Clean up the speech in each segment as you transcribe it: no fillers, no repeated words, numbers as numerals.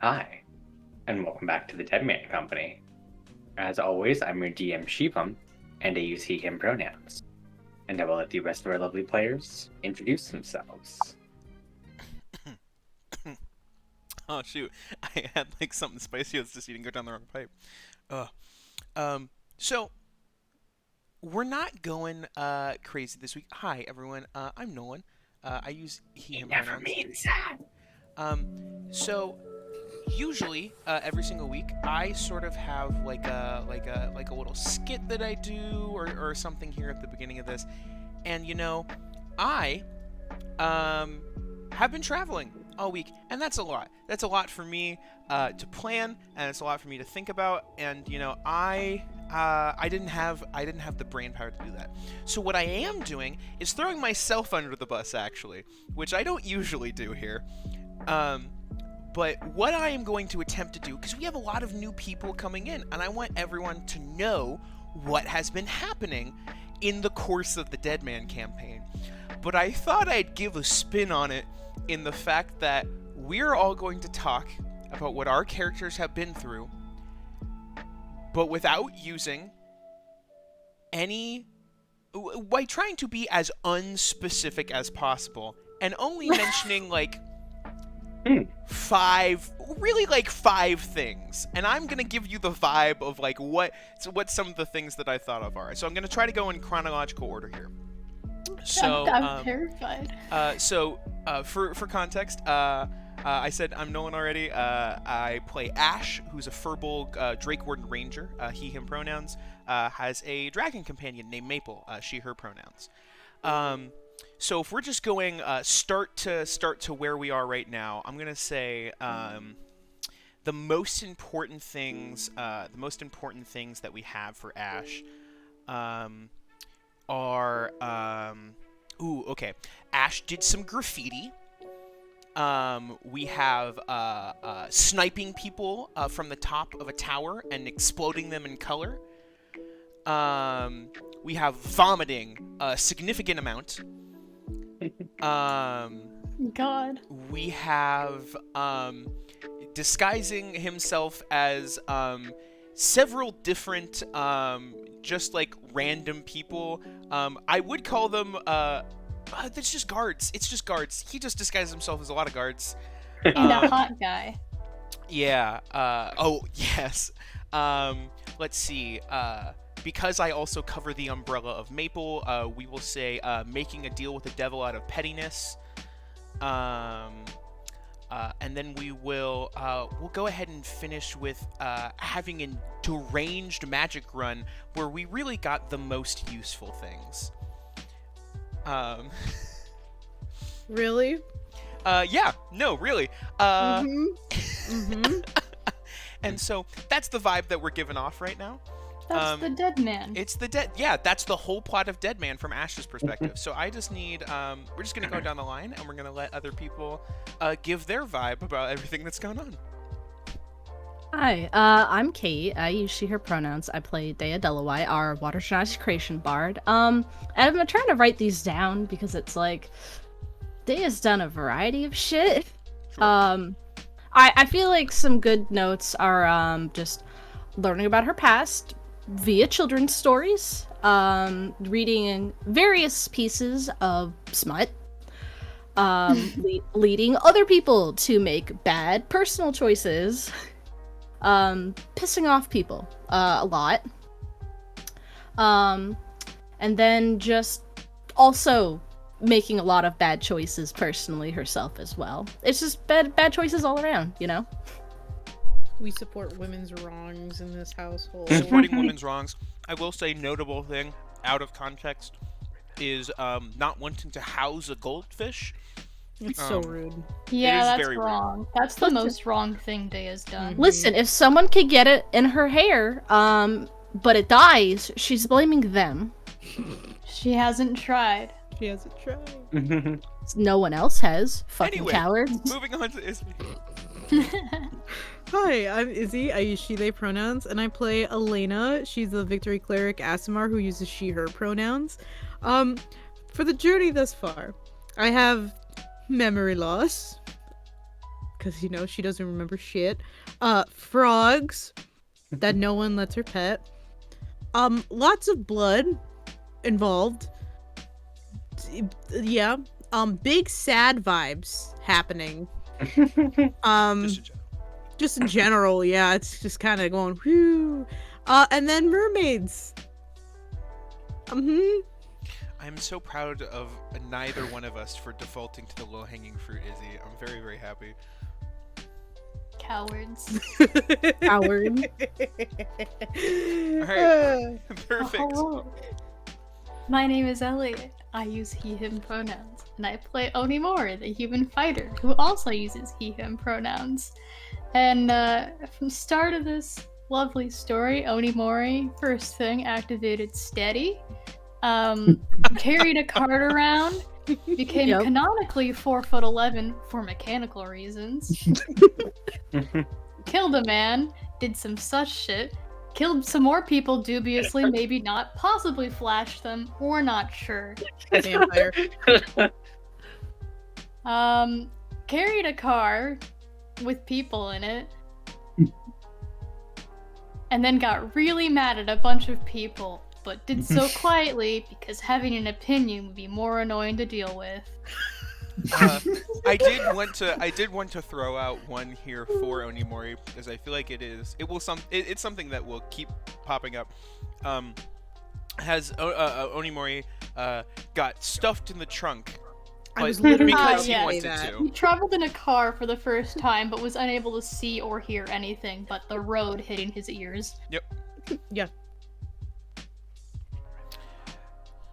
Hi, and welcome back to the Deadman Company. As always, I'm your DM Sheepum, and I use he/him pronouns. And I will let the rest of our lovely players introduce themselves. Oh shoot, I had like something spicy. It's just eating go down the wrong pipe. So we're not going crazy this week. Hi everyone, I'm Nolan. I use he/him It never pronouns. means that. So usually every single week I sort of have like a little skit that I do or something here at the beginning of this, and I have been traveling all week, and that's a lot. That's a lot for me to plan, and it's a lot for me to think about. And I didn't have the brain power to do that. So what I am doing is throwing myself under the bus, actually, which I don't usually do here. But what I am going to attempt to do, because we have a lot of new people coming in, and I want everyone to know what has been happening in the course of the Deadman campaign. But I thought I'd give a spin on it in the fact that we're all going to talk about what our characters have been through, but without using by trying to be as unspecific as possible, and only mentioning five things. And I'm gonna give you the vibe of what some of the things that I thought of are. So I'm gonna try to go in chronological order here. So I'm terrified. For context, I said I'm Nolan already. I play Ash, who's a Furbolg Drake Warden Ranger. He/him pronouns. Has a dragon companion named Maple. She/her pronouns. So if we're just going start to where we are right now, I'm gonna say the most important things that we have for Ash are okay. Ash did some graffiti. We have sniping people from the top of a tower and exploding them in color. We have vomiting a significant amount. God. We have disguising himself as several different just like random people. I would call them that's just guards. It's just guards. He just disguises himself as a lot of guards. And a hot guy. Yeah. Oh yes. Let's see. Because I also cover the umbrella of Maple, we will say making a deal with the devil out of pettiness. And then we'll go ahead and finish with having a deranged magic run where we really got the most useful things. Really? Yeah, no, really. And so that's the vibe that we're giving off right now. That's the Deadman. It's yeah, that's the whole plot of Deadman from Ash's perspective. So I just need, we're just going to go down the line, and we're going to let other people give their vibe about everything that's going on. Hi, I'm Kate. I use she/her pronouns. I play Dea Delawai, our Water Shenanigans creation bard. And I've been trying to write these down because it's like, Dea's done a variety of shit. Sure. I feel like some good notes are just learning about her past via children's stories, reading various pieces of smut, leading other people to make bad personal choices, pissing off people a lot, and then just also making a lot of bad choices personally herself as well. It's just bad choices all around, you know? We support women's wrongs in this household. Supporting women's wrongs. I will say, notable thing, out of context, is not wanting to house a goldfish. It's so rude. Yeah, that's very wrong. rude. That's the most wrong thing Day has done. Listen, if someone could get it in her hair, but it dies, she's blaming them. She hasn't tried. She hasn't tried. No one else has. Fucking Anyway, cowards. moving on to Izzy. Hi, I'm Izzy. I use she, they pronouns, and I play Elena. She's the Victory Cleric Asimar who uses she, her pronouns. For the journey thus far, I have memory loss. Because, you know, she doesn't remember shit. Frogs that no one lets her pet. Lots of blood involved. Yeah. Big sad vibes happening. Just in general, yeah, it's just kind of going whew. And then mermaids. I'm so proud of neither one of us for defaulting to the low-hanging fruit, Izzy. I'm very, very happy. Cowards. Coward. Alright, perfect. Hello. My name is Elliot. I use he, him pronouns. And I play Onimori, the human fighter, who also uses he, him pronouns. And from the start of this lovely story, Onimori, first thing, activated Steady. Carried a cart around, became canonically 4'11" for mechanical reasons. Killed a man, did some such shit, killed some more people dubiously, maybe not, possibly flashed them, we're not sure. Vampire. Carried a car with people in it, and then got really mad at a bunch of people, but did so quietly because having an opinion would be more annoying to deal with. I did want to throw out one here for Onimori because I feel like it's something that will keep popping up. Has Onimori got stuffed in the trunk? I was literally because he yes. wanted that. to. He traveled in a car for the first time, but was unable to see or hear anything but the road hitting his ears. Yep. Yeah.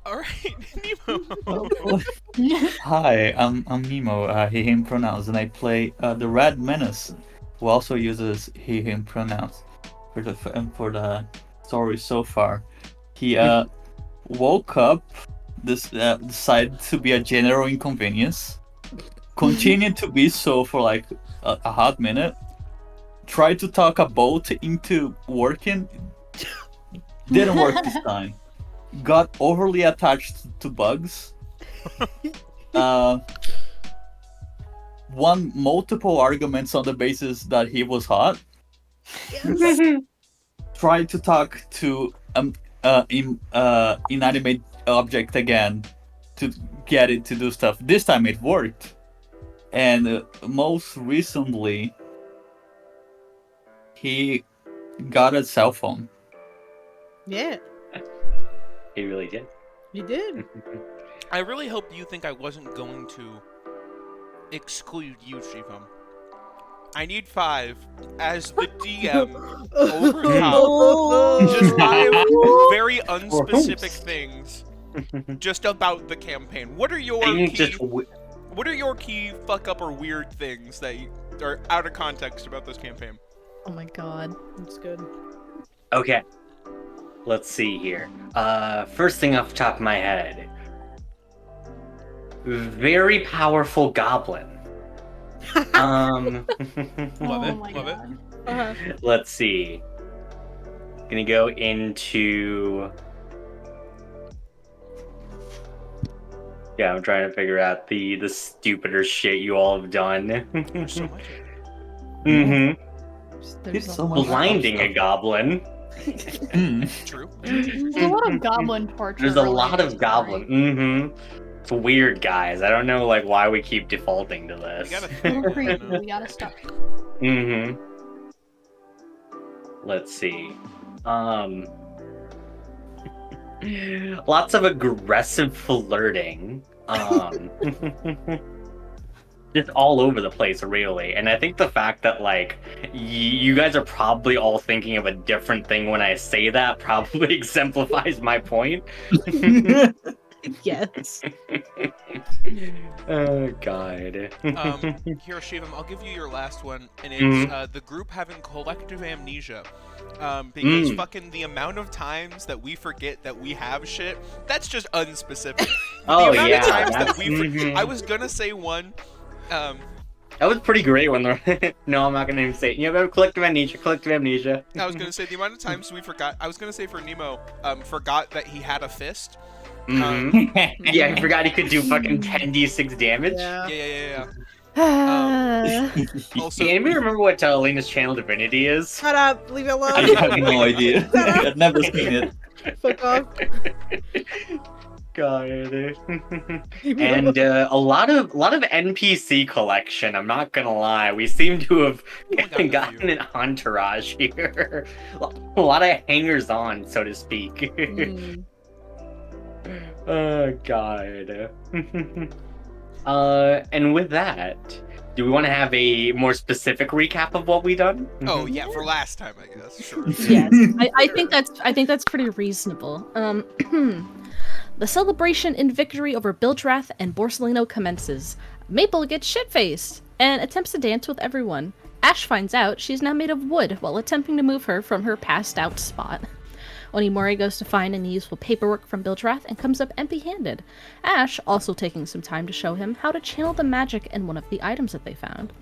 All right, Nemo. Hi, I'm Nemo, he, him pronouns, and I play the Red Menace, who also uses he, him pronouns for the story so far. He woke up, decided to be a general inconvenience, continued to be so for like a hot minute, tried to talk a boat into working, didn't work this time. Got overly attached to bugs. Won multiple arguments on the basis that he was hot. Yes. Tried to talk to inanimate object again to get it to do stuff. This time it worked. And most recently, he got a cell phone. Yeah, He really did. you did. I really hope you think I wasn't going to exclude you, Shifam. I need 5 as the DM over top. Just 5 very unspecific things just about the campaign. What are your key fuck up or weird things that are out of context about this campaign? Oh my god. That's good. Okay. Let's see here. First thing off the top of my head. Very powerful goblin. Love Oh it. my Love it. god. Uh-huh. Let's see. Gonna go into... Yeah, I'm trying to figure out the stupider shit you all have done. There's so much. Mm-hmm. There's so much Blinding a goblin. True. There's a lot of goblin torture. There's a related lot to of this goblin. story. Mm-hmm. It's weird, guys. I don't know like why we keep defaulting to this. You gotta A think. little you creepy. know. We gotta stop. Mm-hmm. Let's see. Lots of aggressive flirting. Just all over the place, really. And I think the fact that like you guys are probably all thinking of a different thing when I say that probably exemplifies my point. Yes. Oh god. Here, Shivam, I'll give you your last one, and it's the group having collective amnesia. Because fucking the amount of times that we forget that we have shit, that's just unspecific. Oh, the amount yeah, of times that that's- we I was gonna say one. That was pretty great when the no, I'm not gonna even say it. You know, collective amnesia. I was gonna say the amount of times we forgot. I was gonna say for Nemo, forgot that he had a fist. Yeah, I forgot he could do fucking 10d6 damage. Yeah. Also, Also, Can anybody remember what Elena's channel divinity is? Shut up! Leave it alone! I have no idea. I've never seen it. Fuck off. God. And a lot of NPC collection. I'm not gonna lie, we seem to have gotten an entourage here. A lot of hangers on, so to speak. Oh god. And with that, do we want to have a more specific recap of what we done? oh yeah, for last time, I guess. Sure. yes, I think that's pretty reasonable. The celebration in victory over Bildrath and Borsellino commences. Maple gets shit-faced and attempts to dance with everyone. Ash finds out she's now made of wood while attempting to move her from her passed-out spot. Onimori goes to find any useful paperwork from Bildrath and comes up empty-handed. Ash also taking some time to show him how to channel the magic in one of the items that they found.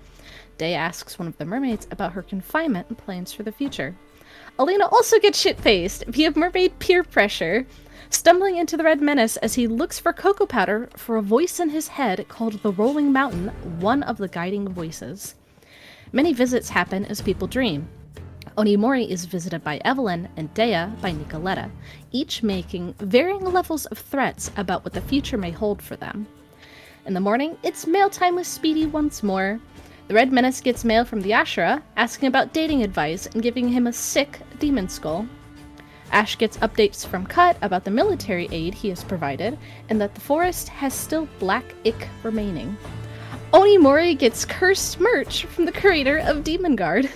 Day asks one of the mermaids about her confinement and plans for the future. Alina also gets shit-faced via mermaid peer pressure, stumbling into the Red Menace as he looks for cocoa powder for a voice in his head called the Rolling Mountain, one of the guiding voices. Many visits happen as people dream. Onimori is visited by Evelyn and Dea by Nicoletta, each making varying levels of threats about what the future may hold for them. In the morning, it's mail time with Speedy once more. The Red Menace gets mail from the Ashura, asking about dating advice and giving him a sick demon skull. Ash gets updates from Cut about the military aid he has provided, and that the forest has still black ick remaining. Onimori gets cursed merch from the creator of Demon Guard.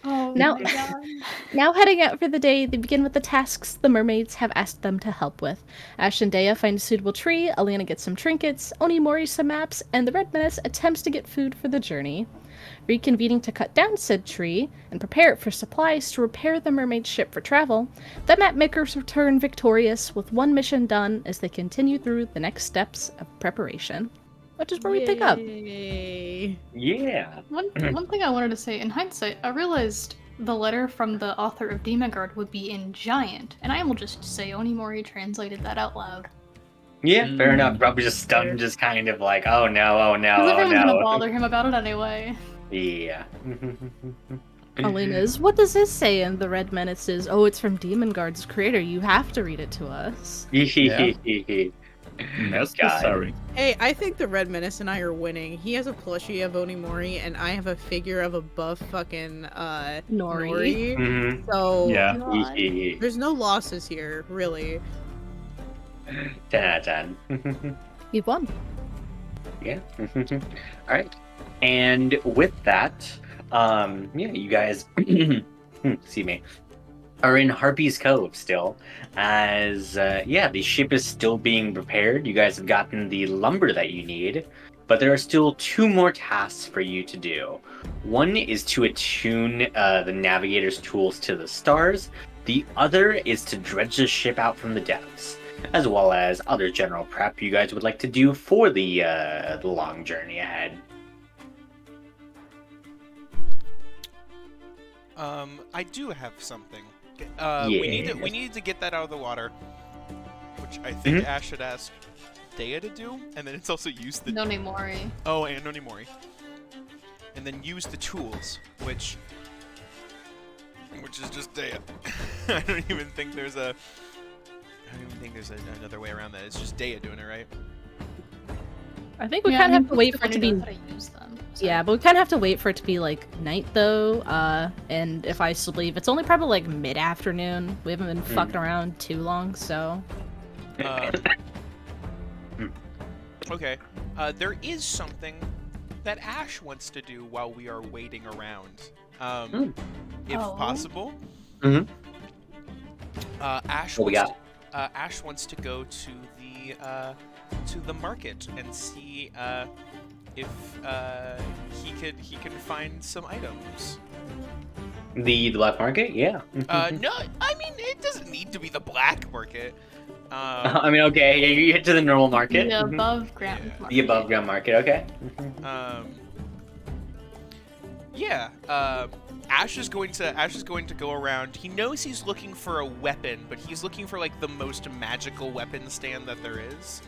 Oh Now- my god. Now heading out for the day, they begin with the tasks the mermaids have asked them to help with. Ash and Dea find a suitable tree, Alina gets some trinkets, Onimori some maps, and the Red Menace attempts to get food for the journey. Reconvening to cut down said tree and prepare it for supplies to repair the mermaid ship for travel, the map makers return victorious with one mission done as they continue through the next steps of preparation. Which is where we pick up. Yay. Yeah. One thing I wanted to say, in hindsight, I realized the letter from the author of Demon Guard would be in Giant, and I will just say Onimori translated that out loud. Yeah, fair enough. Probably just stunned, just kind of like, oh no, Because oh everyone's gonna no. bother him about it anyway. Yeah. Alina's, what does this say? And the Red Menace says, oh, it's from Demon Guard's creator. You have to read it to us. Necessary. Hey, I think the Red Menace and I are winning. He has a plushie of Onimori, and I have a figure of a buff fucking Nori. Mhm. So Yeah. God. there's no losses here, really. 10 out of 10. You've won. Yeah. All right. And with that, yeah, you guys, excuse me, are in Harpy's Cove still, as yeah, the ship is still being repaired. You guys have gotten the lumber that you need, but there are still 2 more tasks for you to do. One is to attune the navigator's tools to the stars. The other is to dredge the ship out from the depths, as well as other general prep you guys would like to do for the long journey ahead. I do have something. Yeah. We need to get that out of the water, which I think Ash should ask Dea to do, and then it's also use the Onimori. oh, and Onimori, and then use the tools, which is just Dea. I don't even think there's another way around that. It's just Dea doing it, right? I think we Yeah, kind I of mean, have to wait for it to be. knows how to use them, so. Yeah, but we kind of have to wait for it to be like night though. And if I sleep, it's only probably like mid-afternoon. We haven't been fucking around too long, so. Okay. There is something that Ash wants to do while we are waiting around. If Oh. possible. Mhm. Ash What we wants got? Ash wants to go to the market and see if he can find some items. The black market? Yeah. No, I mean it doesn't need to be the black market. I mean, okay, yeah, you get to the normal market. The Mhm. above ground Yeah. market. The above ground market, okay. Yeah. Ash is going to go around. He knows he's looking for a weapon, but he's looking for like the most magical weapon stand that there is.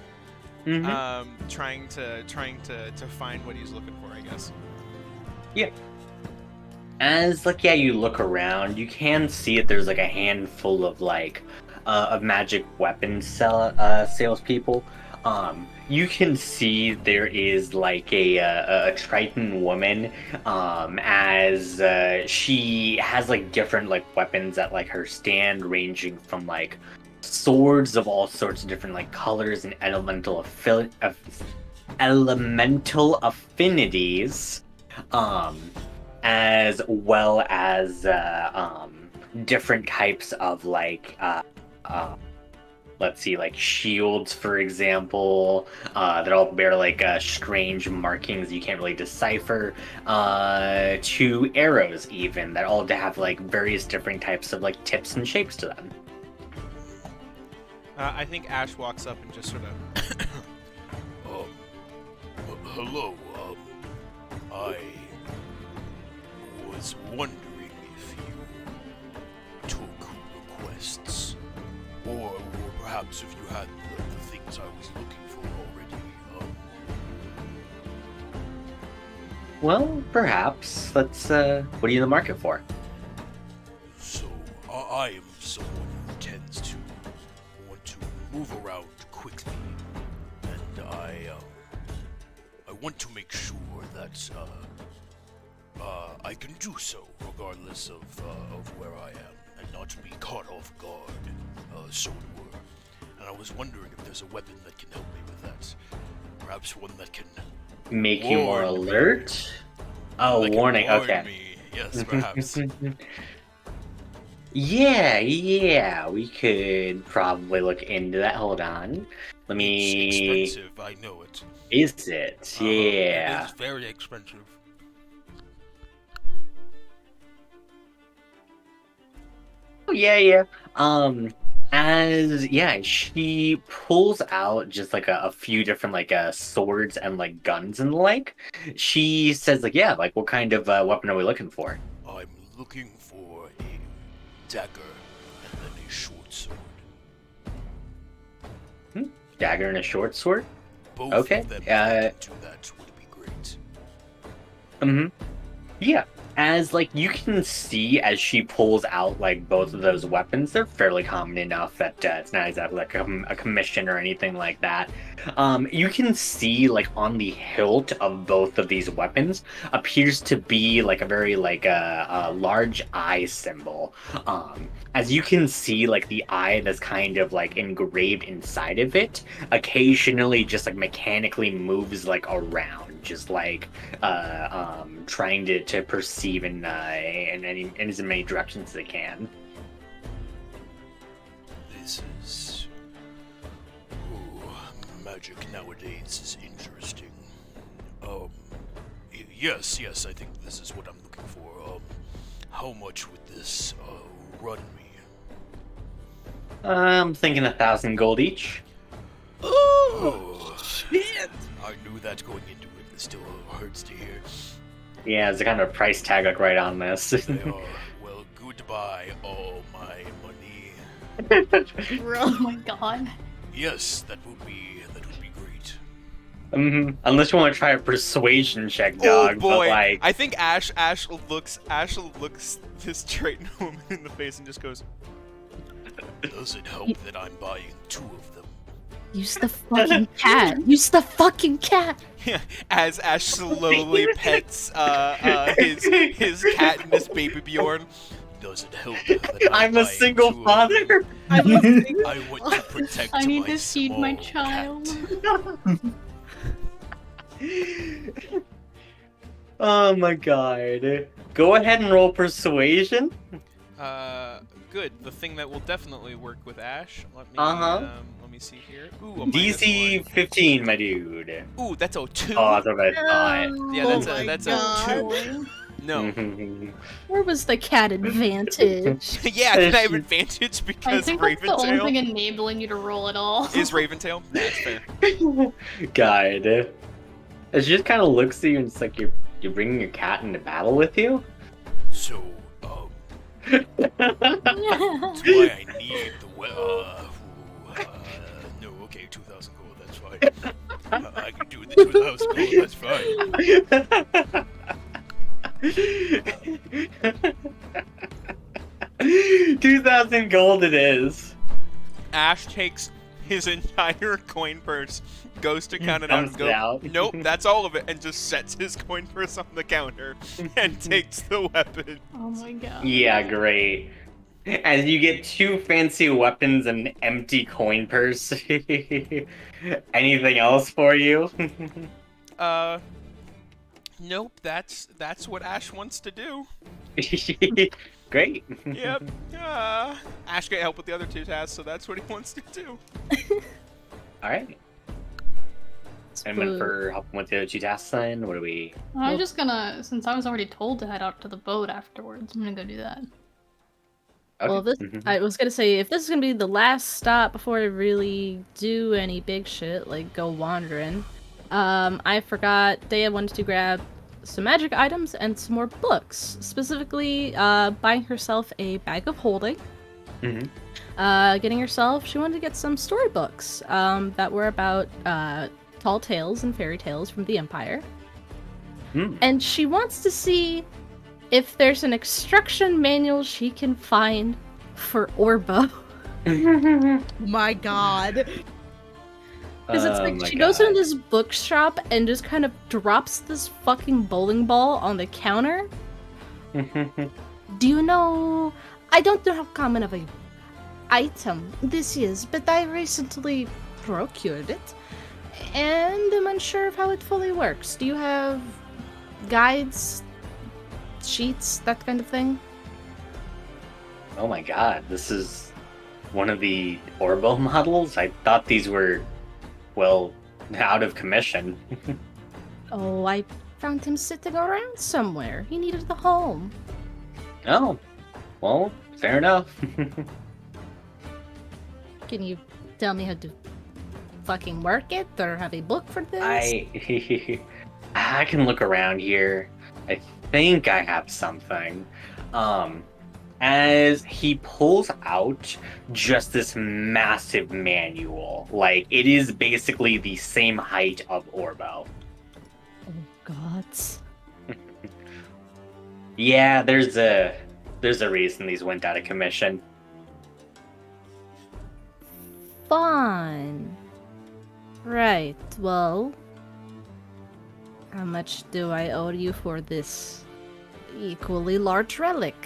Mhm. Trying to find what he's looking for, I guess. As like you look around, you can see that there's like a handful of of magic weapon salespeople. You can see there is like a Triton woman, as she has like different like weapons at like her stand, ranging from like swords of all sorts of different like colors and elemental affinities. As well as different types of let's see, like shields, for example, that all bear like strange markings you can't really decipher, to arrows even that all have like various different types of like tips and shapes to them. I think Ash walks up and just sort of. Hello, I was wondering if you took requests, or perhaps if you had the things I was looking for already. Well, perhaps. Let's. What are you in the market for? So, I am someone who tends to want to move around quickly, and I want to make sure that I can do so regardless of where I am, and not be caught off guard, so it were. And I was wondering if there's a weapon that can help me with that. Perhaps one that can Make you more warn me. alert? Oh, That can warning. warn Okay. me. Yes, perhaps. Yeah, we could probably look into that. Hold on. Let me. It's expensive, I know it. Is it? Yeah. It is very expensive. Oh, yeah. She pulls out just like a few different like swords and like guns and the like. She says like, yeah, like what kind of weapon are we looking for? I'm looking for a dagger and then a short sword. Dagger and a short sword? Both Okay, of them to that would be great. Yeah. As like you can see as she pulls out like both of those weapons, they're fairly common enough that it's not exactly like a commission or anything like that. You can see like on the hilt of both of these weapons appears to be like a very like a large eye symbol. As you can see, like the eye that's kind of like engraved inside of it occasionally just like mechanically moves like around, just like trying to perceive in as many directions as it can. This is... magic nowadays is interesting. Yes, I think this is what I'm looking for. How much would this, run me? I'm thinking 1,000 gold each. Oh, shit! I knew that going into it. It still hurts to hear. Yeah, there's a kind of price tag like right on this. They are, well, goodbye, all my money. Oh my god. Yes, that would be great. Unless you want to try a persuasion check, dog. Oh boy! But like, I think Ash looks this Triton woman in the face and just goes, Does it help that I'm buying 2 of them? Use the fucking cat. Use the fucking cat. as Ash slowly pets his cat and his baby Bjorn. Does it help that I'm a buying single 2 of father. them? I was thinking, I want to protect I need my to feed my small child. cat. Oh my god. Go ahead and roll persuasion. Good. The thing that will definitely work with Ash. Let me see here. Ooh, a DC -1. 15, my dude. Ooh, that's a 2. Oh, that's what I thought. Yeah, Oh that's my a God. 2. No. Where was the cat advantage? Yeah, did I have advantage I because think that's the only thing Raventail enabling you to roll at all. is Raventail? That's fair. God. It just kind of looks at you and it's like you're bringing your cat into battle with you? So, that's why I need the no, okay, 2,000 gold, that's fine. I can do the 2,000 gold, that's fine. 2,000 gold it is. Ash takes his entire coin purse, goes to count it out and Dumps it go, out. nope, that's all of it, and just sets his coin purse on the counter and takes the weapon. Oh my god. Yeah, great. As you get 2 fancy weapons and an empty coin purse. Anything else for you? Nope, that's what Ash wants to do. Great. Yep. Ash can't help with the other 2 tasks, so that's what he wants to do. Alright. And then for helping with the other 2 tasks then, what do we... I'm just gonna, since I was already told to head out to the boat afterwards, I'm gonna go do that. Okay. Well, I was gonna say, if this is gonna be the last stop before I really do any big shit, like go wandering, I forgot Dea wanted to grab some magic items and some more books. Specifically, buying herself a bag of holding. Getting herself, she wanted to get some storybooks that were about tall tales and fairy tales from the Empire. And she wants to see if there's an instruction manual she can find for Orbo. My God. Because it's like she goes into this bookshop and just kind of drops this fucking bowling ball on the counter. Do you know? I don't know how common of a item this is, but I recently procured it, and I'm unsure of how it fully works. Do you have guides, sheets, that kind of thing? Oh my god, this is one of the Orbo models? I thought these were, well, out of commission. Oh, I found him sitting around somewhere. He needed a home. Oh, well, fair enough. Can you tell me how to fucking work it, or have a book for this? I can look around here. I think I have something. As he pulls out just this massive manual, like it is basically the same height of Orbo. Oh gods. Yeah, there's a reason these went out of commission. Fine. Right, well, how much do I owe you for this equally large relic?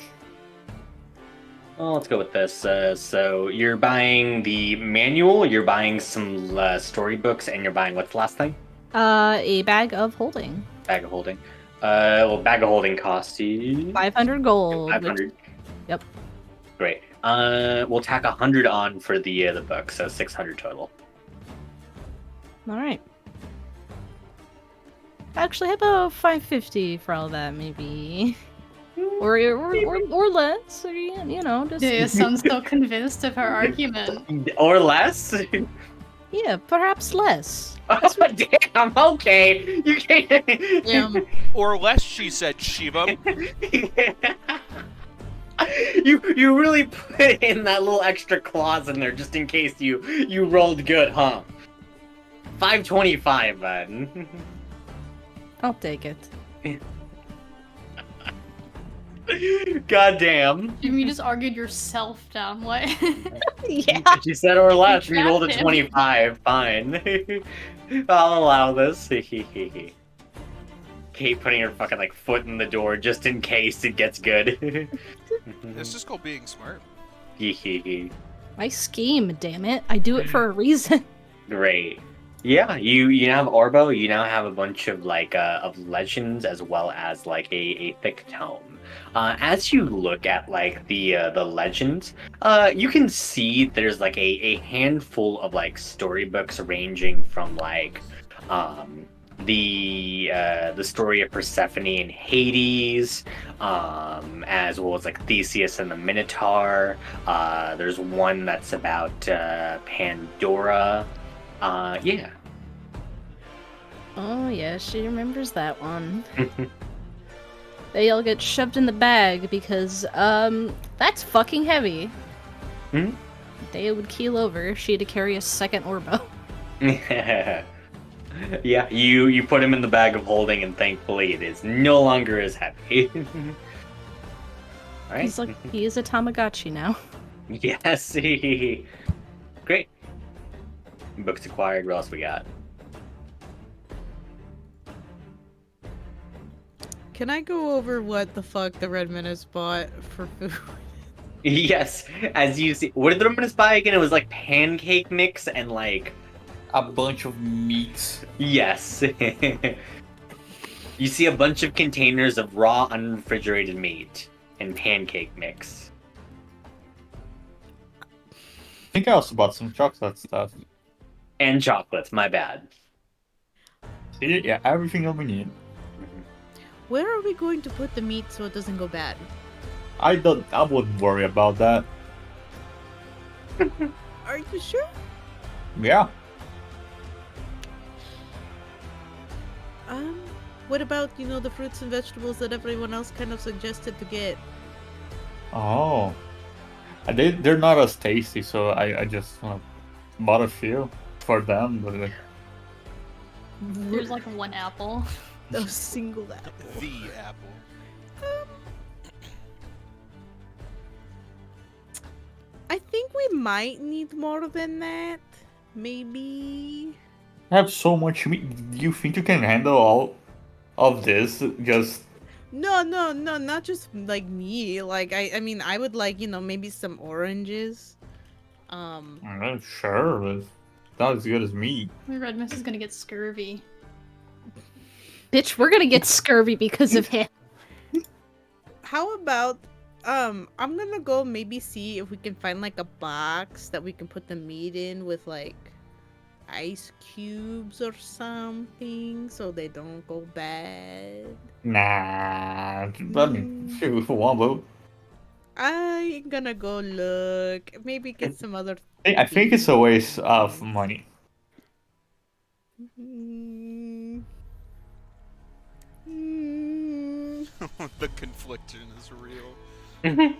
Well, let's go with this. So you're buying the manual, you're buying some storybooks, and you're buying what's the last thing? A bag of holding. Bag of holding. Well, bag of holding costs you 500 gold. 500. Yep. Great. We'll tack 100 on for the book, so 600 total. All right. Actually, how about 550 for all that, maybe? Or less, or, you know, just... Dea sounds so convinced of her argument. Or less? Yeah, perhaps less. Oh, damn, okay. You can't... Or less, she said, Shiva. You really put in that little extra clause in there just in case you rolled good, huh? 525, bud. I'll take it. God damn. You just argued yourself down. What? Yeah. She said or less. You We rolled a trapped him. 25. Fine. I'll allow this. Kate putting her fucking like foot in the door just in case it gets good. This is called being smart. My scheme, damn it. I do it for a reason. Great. Yeah, you now have Orbo. You now have a bunch of of legends as well as like a thick tome. As you look at like the legends, you can see there's like a handful of like storybooks ranging from like um the story of Persephone and Hades, as well as like Theseus and the Minotaur. There's one that's about Pandora. Yeah. Oh yeah, she remembers that one. They all get shoved in the bag because that's fucking heavy. Hmm? They would keel over if she had to carry a second Orbo. Yeah, you put him in the bag of holding, and thankfully it is no longer as heavy. All right. He's like he is a Tamagotchi now. Yes. Great. Books acquired. What else we got? Can I go over what the fuck the Red Menace bought for food? Yes. As you see, what did the Romanis buy again? It was like pancake mix and like A bunch of meats. yes. You see a bunch of containers of raw, unrefrigerated meat and pancake mix. I think I also bought some chocolate stuff. And chocolates, my bad. See, yeah, everything that we need. Where are we going to put the meat so it doesn't go bad? I wouldn't worry about that. Are you sure? Yeah. What about, the fruits and vegetables that everyone else kind of suggested to get? Oh. They're not as tasty, so I just bought a few for them. But like, There's like one apple. A single apple. The apple. I think we might need more than that. Maybe. I have so much meat. Do you think you can handle all of this? Just No, not just like me. Like I mean, I would like, maybe some oranges. sure, but it's not as good as meat. Red Mist is gonna get scurvy. Bitch, we're gonna get scurvy because of him. How about I'm gonna go maybe see if we can find like a box that we can put the meat in with like ice cubes or something so they don't go bad. Nah, I mean, shoot, Wombo. I'm gonna go look. Maybe get some other. I think it's a waste of money. Mm. The confliction is real.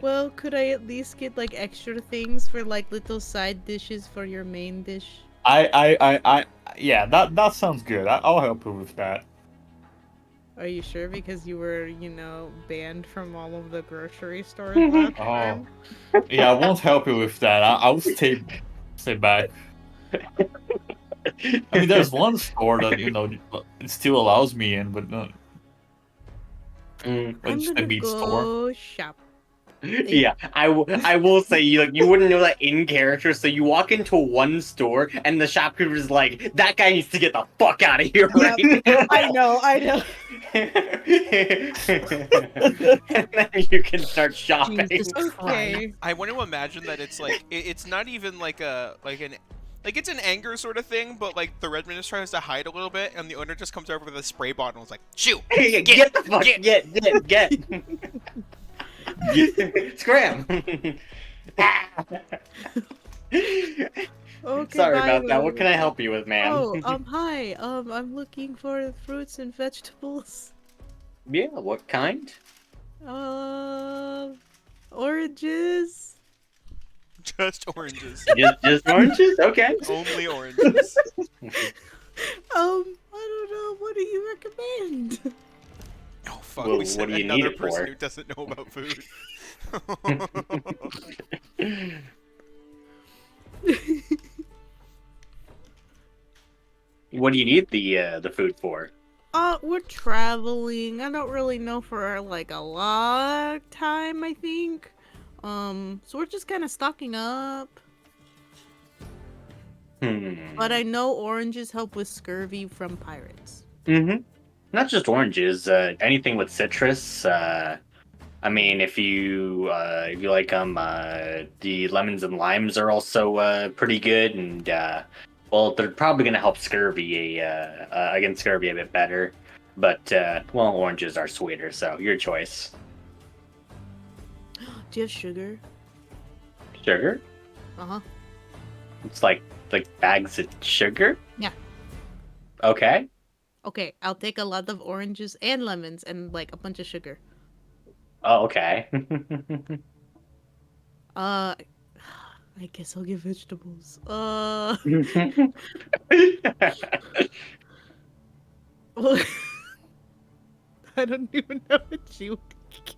Well, could I at least get like extra things for like little side dishes for your main dish? Yeah, that sounds good. I'll help you with that. Are you sure? Because you were, banned from all of the grocery stores last time. Yeah, I won't help you with that. I'll stay back. I mean, there's one store that it still allows me in, but no. I'm It's the gonna meat store. go shop. Yeah, I will say you wouldn't know that in character, so you walk into one store and the shopkeeper's like, that guy needs to get the fuck out of here right now. I know. And then you can start shopping. Jesus Christ. Okay. I want to imagine that it's like it's not even like it's an anger sort of thing, but like the Red Minister tries to hide a little bit, and the owner just comes over with a spray bottle and is like, "Shoot, Hey, get the fuck, get. Scram. Okay. Sorry bye, about that. What Will. can I help you with, ma'am? Oh, hi. I'm looking for fruits and vegetables. Yeah, what kind? Oranges. just oranges, Just oranges? Okay. only oranges." I don't know. What do you recommend? Oh fuck, Well, we sent what do you need another it person for? who doesn't know about food. What do you need the food for? We're traveling. I don't really know for like a long time, I think. So we're just kind of stocking up. But I know oranges help with scurvy from pirates. Mm-hmm. Not just oranges. Anything with citrus. I mean, if you like them, the lemons and limes are also pretty good, and well, they're probably gonna help scurvy against scurvy a bit better. But well, oranges are sweeter, so your choice. Do you have sugar? Sugar? Uh-huh. It's like bags of sugar. Yeah. Okay. Okay, I'll take a lot of oranges and lemons and like a bunch of sugar. Oh, okay. I guess I'll get vegetables. Well, I don't even know what she would get.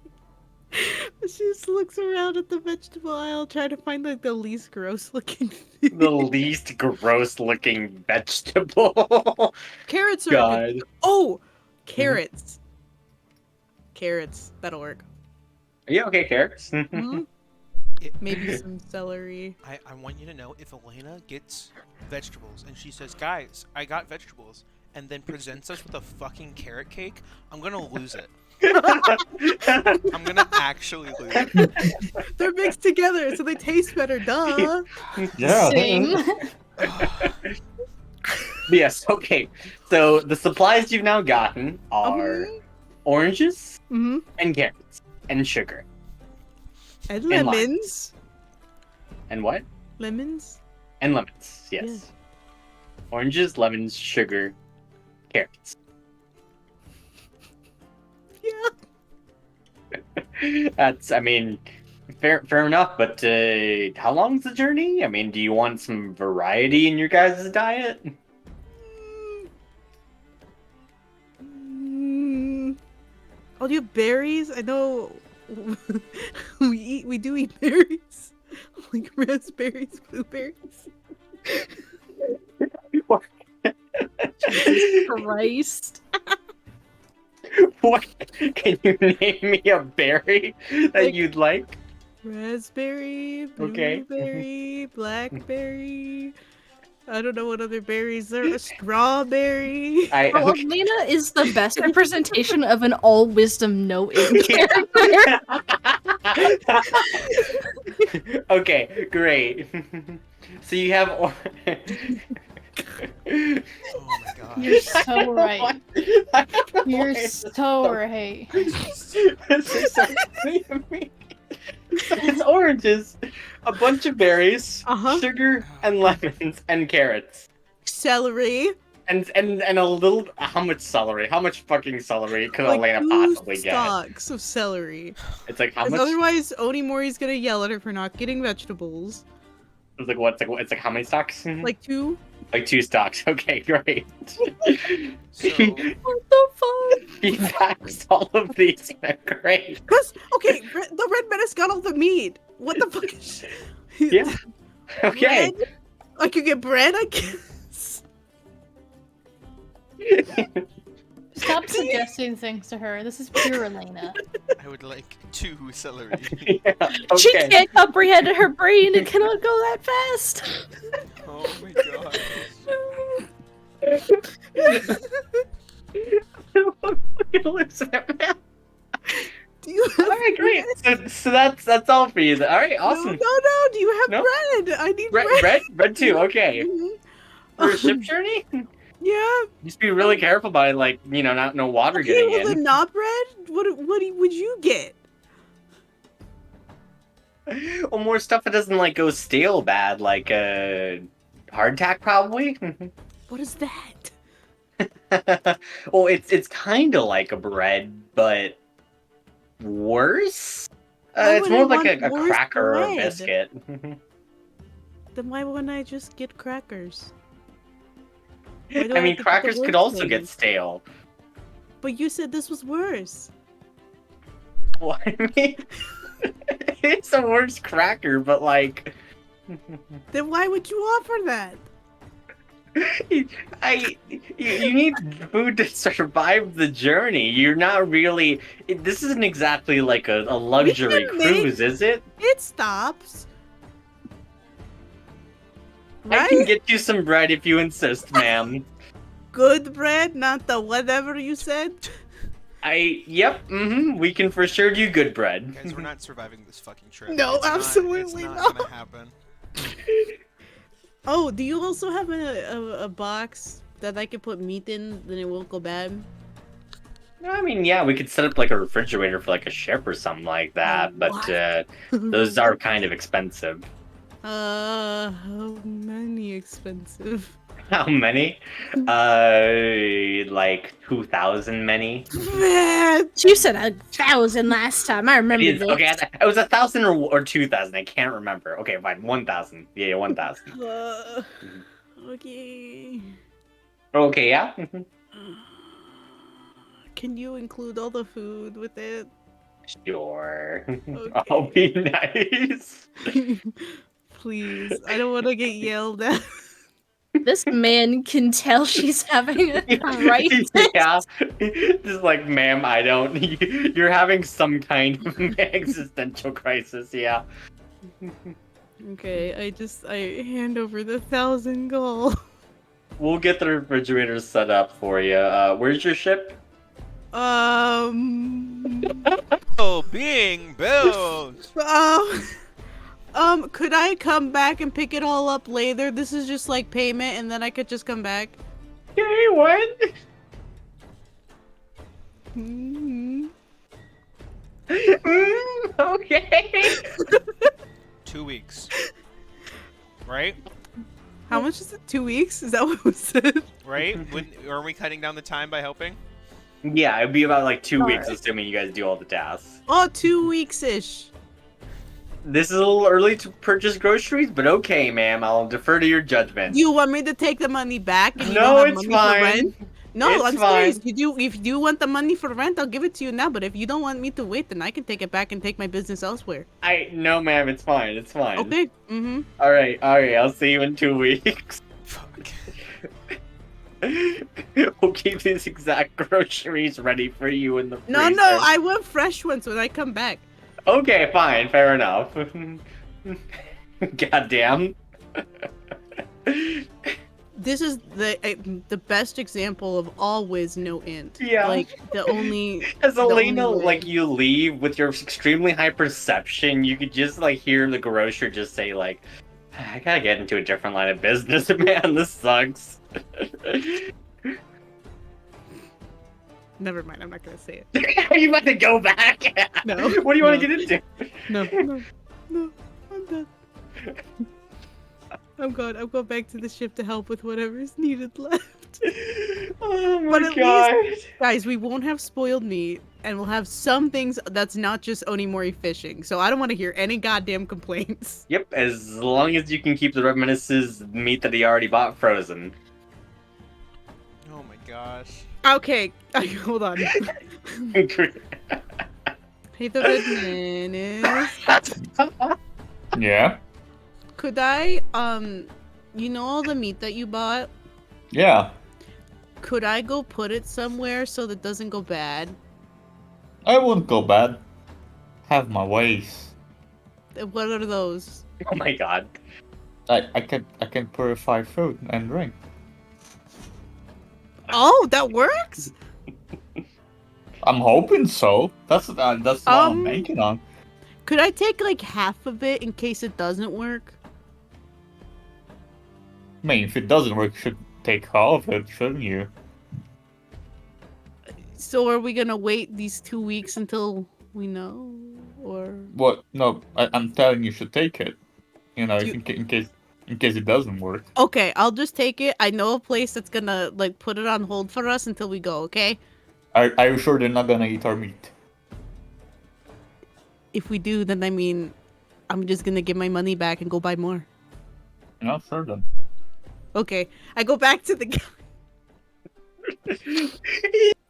She just looks around at the vegetable aisle trying to find like the least gross looking thing. The least gross looking vegetable. Carrots are God. good. Oh, carrots. Carrots. That'll work. Yeah, okay, carrots. Mhm. Maybe some celery. I want you to know, if Elena gets vegetables and she says, "Guys, I got vegetables," and then presents us with a fucking carrot cake, I'm gonna lose it. I'm gonna actually lose it. They're mixed together, so they taste better. Duh. Yeah. Same. Yes, okay. So the supplies you've now gotten are oranges Mm-hmm. and carrots and sugar. And And lime. lemons. And what? Lemons. And lemons, yes. Oranges, lemons, sugar, carrots. Yeah. That's, I mean, fair enough, but how long's the journey? I mean, do you want some variety in your guys' diet? Oh, do you have berries? I know we do eat berries. Like raspberries, blueberries. Jesus Christ. What? Can you name me a berry that Like- you'd like? Raspberry, Okay. blueberry, blackberry. I don't know what other berries there are. Strawberry. Bro, Okay. Elena is the best representation of an all wisdom, no in character. Okay, great. So you have. Oh my god. You're so right. You're You're so right. It's oranges, a bunch of berries, Uh-huh. sugar and lemons and carrots. Celery. And a little. How much celery? How much fucking celery could Like Elena 2 possibly get? stalks of celery. It's like how 'Cause much? otherwise, Onimori's gonna yell at her for not getting vegetables. It's like what? It's like how many stocks? Like 2. Like 2 stocks. Okay, great. So, What the fuck? He packs all of these. Great. Cause okay, the Red Menace got all the meat. What the fuck? Is Yeah. Okay. Bread? I could get bread, I guess. Stop suggesting things to her. This is pure Elena. I would like 2 celery. Yeah, She okay. can't comprehend in her brain. It cannot go that fast. Oh my god. Elizabeth, man. Do you have All right, great. So that's all for you. Then. All right, awesome. No. Do you have No? bread? I need bread. Bread too. Okay. Mhm. For a ship journey, Yeah. just be really careful about like not no water Okay, getting well, the in. not bread. What would you get? Well, more stuff that doesn't like go stale bad, like hardtack probably. What is that? Well, it's kind of like a bread, but worse. Why It's would I more like want a worse cracker or a bread? biscuit. Then why wouldn't I just get crackers? Why do I have mean, to get the crackers could worst also thing? get stale. But you said this was worse. Well, I mean, it's a worse cracker, but like, Then why would you offer that? you need food to survive the journey. You're not really. This isn't exactly like a luxury can make- cruise, is it? It stops. Right? I can get you some bread if you insist, ma'am. Good bread, not the whatever you said. Yep, we can for sure do good bread. Guys, we're not surviving this fucking trip. No, It's absolutely not not. gonna happen. Oh, do you also have a box that I can put meat in, then it won't go bad? I mean, yeah, we could set up like a refrigerator for like a ship or something like that, but What? those are kind of expensive. How many expensive? How many? Like 2,000 many. Man, You said 1,000 last time. I remember this. Okay, it was 1,000 or 2,000. I can't remember. Okay, fine, 1,000. Yeah, 1,000. okay. Okay, yeah. Can you include all the food with it? Sure. Okay. I'll be nice. Please, I don't want to get yelled at. This man can tell she's having a crisis. Yeah. Just like, ma'am, I don't. You're having some kind of existential crisis, yeah. Okay, I hand over the 1,000 gold. We'll get the refrigerator set up for you. Where's your ship? Oh, being built. Could I come back and pick it all up later? This is just like payment, and then I could just come back. Okay, what? Okay. 2 weeks. Right? How much is it? 2 weeks? Is that what was said? Right? Are we cutting down the time by helping? Yeah, it'd be about like 2 weeks, assuming you guys do all the tasks. Oh, 2 weeks-ish. This is a little early to purchase groceries, but okay, ma'am. I'll defer to your judgment. You want me to take the money back? And you No, don't have it's money for fine. rent? No, It's I'm serious. fine. If you do want the money for rent, I'll give it to you now. But if you don't want me to wait, then I can take it back and take my business elsewhere. No, ma'am. It's fine. It's fine. Okay. Mm-hmm. All right. I'll see you in 2 weeks. Fuck. We'll keep these exact groceries ready for you in the freezer. No, I want fresh ones when I come back. Okay, fine. Fair enough. Goddamn. This is the best example of always no end. Yeah. Like the only. As the only Elena, way. like, you leave with your extremely high perception, you could just, like, hear the grocer just say, like, I gotta get into a different line of business, man, this sucks. Never mind. I'm not gonna say it. Are you about to go back? No. What do you want to get into? No. I'm done. I'm gone. I'm going back to the ship to help with whatever's needed left. Oh my But at god. Guys, we won't have spoiled meat, and we'll have some things that's not just Onimori fishing. So I don't want to hear any goddamn complaints. Yep, as long as you can keep the Red Menace's meat that he already bought frozen. Oh my gosh. Okay, hold on. Hey, the Red Menace. Yeah. Could I, you know all the meat that you bought? Yeah. Could I go put it somewhere so that it doesn't go bad? I wouldn't go bad. Have my ways. What are those? Oh my god. I can purify food and drink. Oh, that works? I'm hoping so. That's what I'm banking on. Could I take like half of it in case it doesn't work? I mean, if it doesn't work, you should take all of it, shouldn't you? So are we gonna wait these 2 weeks until we know, or? What? No, I'm telling you should take it. You know, You- in case it doesn't work. Okay, I'll just take it. I know a place that's gonna like put it on hold for us until we go. Okay. Are you sure they're not gonna eat our meat? If we do, then I mean, I'm just gonna give my money back and go buy more. No, sure then. Okay, I go back to the guy.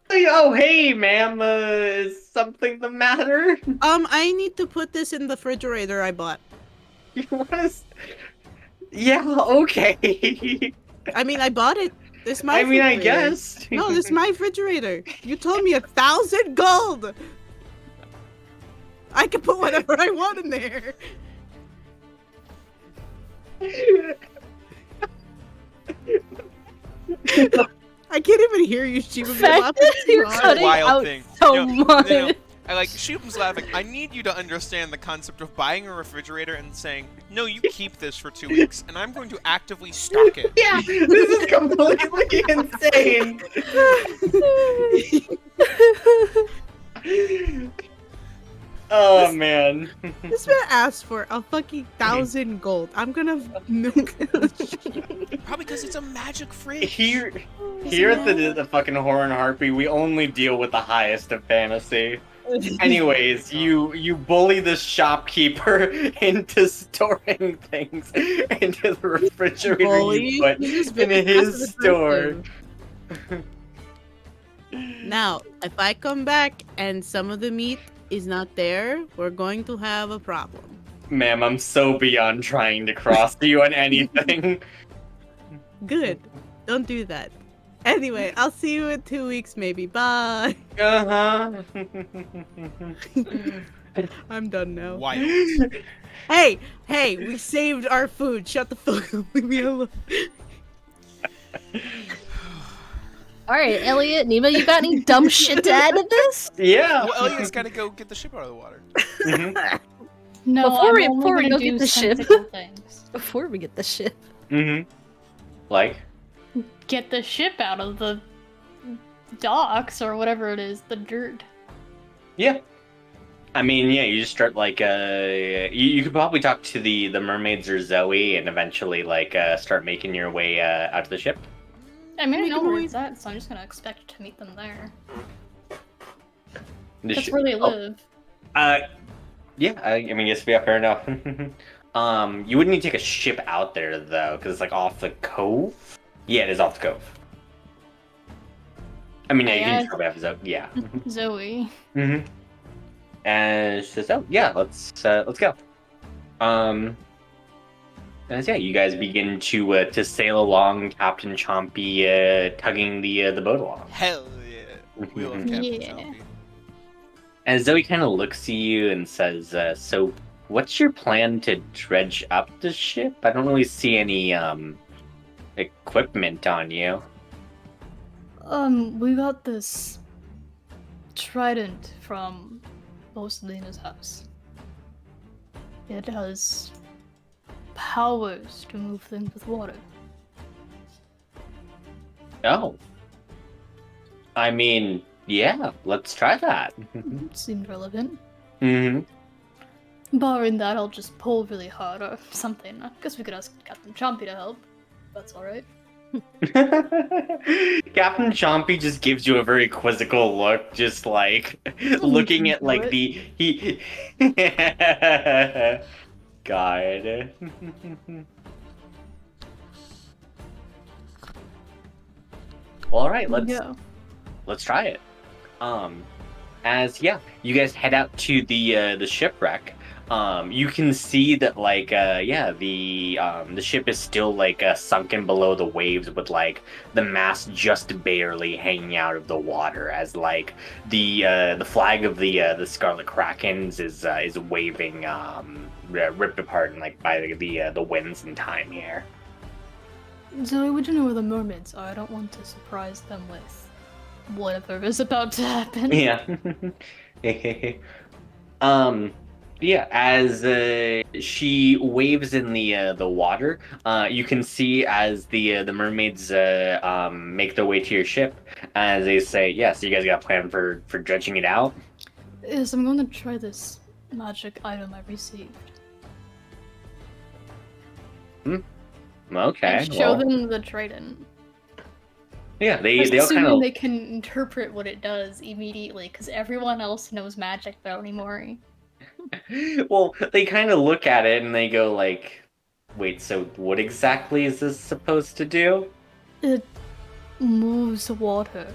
Oh, hey, ma'am, is something the matter? I need to put this in the refrigerator I bought. You want us? Yeah, okay. I mean, I bought it. This my. I mean, I refrigerator. guess. No, this is my refrigerator. You told me 1,000 gold. I can put whatever I want in there. I can't even hear you, Shiva. The fact that you're cutting Wild out thing. so You know, much. I like Shubham's laughing. I need you to understand the concept of buying a refrigerator and saying, "No, you keep this for 2 weeks, and I'm going to actively stock it." Yeah, this is completely insane. Oh man. This man asked for a fucking 1,000 gold. I'm gonna milk Probably because it's a magic fridge. Here at the fucking Horror and Harpy, we only deal with the highest of fantasy. Anyways, you bully the shopkeeper into storing things into the refrigerator Bully? you put He's just in very his store. passive-aggressive. Now, if I come back and some of the meat is not there, we're going to have a problem. Ma'am, I'm so beyond trying to cross you on anything. Good. Don't do that. Anyway, I'll see you in 2 weeks maybe. Bye. Uh-huh. I'm done now. Wild. Hey, we saved our food. Shut the fuck up. Leave me alone. All right, Elliot, Nima, you got any dumb shit to add to this? Yeah. Well, Elliot's got to go get the ship out of the water. Mhm. No, Before we- I'm only before we gonna go get do the ship. sensical things. Before we get the shit. Mhm. Like? Get the ship out of the docks or whatever it is, the dirt. Yeah. I mean, yeah, you just start like you could probably talk to the mermaids or Zoe and eventually like start making your way out to the ship. I mean, I Make know a where noise. it's at, so I'm just gonna expect to meet them there. The That's shi- where they oh, live. Yeah, I mean, yes, yeah, fair enough. You wouldn't need to take a ship out there though, because it's like off the cove. Yeah, it is off the cove. I mean, yeah, you can Yes. probably have Zoe. Yeah. Zoe. Mm-hmm. And she says, "Oh yeah, let's go." And yeah, you guys begin to sail along, Captain Chompy tugging the boat along. Hell yeah. We love Captain Yeah. Chompy. And Zoe kind of looks at you and says, "So, what's your plan to dredge up the ship? I don't really see any equipment on you." We got this trident from Lena's house. It has powers to move things with water. Oh. I mean, yeah, let's try that. Seemed relevant. Mm-hmm. Barring that, I'll just pull really hard or something. I guess we could ask Captain Chompy to help. That's alright. Captain Chompy just gives you a very quizzical look, just like looking at like the he God. Well, all right, let's try it. As yeah, you guys head out to the shipwreck. You can see that like the ship is still like sunken below the waves with like the mast just barely hanging out of the water as like the flag of the Scarlet Krakens is waving ripped apart and like by the winds and time here. Zoe, would you know where the mermaids are? I don't want to surprise them with whatever is about to happen. Yeah. Yeah, as she waves in the water, you can see as the mermaids make their way to your ship, as they say, "Yes, you guys got a plan for dredging it out." Yes, I'm going to try this magic item I received. Okay. And show well, them the trident. Yeah, they all Assuming kind of they can interpret what it does immediately, because everyone else knows magic but only Mori. well, they kind of look at it and they go like, "Wait, so what exactly is this supposed to do?" It moves water.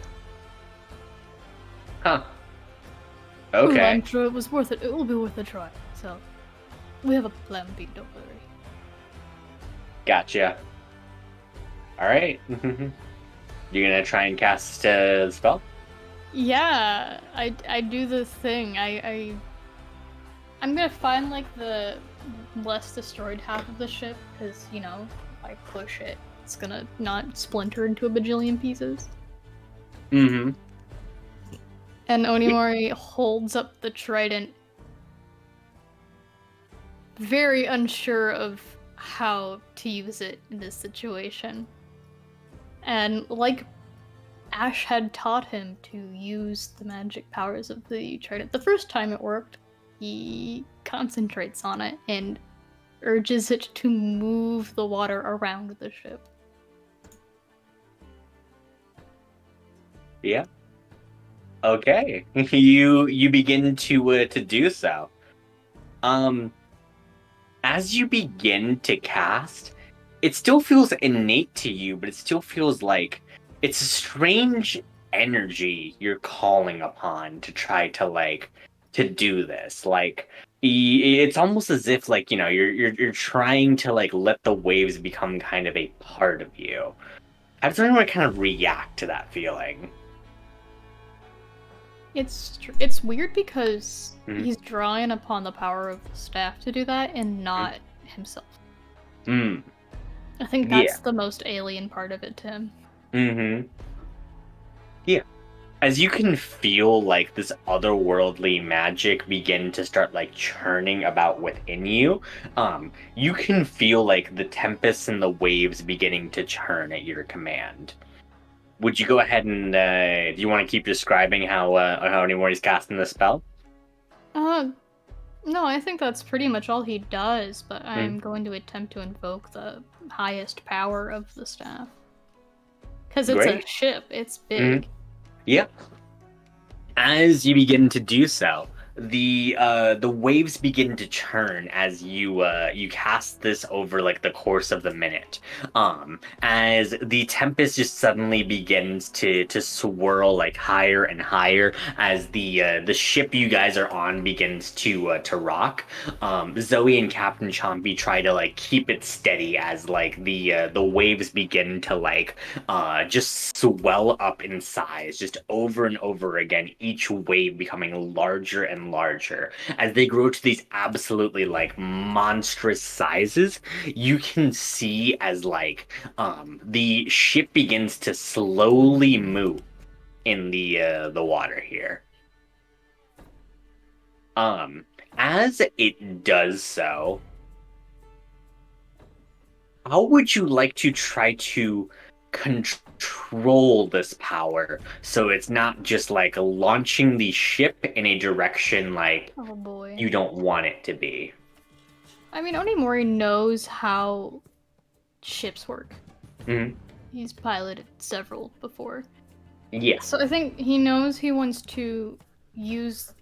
Huh. Well, Okay. I'm sure it was worth it. It will be worth a try. So, we have a plan B, don't worry. Gotcha. All right. You're gonna try and cast the spell? Yeah, I do the thing. I'm gonna find like the less destroyed half of the ship, because, you know, I push it it's gonna not splinter into a bajillion pieces. Mm-hmm. And Onimori holds up the trident, very unsure of how to use it in this situation. And like Ash had taught him to use the magic powers of the trident the first time it worked, he concentrates on it and urges it to move the water around the ship. Yeah. Okay. You begin to do so. As you begin to cast, it still feels innate to you, but it still feels like it's a strange energy you're calling upon to try to to do this. Like it's almost as if you're trying to let the waves become kind of a part of you. How does anyone kind of react to that feeling? It's weird because Mhm. he's drawing upon the power of the staff to do that and not himself. Mm. I think Yeah. that's the most alien part of it to him. Mm-hmm. Yeah. As you can feel this otherworldly magic begin to start churning about within you, you can feel the tempests and the waves beginning to churn at your command. Would you go ahead and do you want to keep describing how Nimori's casting the spell? No, I think that's pretty much all he does, but I'm going to attempt to invoke the highest power of the staff. Because it's a Great. ship, it's big. Yep. As you begin to do so, the waves begin to churn as you cast this over the course of the minute. As the tempest just suddenly begins to swirl higher and higher as the ship you guys are on begins to rock. Zoe and Captain Chompy try to keep it steady as the waves begin to just swell up in size just over and over again, each wave becoming larger and larger. As they grow to these absolutely monstrous sizes, you can see as the ship begins to slowly move in the water here. As it does so, how would you like to try to control this power so it's not just launching the ship in a direction Oh boy. you don't want it to be? I mean, Onimori knows how ships work. Mhm. He's piloted several before. Yeah. So I think he knows he wants to use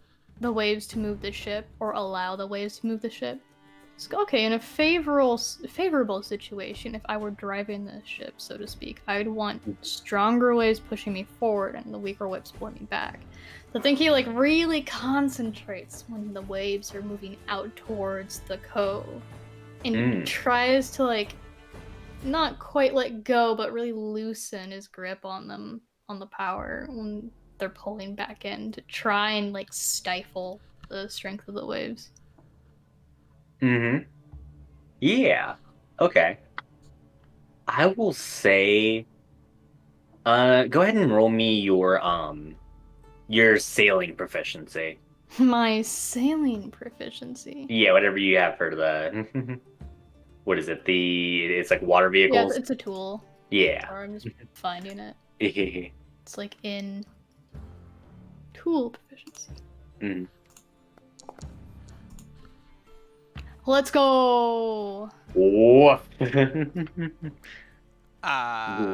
the waves to move the ship, or allow the waves to move the ship. So, okay, in a favorable situation, if I were driving the ship, so to speak, I'd want stronger waves pushing me forward and the weaker waves pulling me back. So I think he really concentrates when the waves are moving out towards the cove, and tries to not quite let go, but really loosen his grip on them, on the power when they're pulling back in, to try and stifle the strength of the waves. Mm-hmm. Yeah. Okay. I will say, go ahead and roll me your sailing proficiency. My sailing proficiency. Yeah, whatever you have for the what is it? It's water vehicles. Yeah, it's a tool. Yeah. Or I'm just finding it. Mm. It's in tool proficiency. Let's go! Oh.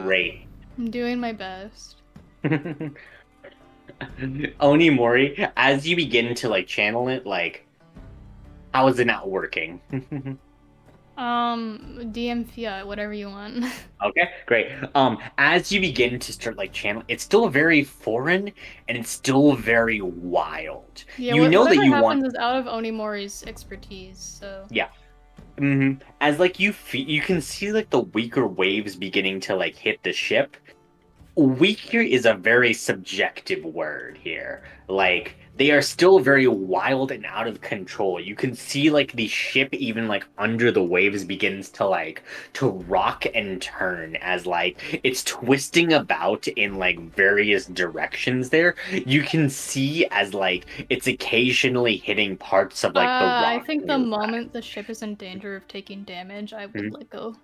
Great. I'm doing my best. Onimori, as you begin to channel it, how is it not working? DM Fiat, whatever you want. Okay, great. As you begin to start channel, it's still very foreign and it's still very wild. Yeah, you know that whatever you happens want is out of Onimori's expertise, so. Yeah. As you can see the weaker waves beginning to hit the ship, weak here is a very subjective word here. Like, they are still very wild and out of control. You can see like the ship even like under the waves begins to like to rock and turn as like it's twisting about in like various directions there. You can see as like it's occasionally hitting parts of like the I rock. think the moment the ship is in danger of taking damage, I would Mhm. let go.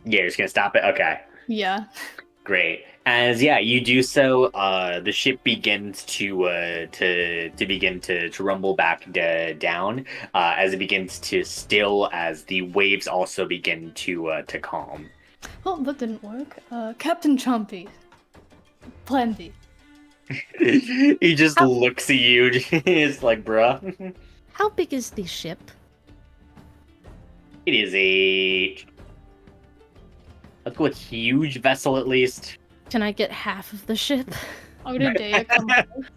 Yeah, you're just gonna stop it? Okay. Yeah. Great. As yeah, you do so, the ship begins to begin to rumble back down, as it begins to still as the waves also begin to calm. Oh, that didn't work. Captain Chompy. Plan B. He just looks at you, it's like, bruh. How big is the ship? It is let's go with huge vessel at least. Can I get half of the ship? Oh, did Dea come with?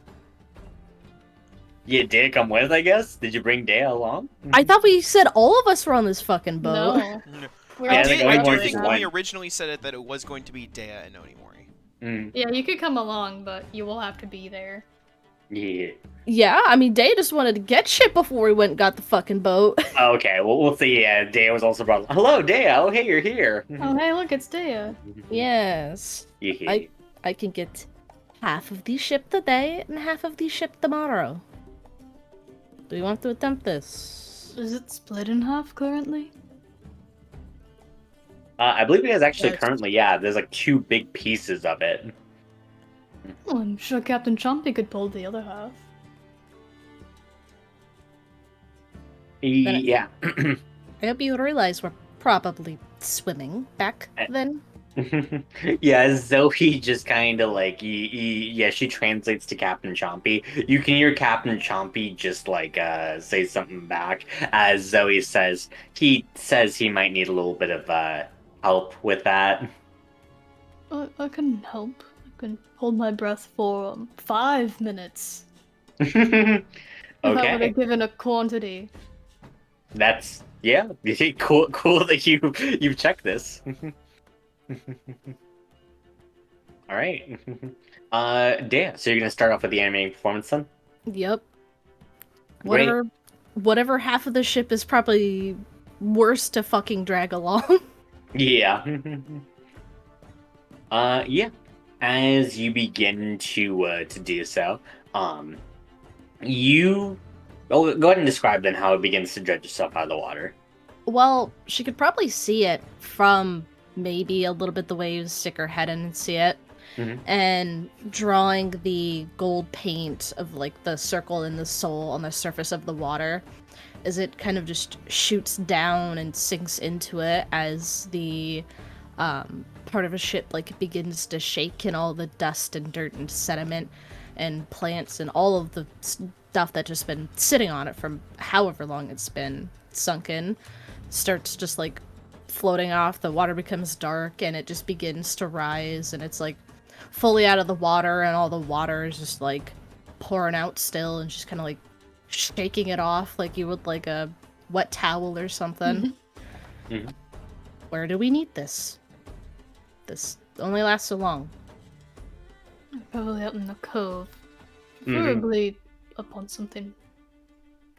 Yeah, Dea come with, I guess. Did you bring Dea along? I thought we said all of us were on this fucking boat. No. No. We're Yeah, all I think I Onimori do just think went. when we originally said it that it was going to be Dea and Onimori. Mm, Yeah, you could come along, but you will have to be there. yeah. Yeah, I mean, Day just wanted to get shit before we went and got the fucking boat. Okay, well, we'll see. Yeah, Dea was also brought. Hello, Dea. Oh, hey, you're here. Oh, hey, look, it's Dea. Yes. Yeah. I can get half of the ship today and half of the ship tomorrow. Do you want to attempt this? Is it split in half currently? I believe it is actually Yes. currently. Yeah, there's like two big pieces of it. Well, I'm sure Captain Chompy could pull the other half. Yeah. I hope you realize we're probably swimming back then. Yeah, Zoe just kind of like yeah, she translates to Captain Chompy. You can hear Captain Chompy just like say something back as Zoe says he might need a little bit of help with that. I can help. I can hold my breath for 5 minutes. Okay. If I would have given a quantity. That's yeah. Cool that you've checked this. All right. Dea, so you're gonna start off with the animating performance then? Yep. Great. Whatever half of the ship is probably worse to fucking drag along. Yeah. Yeah. As you begin to do so, you go ahead and describe then how it begins to dredge itself out of the water. Well, she could probably see it from maybe a little bit the waves, stick her head in and see it. Mhm. And drawing the gold paint of like the circle and the soul on the surface of the water as it kind of just shoots down and sinks into it as the part of a ship like begins to shake and all the dust and dirt and sediment and plants and all of the stuff that just been sitting on it from however long it's been sunken starts just like floating off. The water becomes dark and it just begins to rise and it's like fully out of the water and all the water is just like pouring out still and just kind of like shaking it off like you would like a wet towel or something. Mhm. Where do we need this? This only lasts so long. Probably out in the cove. Mhm. Preferably up on something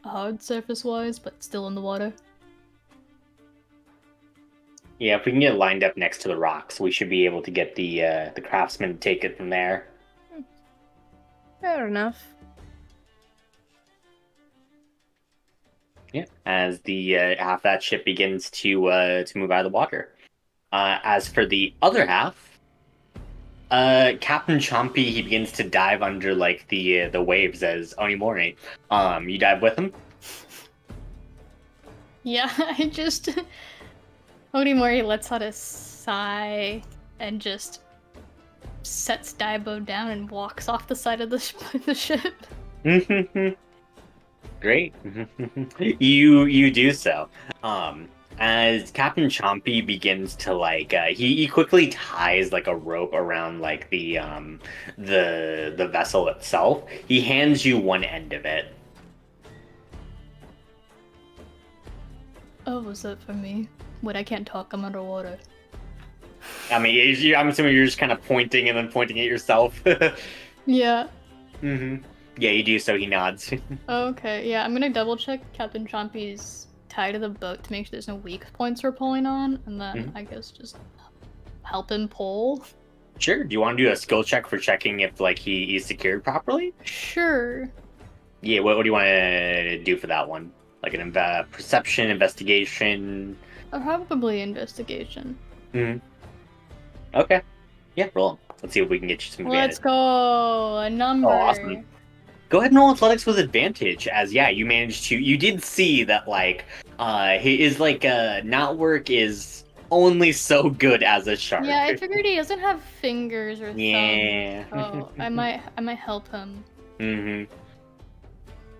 hard surface-wise, but still in the water. Yeah, if we can get lined up next to the rocks, we should be able to get the craftsman to take it from there. Fair enough. Yeah, as the half that ship begins to move out of the water. As for the other half, Captain Chompy he begins to dive under like the waves as Onimori. You dive with him. Yeah, I just... Odimori lets out a sigh and just sets Daibo down and walks off the side of the ship. Great. You do so. As Captain Chompy begins to like he quickly ties like a rope around like the vessel itself. He hands you one end of it. Oh, was that for me? Wait, I can't talk, I'm underwater. I mean, I'm assuming you're just kind of pointing and then pointing at yourself. Yeah. Yeah, you do so. He nods. Okay, yeah, I'm gonna double check Captain Chompy's tie to the boat to make sure there's no weak points we're pulling on, and then I guess just help him pull. Sure. Do you want to do a skill check for checking if like he's secured properly? Sure. Yeah. What do you want to do for that one? Like an perception, investigation. Probably investigation. Okay. Yeah. Roll. Let's see if we can get you some advantage. Let's go. A number. Oh, awesome. Go ahead and roll athletics with advantage, as you managed to. You did see that like his like knotwork is only so good as a shark. Yeah, I figured he doesn't have fingers or thumbs. Yeah. So I might help him.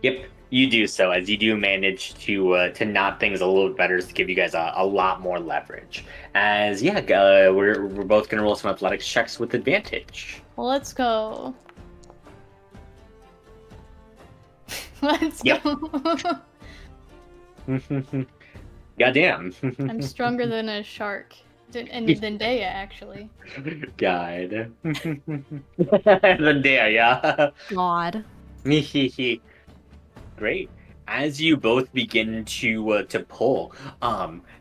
Yep, you do so, as you do manage to knot things a little bit better to give you guys a lot more leverage. As we're both gonna roll some athletics checks with advantage. Well, let's go. Let's Yep. go. Goddamn. I'm stronger than a shark. Than Dea, actually. God. The dare, yeah. God. Great. As you both begin to pull,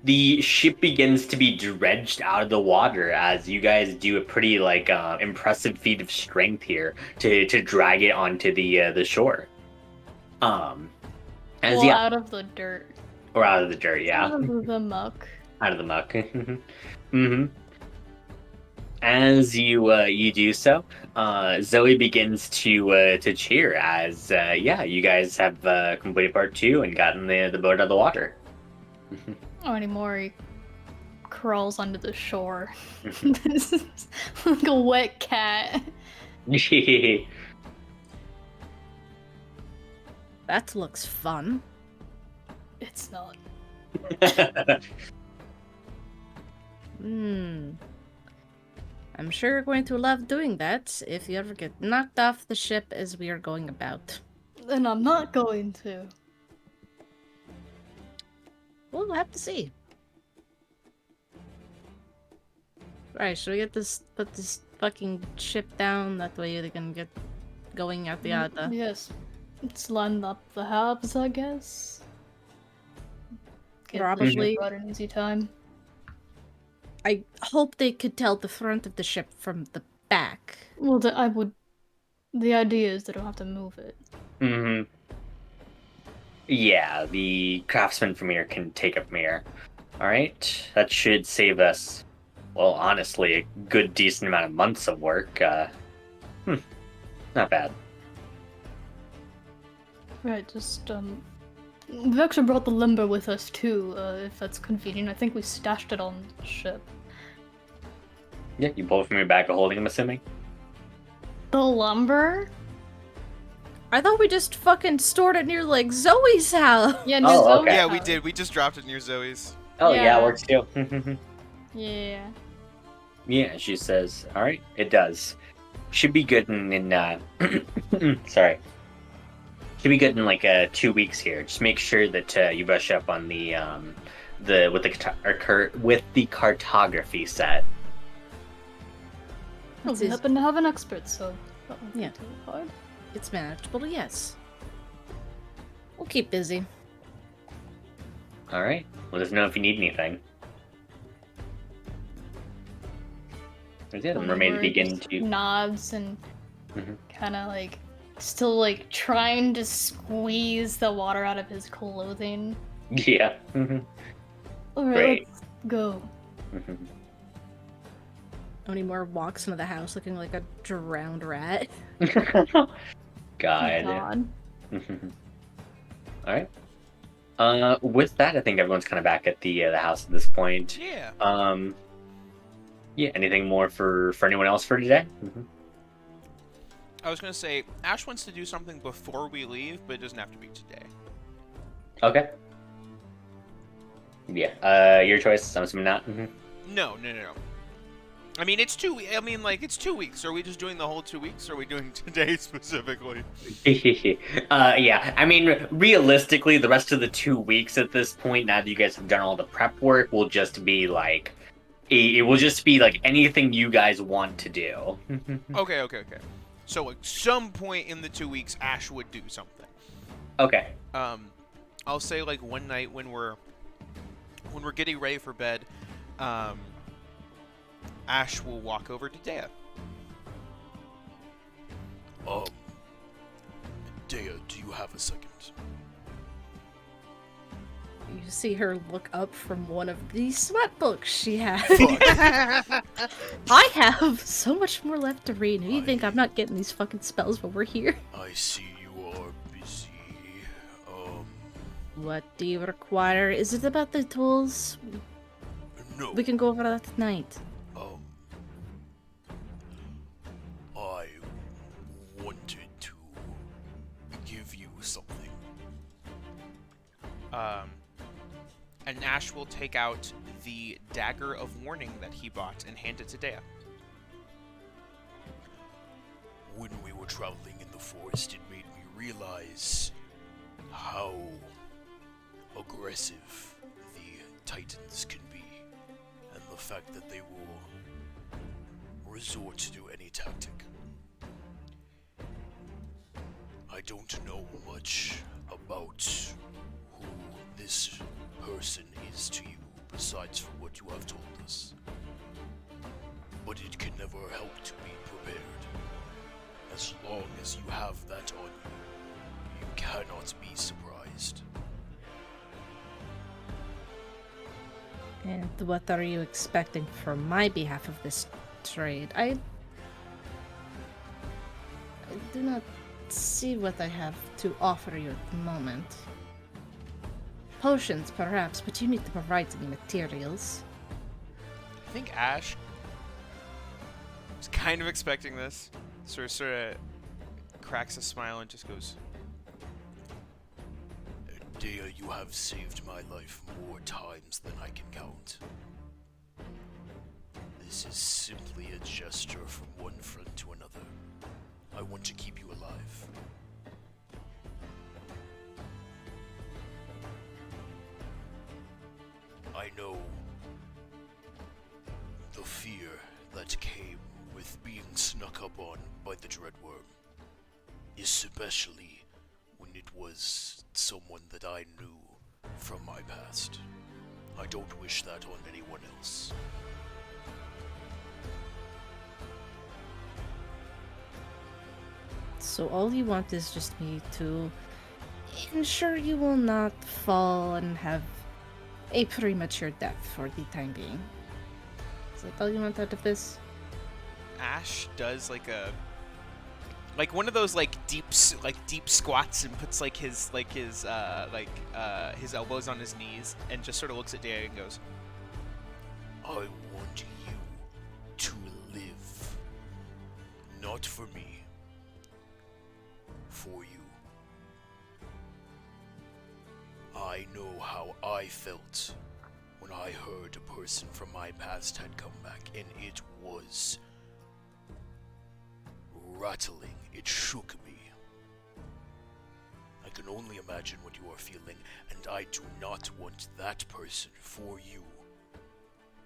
the ship begins to be dredged out of the water as you guys do a pretty like impressive feat of strength here to drag it onto the shore. Out of the dirt. Or out of the dirt, yeah. Out of the muck. Out of the muck. As you do so, Zoe begins to cheer as you guys have completed part 2 and gotten the boat out of the water. Anymore, he crawls under the shore. This is like a wet cat. That looks fun. It's not. I'm sure you're going to love doing that if you ever get knocked off the ship as we are going about. Then I'm not going to. We'll have to see. Right, should we put this fucking ship down? That way they can get going out the other. Yes. Let's line up the halves, I guess. Probably. About an easy time. I hope they could tell the front of the ship from the back. Well, the idea is they don't have to move it. Yeah, the craftsman from here can take up from here. Alright, that should save us, well, honestly, a good decent amount of months of work. Not bad. Right, just, we've actually brought the lumber with us too, if that's convenient. I think we stashed it on the ship. Yeah, you pull it from your bag of holding, I'm assuming? The lumber? I thought we just fucking stored it near, like, Zoe's house. Yeah, Oh, Zoe's okay. Yeah, we house. did. We just dropped it near Zoe's. Oh, yeah, it Yeah. works too. Yeah. Yeah, she says, alright, it does. Should be good in sorry. Should be good in like 2 weeks here. Just make sure that you brush up on the with the cartography set. Well, we happen to have an expert, so that won't Yeah. be too hard. It's manageable, yes. We'll keep busy. Alright. Let us know if you need anything. That's it. And remain to begin to nods and Mhm. kind of like still like trying to squeeze the water out of his clothing. Yeah. All right, Great. let's go. Onimore walks into the house looking like a drowned rat. God. God. Alright. With that, I think everyone's kind of back at the house at this point. Yeah. Yeah. Anything more for anyone else for today? I was gonna say, Ash wants to do something before we leave, but it doesn't have to be today. Okay. Yeah. Your choice. I'm assuming not. No. I mean, it's 2 weeks. I mean, like, it's 2 weeks. Are we just doing the whole 2 weeks, or are we doing today specifically? Yeah. I mean, realistically, the rest of the 2 weeks at this point, now that you guys have done all the prep work, will just be like It will just be like anything you guys want to do. Okay. So like some point in the 2 weeks, Ash would do something. Okay. I'll say like one night when we're getting ready for bed, Ash will walk over to Dea. Dea, do you have a second? You see her look up from one of the sweat books she has. I have so much more left to read. You think I'm not getting these fucking spells while we're here? I see you are busy. What do you require? Is it about the tools? No. We can go over that tonight. I wanted to give you something. And Ash will take out the dagger of warning that he bought and hand it to Dea. When we were traveling in the forest, it made me realize how aggressive the Titans can be, and the fact that they will resort to any tactic. I don't know much about who this person is to you, besides for what you have told us. But it can never help to be prepared. As long as you have that on you, you cannot be surprised. And what are you expecting from my behalf of this trade? I do not see what I have to offer you at the moment. Potions, perhaps, but you need to provide me materials. I think Ash is kind of expecting this. Sort of cracks a smile and just goes, Dea, you have saved my life more times than I can count. This is simply a gesture from one friend to another. I want to keep you alive. I know the fear that came with being snuck up on by the Dreadworm, especially when it was someone that I knew from my past. I don't wish that on anyone else. So all you want is just me to ensure you will not fall and have a premature death for the time being. Is that all you want out of this? Ash does like one of those deep squats and puts his elbows on his knees and just sort of looks at Dea and goes, I want you to live. Not for me. For you. I know how I felt when I heard a person from my past had come back, and it was rattling. It shook me. I can only imagine what you are feeling, and I do not want that person for you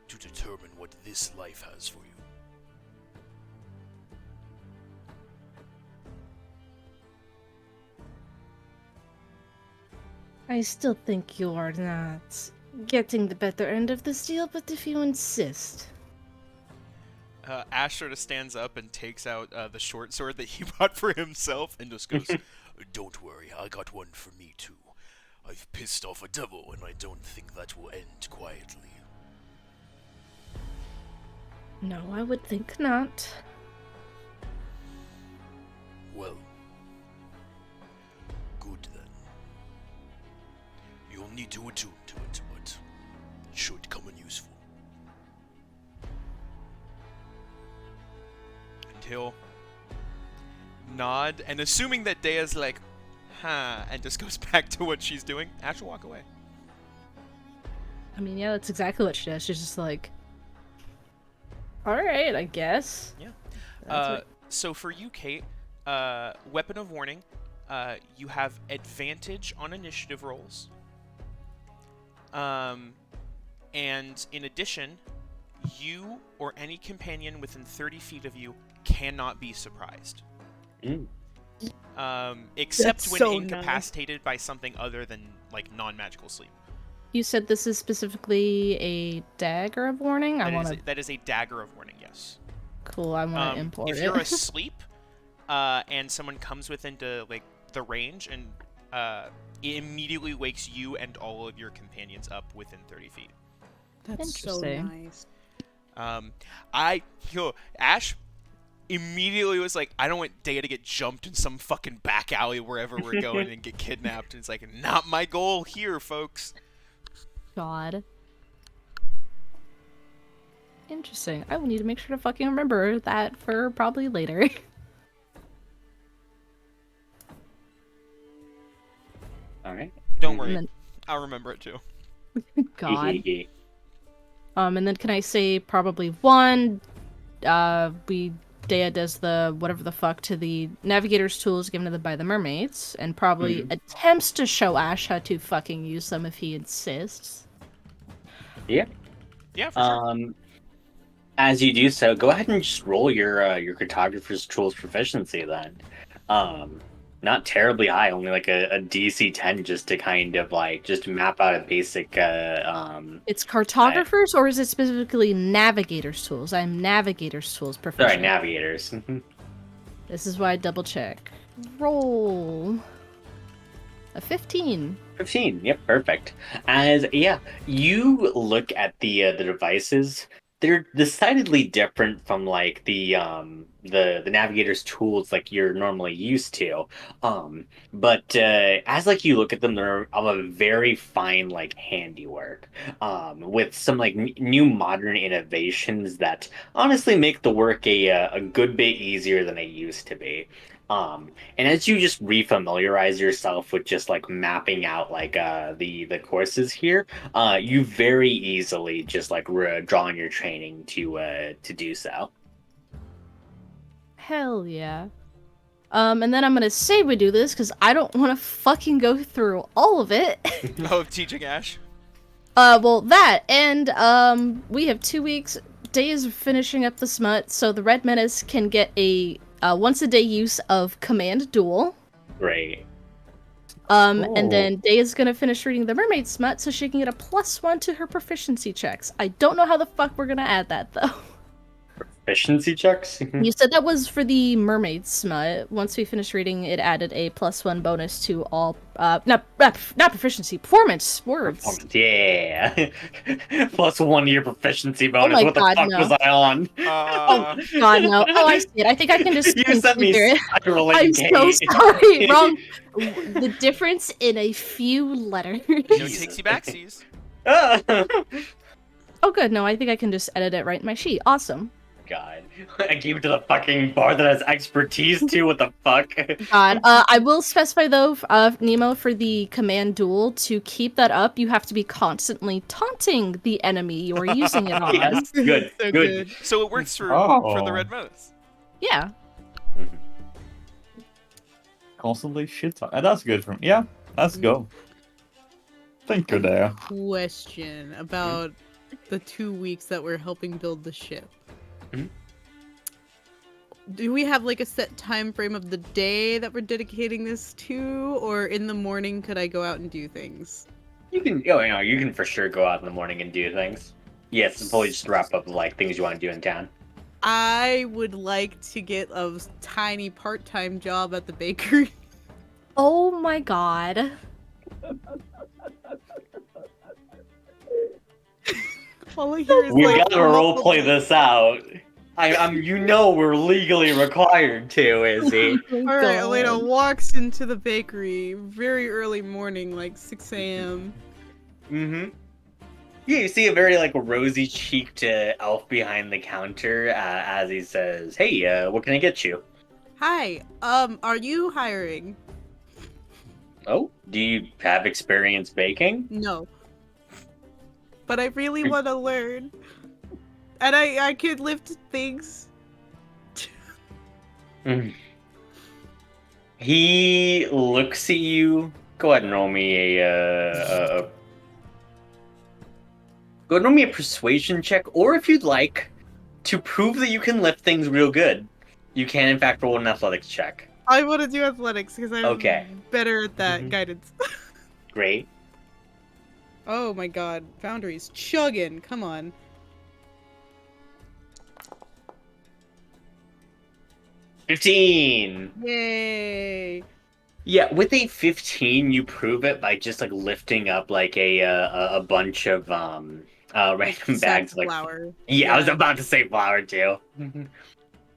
to determine what this life has for you. I still think you are not getting the better end of this deal, but if you insist. Ash sort of stands up and takes out the short sword that he bought for himself and just goes, Don't worry, I got one for me too. I've pissed off a devil, and I don't think that will end quietly. No, I would think not. Well, good then. You'll need to attune to it, but it should come in useful. and he'll nod, and assuming that Dea's like, huh, and just goes back to what she's doing, Ash will walk away. I mean, yeah, that's exactly what she does. She's just like, alright, I guess. Yeah. So for you, Kate, Weapon of Warning, you have advantage on initiative rolls. And in addition, you or any companion within 30 feet of you cannot be surprised. Mm. Except That's when so incapacitated by something other than like non-magical sleep. You said this is specifically a dagger of warning? That is a dagger of warning, yes. Cool, I want to import if it. you're asleep, and someone comes within the range, and it immediately wakes you and all of your companions up within 30 feet. That's so Interesting. nice. Ash immediately was like, I don't want Dea to get jumped in some fucking back alley wherever we're going and get kidnapped. And it's like, not my goal here, folks. God. Interesting. I will need to make sure to fucking remember that for probably later. All right. Don't worry, And then- I'll remember it too. God. And then can I say probably one, Dea does the whatever the fuck to the navigator's tools given to them by the mermaids, and probably attempts to show Ash how to fucking use them if he insists. Yeah. Yeah, for sure. As you do so, go ahead and just roll your cartographer's tools proficiency then. Not terribly high, only like a DC 10 just to kind of like just map out a basic It's cartographers, or is it specifically navigator's tools? I'm navigator's tools proficient. sorry, navigators. This is why I double check. Roll a 15. 15. Yep, perfect. As you look at the devices, they're decidedly different from like the navigator's tools like you're normally used to. But as like you look at them, they're of a very fine like handiwork. With some like new modern innovations that honestly make the work a good bit easier than it used to be. And as you just refamiliarize yourself with just like mapping out like the courses here, you very easily just like draw on your training to do so. Hell yeah. And then I'm gonna say we do this because I don't want to fucking go through all of it. Oh, teaching Ash. Well, that, and we have 2 weeks. Day is finishing up the smut, so the Red Menace can get a once a day use of Command Duel. Great. And then Day is gonna finish reading the Mermaid Smut, so she can get a +1 to her proficiency checks. I don't know how the fuck we're gonna add that though. Proficiency checks? You said that was for the Mermaid Smut. Once we finish reading, it added a +1 bonus to all, not proficiency, performance words. Yeah. +1 year proficiency bonus. my What the God, fuck no. was I on? Oh God, no! Oh, I see it. I think I can just. You sent me it. spiraling, I'm so Kate. sorry. Wrong. The difference in a few letters. No takesy backsies. Oh, good. No, I think I can just edit it right in my sheet. Awesome. God. I gave it to the fucking bar that has expertise too. What the fuck? God. I will specify though, Nemo, for the command duel, to keep that up, you have to be constantly taunting the enemy you are using it on. Yes. Good. So Good. So it works for the Red Menace. Yeah. Constantly shit talk. That's good for me. Yeah, let's go. Thank you there. Question about the 2 weeks that we're helping build the ship. Mhm. Do we have like a set time frame of the day that we're dedicating this to, or in the morning could I go out and do things? You can, you can for sure go out in the morning and do things. Yes, probably just wrap up like things you want to do in town. I would like to get a tiny part-time job at the bakery. Oh my God. All I hear is We like, gotta roleplay this out. We're legally required to, Izzy. Alright, Elena walks into the bakery very early morning, like 6 a.m. Mm-hmm. Yeah, you see a very like rosy-cheeked elf behind the counter as he says, "Hey, what can I get you?" Hi, are you hiring? Oh, do you have experience baking? No. But I really want to learn. And I could lift things. He looks at you. Go ahead and roll me a go ahead and roll me a persuasion check, or if you'd like, to prove that you can lift things real good, you can in fact roll an athletics check. I want to do athletics because I'm Okay. better at that Mhm. guidance. Great. Oh my god, Foundry's chugging. Come on. 15. Yay. Yeah, with a 15, you prove it by just like lifting up like a bunch of random bags. Like, Flour. yeah, I was about to say flour too.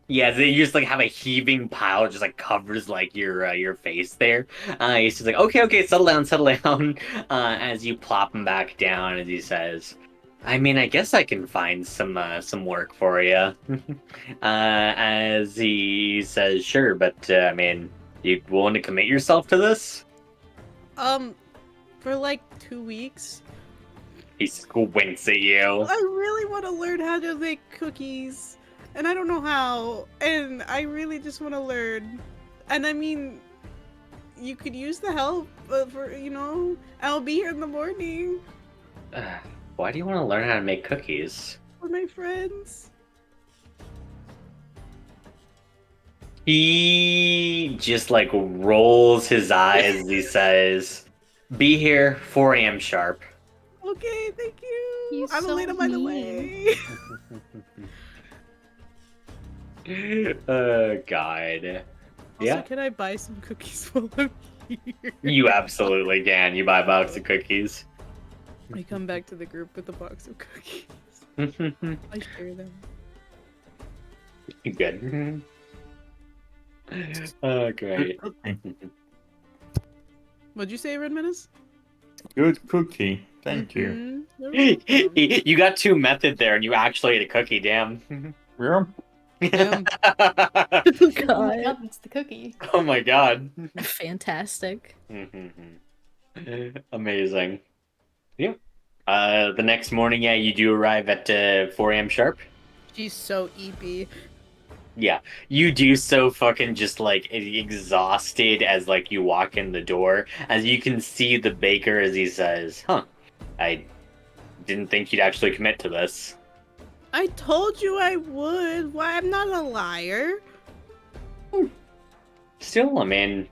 Yeah, so you just like have a heaving pile, just like covers like your face there. He's just like, okay, settle down, settle down. As you plop him back down, as he says, I mean, I guess I can find some work for you. As he says, sure, but I mean, you willing to commit yourself to this? For like 2 weeks. He squints at you. I really want to learn how to make cookies. And I don't know how. And I really just want to learn. And I mean, you could use the help for, I'll be here in the morning Why do you want to learn how to make cookies? for my friends. He just like rolls his eyes as he says, "Be here 4 a.m. sharp." Okay, thank you. He's I'm so Elena, by the way. God. Also, Yeah, can I buy some cookies while I'm here? you absolutely can. You buy a box of cookies. I come back to the group with a box of cookies. I share them. Good. Oh, great. What'd you say, Red Menace? Good cookie. Thank you. Mhm. You're welcome. You got 2 method there, and you actually ate a cookie. Damn. Yeah. Damn. Oh my God. god, it's the cookie. Oh my god. Fantastic. Amazing. Yeah. The next morning, yeah, you do arrive at 4 a.m. sharp. She's so EP. Yeah, you do so fucking just like exhausted as like you walk in the door. As you can see the baker as he says, "Huh, I didn't think you'd actually commit to this." I told you I would. Why? I'm not a liar. Still, I mean,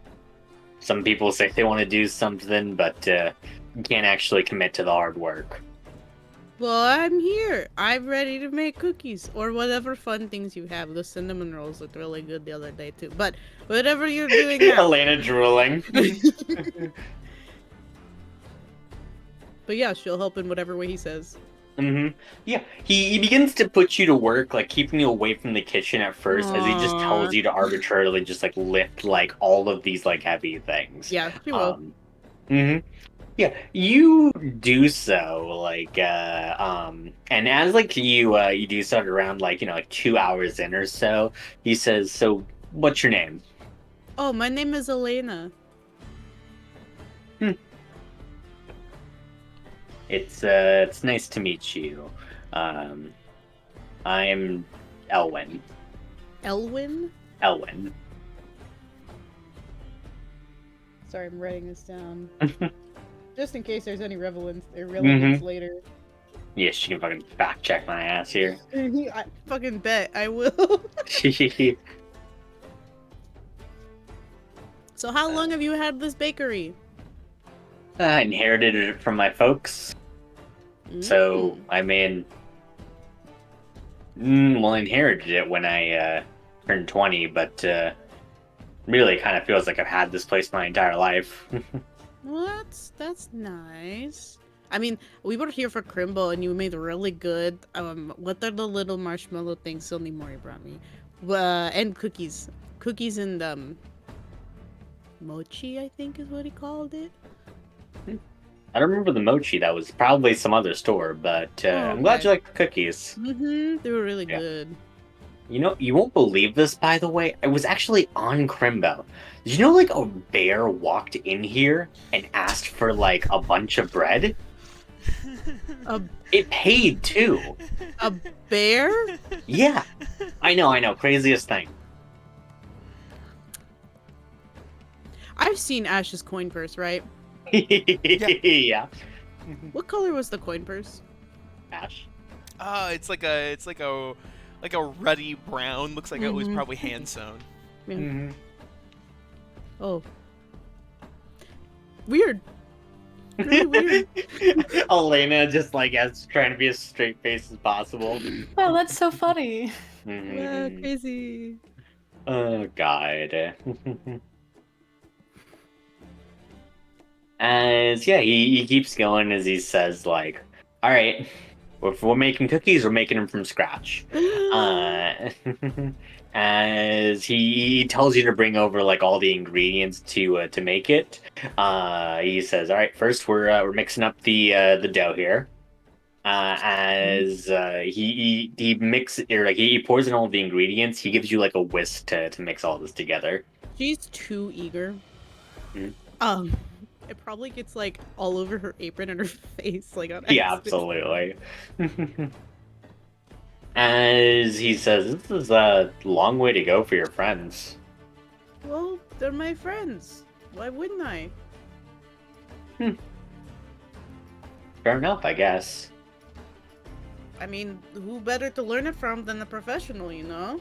some people say they want to do something, but you can't actually commit to the hard work. Well, I'm here. I'm ready to make cookies or whatever fun things you have. The cinnamon rolls looked really good the other day too. But whatever you're doing now. Elena drooling. But yeah, she'll help in whatever way he says. Yeah, he begins to put you to work, like keeping you away from the kitchen at first, as he just tells you to arbitrarily just like lift like all of these like heavy things. Yeah, she will. Yeah, you do so, like, and as, like, you do so at around, like, like 2 hours in or so, he says, so, what's your name? Oh, my name is Elena. It's nice to meet you. I'm Elwyn. Elwyn? Elwyn. Sorry, I'm writing this down. Just in case there's any relevance later. Yes, she can fucking fact check my ass here. I fucking bet I will. So how long have you had this bakery? I inherited it from my folks. So, I mean, I inherited it when I turned 20, but really kind of feels like I've had this place my entire life. Well, that's nice. I mean, we were here for Crimbo, and you made really good. What are the little marshmallow things Sonny Mori brought me? And cookies, and mochi, I think is what he called it. I don't remember the mochi. That was probably some other store, but I'm glad you like the cookies. They were really good. You know, you won't believe this, by the way. I was actually on Crimbo. Did you know, like, a bear walked in here and asked for, like, a bunch of bread? It paid, too. A bear? Yeah. I know. Craziest thing. I've seen Ash's coin purse, right? Yeah. What color was the coin purse? trash. It's like a ruddy brown. Looks like it was probably hand sewn. Yeah. Mm-hmm. Oh. Weird. Really weird. Elena just like as trying to be as straight faced as possible. Oh, that's so funny. Wow, Mhm. crazy. Oh God. As yeah, he keeps going as he says like, "All right, if we're making cookies, we're making them from scratch." As he tells you to bring over like all the ingredients to make it. He says, "All right, first we're mixing up the dough here." As he mixes or like he pours in all the ingredients, he gives you like a whisk to mix all this together. She's too eager. Mhm. It probably gets like all over her apron and her face, like on Yeah, accident. absolutely. As he says, this is a long way to go for your friends. Well, they're my friends. Why wouldn't I? Fair enough, I guess. I mean, who better to learn it from than a professional, you know?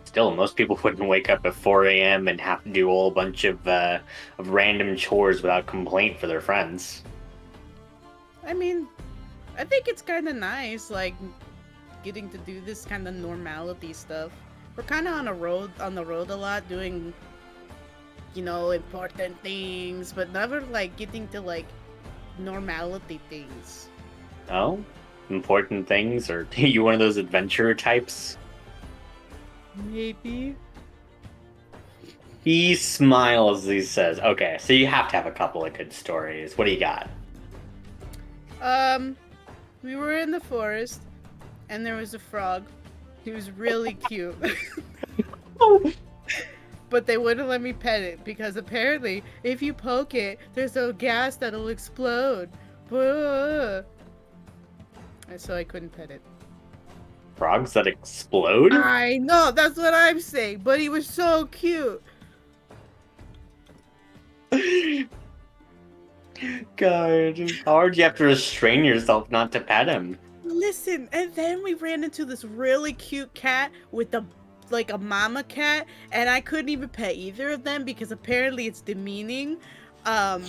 Still, most people wouldn't wake up at 4 a.m. and have to do a whole bunch of random chores without complaint for their friends. I mean, I think it's kind of nice, like, getting to do this kind of normality stuff. We're kind of on the road a lot, doing, you know, important things, but never, like, getting to, like, normality things. Oh? Important things? Or are you one of those adventurer types? Maybe. He smiles as he says, okay, so you have to have a couple of good stories. What do you got? We were in the forest, and there was a frog. He was really cute. But they wouldn't let me pet it, because apparently, if you poke it, there's a gas that'll explode. And so I couldn't pet it. Frogs that explode? I know, that's what I'm saying, but he was so cute. God, how hard do you have to restrain yourself not to pet him? Listen, and then we ran into this really cute cat with a mama cat, and I couldn't even pet either of them because apparently it's demeaning. God.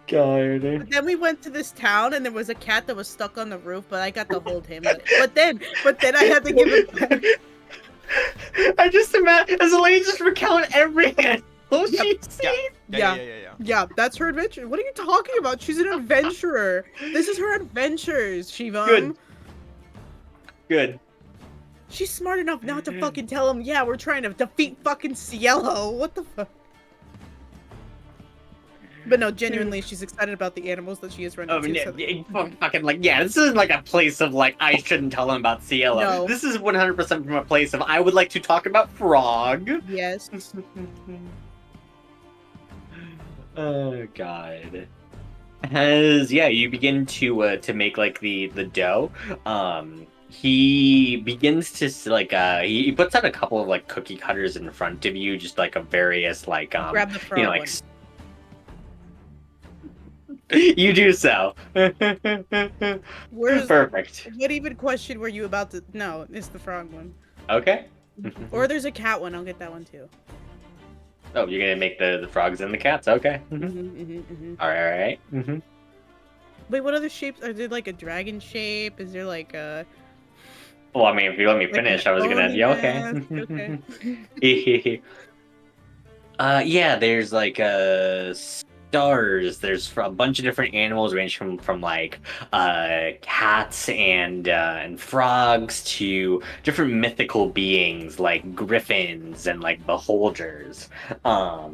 But then we went to this town, and there was a cat that was stuck on the roof, but I got to hold him. But then I had to give him back. I just imagine as Elaine just recount every animal she's seen. Yeah, that's her adventure. What are you talking about? She's an adventurer. This is her adventures, Shivam. Good. She's smart enough not to fucking tell him, yeah, we're trying to defeat fucking Cielo. What the fuck? But no, genuinely, she's excited about the animals that she has run into. Fucking like, yeah, this isn't like a place of like, I shouldn't tell him about Cielo. No. This is 100% from a place of, I would like to talk about Frog. Yes. Oh, God. As, yeah, you begin to make like the dough. He begins to like he puts out a couple of like cookie cutters in front of you, just like a various like Grab the frog you know like one. You do so. Where's Perfect. What even question were you about to? No, it's the frog one. Okay. Or there's a cat one. I'll get that one too. Oh, you're gonna make the frogs and the cats? Okay. All right. Wait, what other shapes? Are there like a dragon shape? Is there like a? Well, I mean, if you let me finish, I was gonna. Yeah, Okay. Yeah, there's like stars. There's a bunch of different animals, ranging from like cats and frogs to different mythical beings like griffins and like beholders. Yeah,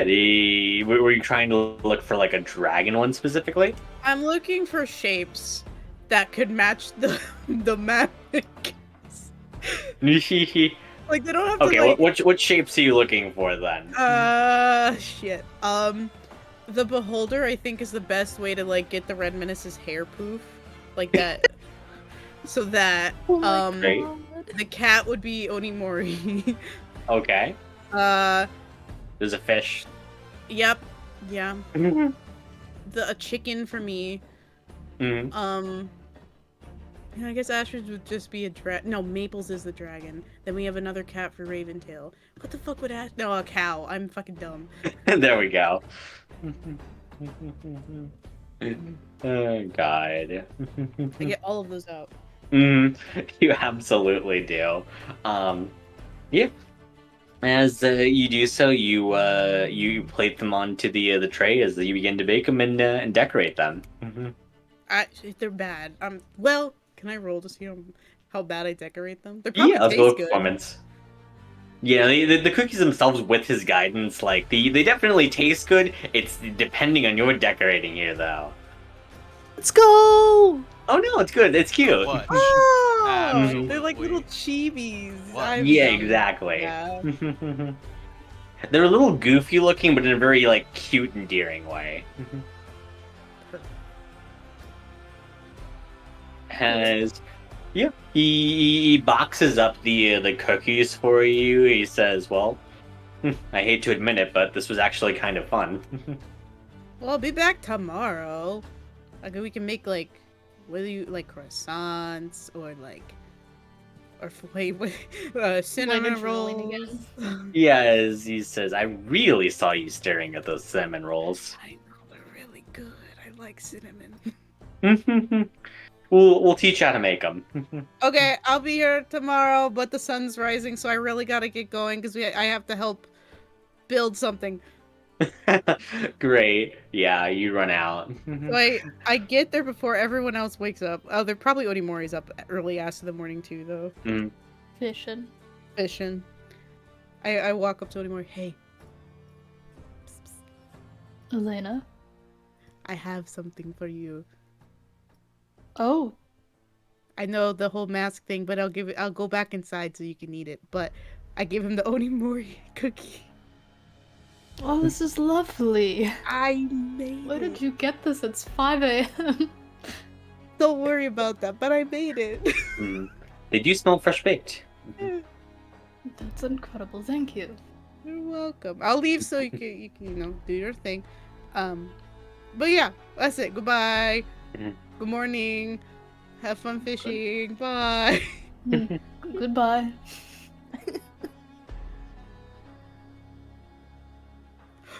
were you trying to look for like a dragon one specifically? I'm looking for shapes that could match the mannequins. Like they don't have Okay, to like... what shapes are you looking for then? Shit. The beholder I think is the best way to like get the Red Menace's hair poof, like that. So that Great. the cat would be Onimori. Okay. There's a fish. Yep. Yeah. A chicken for me. Mhm. I guess Ashford's would just be a no, Maples is the dragon. Then we have another cat for Raventail. What the fuck would No, a cow. I'm fucking dumb. There we go. Oh, God. I get all of those out. You absolutely do. Yeah. As you do so, you plate them onto the tray as you begin to bake them and decorate them. They're bad. Well, can I roll to see how bad I decorate them? They Yeah, probably let's go taste with good. performance. Yeah, the cookies themselves, with his guidance, like they definitely taste good. It's depending on your decorating here, though. Let's go! Oh no, it's good. It's cute. What? Oh, they're like little Absolutely. chibis. What? I'm Yeah, dumb. exactly. Yeah. They're a little goofy looking, but in a very like cute, endearing way. Has yeah, he boxes up the cookies for you. He says, "Well, I hate to admit it, but this was actually kind of fun." Well, I'll be back tomorrow. Like we can make like, what do you like, croissants or like, or cinnamon Language rolling rolls. again. Yeah, as he says, "I really saw you staring at those cinnamon rolls." I know they're really good. I like cinnamon. We'll teach you how to make them. Okay, I'll be here tomorrow, but the sun's rising, so I really gotta get going because I have to help build something. Great. Yeah, you run out. So I get there before everyone else wakes up. Oh, they're probably Onimori's up early ass in the morning too, though. Fishing. Fishing. I walk up to Onimori. Hey. Psst, psst. Elena. I have something for you. Oh. I know the whole mask thing, but I'll go back inside so you can eat it. But I give him the Onimori cookie. Oh, this is lovely. I made Where it. did you get this? It's 5 a.m. Don't worry about that, but I made it. They do smell fresh baked. That's incredible. Thank you. You're welcome. I'll leave so you can do your thing. But yeah, that's it. Goodbye. Good morning. Have fun fishing. Bye. Goodbye.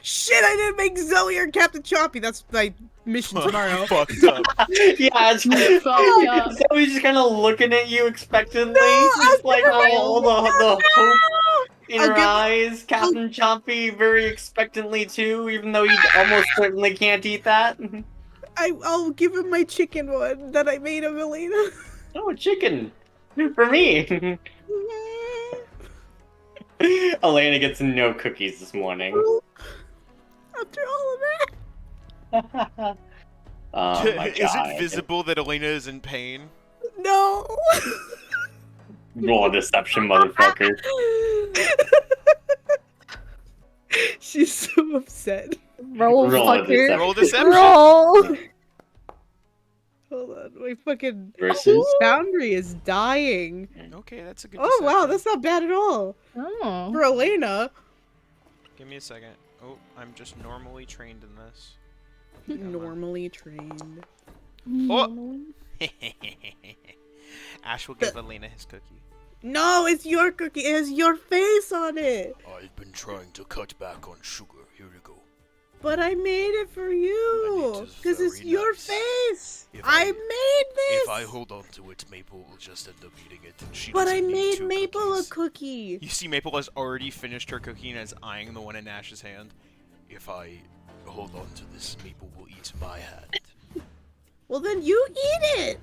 Shit, I didn't make Zoe or Captain Choppy. That's my mission tomorrow. Fucked up. Yeah, it's Yeah. Zoe's just kind of looking at you expectantly. No, Just like all the hope in I'll her give- eyes. Captain Chompy very expectantly too, even though he almost certainly can't eat that. I'll give him my chicken one that I made of Elena. Oh, a chicken for me. Elena gets no cookies this morning. After all of that. Oh my Is God. it visible that Elena is in pain? No. Roll a deception, motherfucker. She's so upset. Roll, Roll a fucker. deception. Roll deception. Roll! Hold on, my fucking Versus? boundary is dying. Okay, that's a good. Oh wow, deception. that's not bad at all. Oh. For Elena. Give me a second. Oh, I'm just normally trained in this. Normally trained. Oh! Ash will give Elena his cookie. No, it's your cookie. It has your face on it. I've been trying to cut back on sugar. Here we go. But I made it for you. And it is Because it's very your nice. face. If I I- made this. If I hold on to it, Maple will just end up eating it, and she But I doesn't need made 2 Maple cookies. a cookie. You see Maple has already finished her cookie and is eyeing the one in Ash's hand. If I hold on to this, Maple will eat my hand. Well, then you eat it.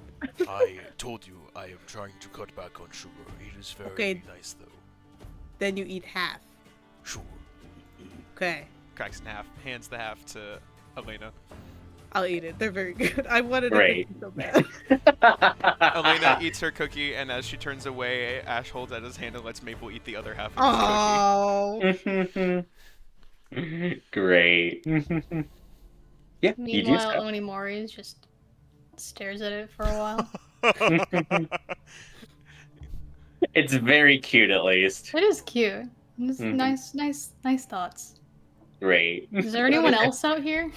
I told you I am trying to cut back on sugar. It is very Okay. nice, though. Then you eat half. Sure. Okay. Cracks in half, hands the half to Elena. I'll eat it. They're very good. I wanted Great. it so bad. Elena eats her cookie, and as she turns away, Ash holds out his hand and lets Maple eat the other half of his cookie. Oh. Great. Yeah, you do Meanwhile, so. Onimori just stares at it for a while. It's very cute, at least. It is cute. It's Mhm. nice thoughts. Great. Is there anyone else out here?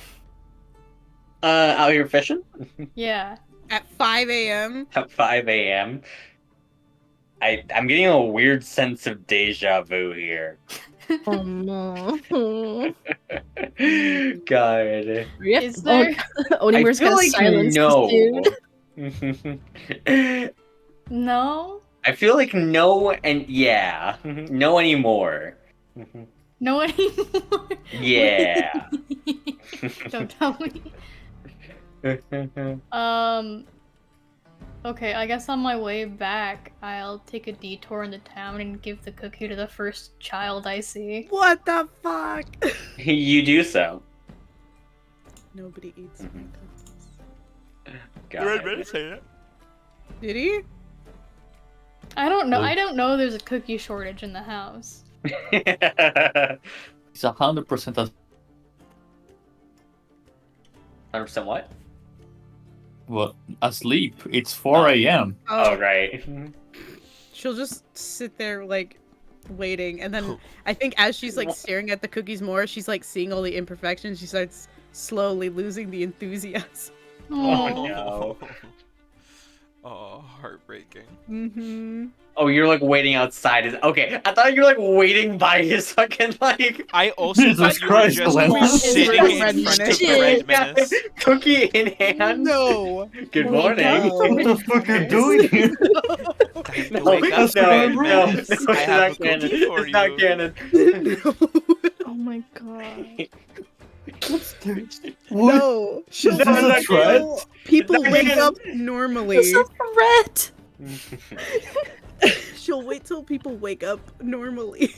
Out here fishing Yeah. At 5 a.m. at 5 a.m. I'm getting a weird sense of deja vu here. Oh no. God. Yep. Is there? Onimor's gonna silence this dude. No. I feel like no and yeah. No anymore. No anymore. Yeah. Don't tell me. Okay, I guess on my way back, I'll take a detour into town and give the cookie to the first child I see. What the fuck? You do so. Nobody eats my Mhm. cookies. Got it. say that. Did he? I don't know. Well- I don't know there's a cookie shortage in the house. It's 100% 100% what? asleep. It's 4 a.m. Oh, right. She'll just sit there like waiting, and then I think as she's like staring at the cookies more, she's like seeing all the imperfections. She starts slowly losing the enthusiasm. Oh, Aw. no. Oh, heartbreaking. Mm-hmm. Oh, you're like waiting outside his. Okay, I thought you were like waiting by his fucking like. I also Jesus thought you were Christ, just Elena. sitting in Red front of Menace. the Red Menace. Cookie in hand. No. Good Oh my morning. God. What the fuck are you doing here? Time to No, wake up, that's no, Red no, Menace. it's I have a not canon. cookie for It's not you. canon. Oh my god. What? No. She'll That was wait a threat. till people That wake was- up normally. It's a threat! She'll wait till people wake up normally.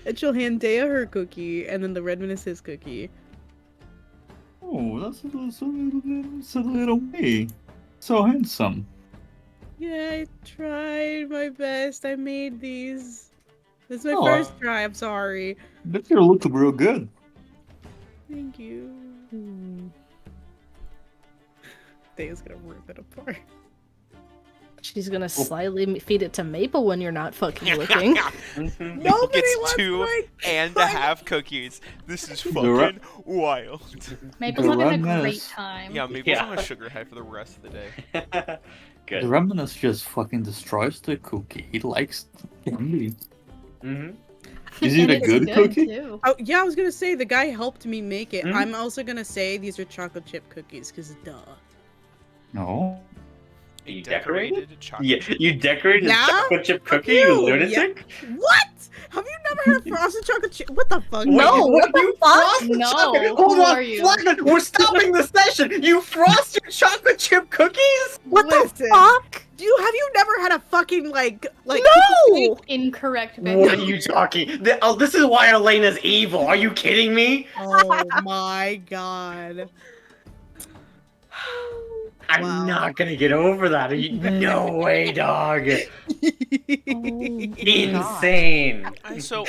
And she'll hand Dea her cookie, and then the Red Menace his cookie. Oh, that's a little me. So handsome. Yeah, I tried my best. I made these. This is my Aw. first try. I'm sorry. But you look real good. Thank you. Dea's gonna rip it apart. She's gonna slyly feed it to Maple when you're not fucking looking. Mhm. Nobody Gets wants 2 my and a half cookies. This is The ra- fucking wild. Maple's The having a Red great Menace. time. Yeah, Maple's Yeah. on a sugar high for the rest of the day. The Good. Remnants just fucking destroys the cookie. He likes candy. hmm Is it And a it's good cookie? Too. Oh yeah, I was gonna say the guy helped me make it. Mhm. I'm also gonna say these are chocolate chip cookies, cause duh. No. You decorated? chocolate Yeah, chip. you decorated Yeah? a chocolate chip Fuck cookie, you. you lunatic? What? Have you never had a frosted chocolate chip? What the fuck? No, what the you fuck? frosted No, chocolate- who Hold on, are you? Flagon, we're stopping the session. You frosted chocolate chip cookies? What Listen, the fuck? have you never had a fucking like No! Incorrect, What are Vic. you talking? This is why Elena's evil. Are you kidding me? Oh my god. I'm Wow. not gonna get over that. Are you, no way, dog. Insane. And so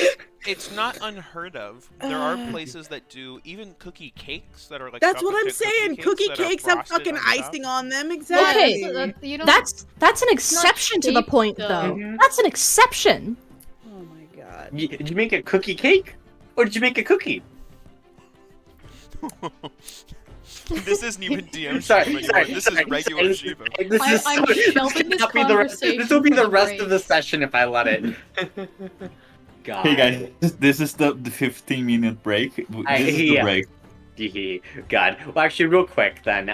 it's not unheard of. There are places that do even cookie cakes that are like. That's what chocolate I'm chip saying. Cookie that are cakes have frosted fucking on top. icing on them. Yeah, Exactly. so you don't. That's an exception to the shaped, point, though. though. Mhm. That's an exception. Oh my god. Did you make a cookie cake? Or did you make a cookie? This isn't even DM Sorry, Shiva sorry, anymore. This sorry, is regular sorry. Shiva. This I'm is shelving this cannot be the rest. This will be the conversation rest for of the break. session if I let it. God. Hey guys, this is the 15-minute break. This is the yeah. break. God. Well, actually, real quick then.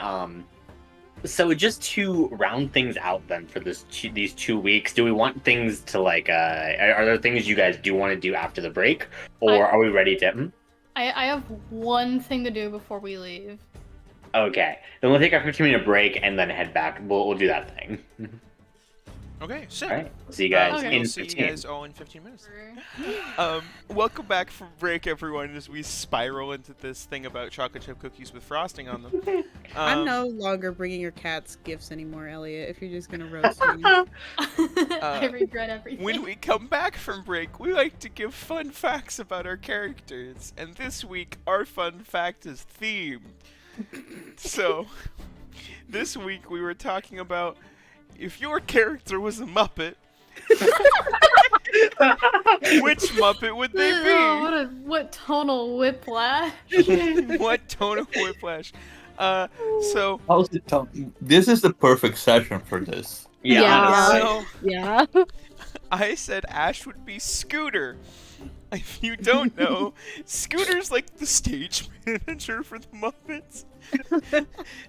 So just to round things out then for these 2 weeks, do we want things to like? Are there things you guys do want to do after the break, or are we ready to? I have one thing to do before we leave. Okay, then we'll take our 15-minute break and then head back. We'll do that thing. Okay, so All right. See you guys Okay. we'll in see you 15. guys all in 15 minutes. Welcome back from break, everyone, as we spiral into this thing about chocolate chip cookies with frosting on them. I'm no longer bringing your cats gifts anymore, Elliot. If you're just gonna roast me. I regret everything. When we come back from break, we like to give fun facts about our characters, and this week our fun fact is themed. So, this week we were talking about if your character was a Muppet, Which Muppet would they Oh, be? what tonal whiplash. What tone of whiplash? So How's it This is the perfect session for this. Yeah, honestly. so Yeah. I said Ash would be Scooter. If you don't know, Scooter's like the stage manager for the Muppets.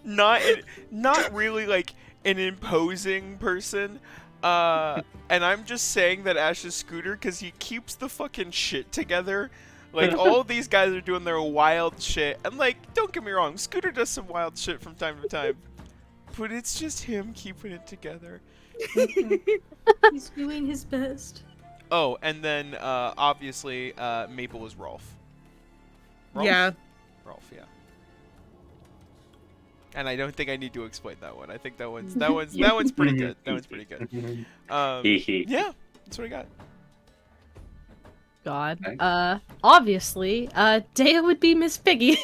Not really like an imposing person. And I'm just saying that Ash is Scooter because he keeps the fucking shit together. Like, all these guys are doing their wild shit. And, like, don't get me wrong, Scooter does some wild shit from time to time. But it's just him keeping it together. He's doing his best. Oh, and then, obviously, Maple was Rolf. Rolf? Yeah. Rolf, yeah. And I don't think I need to explain that one. I think that one's pretty good. That one's pretty good. Yeah, that's what I got. God. Nice. Obviously, Dea would be Miss Piggy.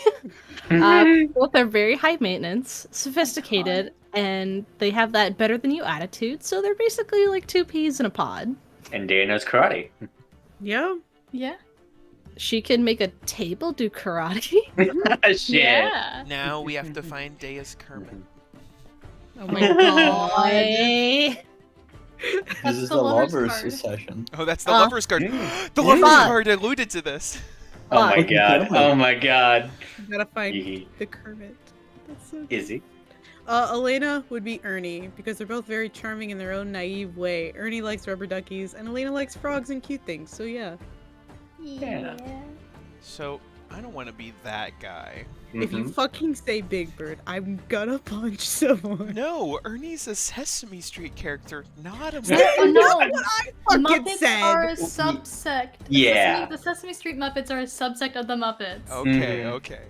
Both are very high maintenance, sophisticated, and they have that better than you attitude, so they're basically like two peas in a pod. And Dea knows karate. Yeah. Yeah. She can make a table do karate. Shit. Yeah. Now we have to find Deus Kermit. Oh my god. This is the the lover's lovers card. session. Oh, that's the lover's card. Mm. The lover's Fuck. card alluded to this. Oh my Fuck. god. Oh my god. You gotta find Hee. the Kermit. That's so Is he? Elena would be Ernie, because they're both very charming in their own naive way. Ernie likes rubber duckies, and Elena likes frogs and cute things, so yeah. Yeah. So, I don't want to be that guy. If you Mhm. fucking say Big Bird, I'm gonna punch someone. No, Ernie's a Sesame Street character, not a Oh, no. That's what I fucking Muppets said! are a subsect. Yeah. The Sesame Street Muppets are a subsect of the Muppets. Okay, Mhm. okay.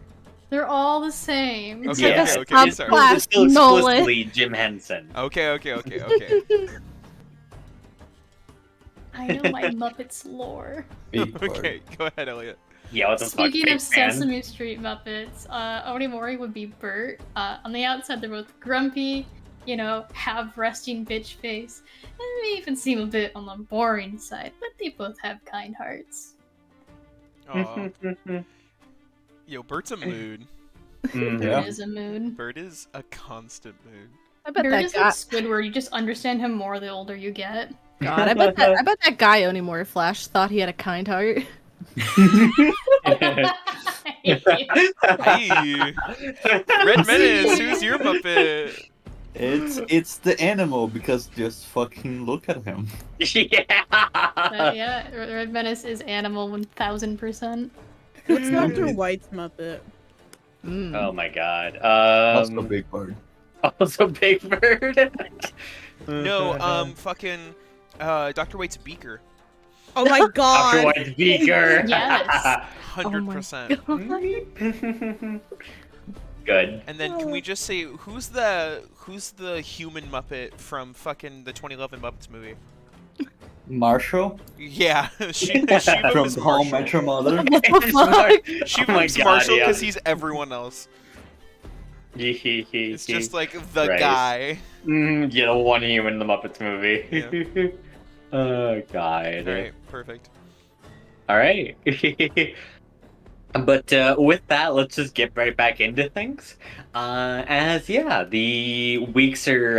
They're all the same. It's Yeah. like a Okay, It's sorry. subclass, still Nolan. explicitly Jim Henson. Okay. I know my Muppets lore. Big bird. Okay, go ahead, Elliot. Yeah, what the fuck? Speaking big of fan? Sesame Street Muppets, Onimori would be Bert. On the outside, they're both grumpy, have resting bitch face, and they even seem a bit on the boring side, but they both have kind hearts. Aw. Yo, Bert's a mood. Mhm. Yeah. It is a mood. Bert is a constant mood. I bet Bert that is guy. like Squidward. You just understand him more the older you get. God, I bet that guy Onimori Flash thought he had a kind heart. Hey, Red Menace, who's your Muppet? It's the animal, because just fucking look at him. Yeah. But yeah, Red Menace is animal 1000%. What's Dr. White's Muppet? Mm. Oh my god. Also Big Bird. Also Big Bird. No, fucking, Dr. White's Beaker. Oh my Dr. god! White Beaker. Yes. 100%. Good. And then can we just say who's the human Muppet from fucking the 2011 Muppets movie? Marshall Yeah, Shiva from was How I Marshall. Met Your Mother. Shiva Oh my was God, Marshall yeah. because he's everyone else. It's just like the Right. guy. You know, one human in the Muppets movie. Oh god. Alright, perfect. All right. But with that, let's just get right back into things. The weeks or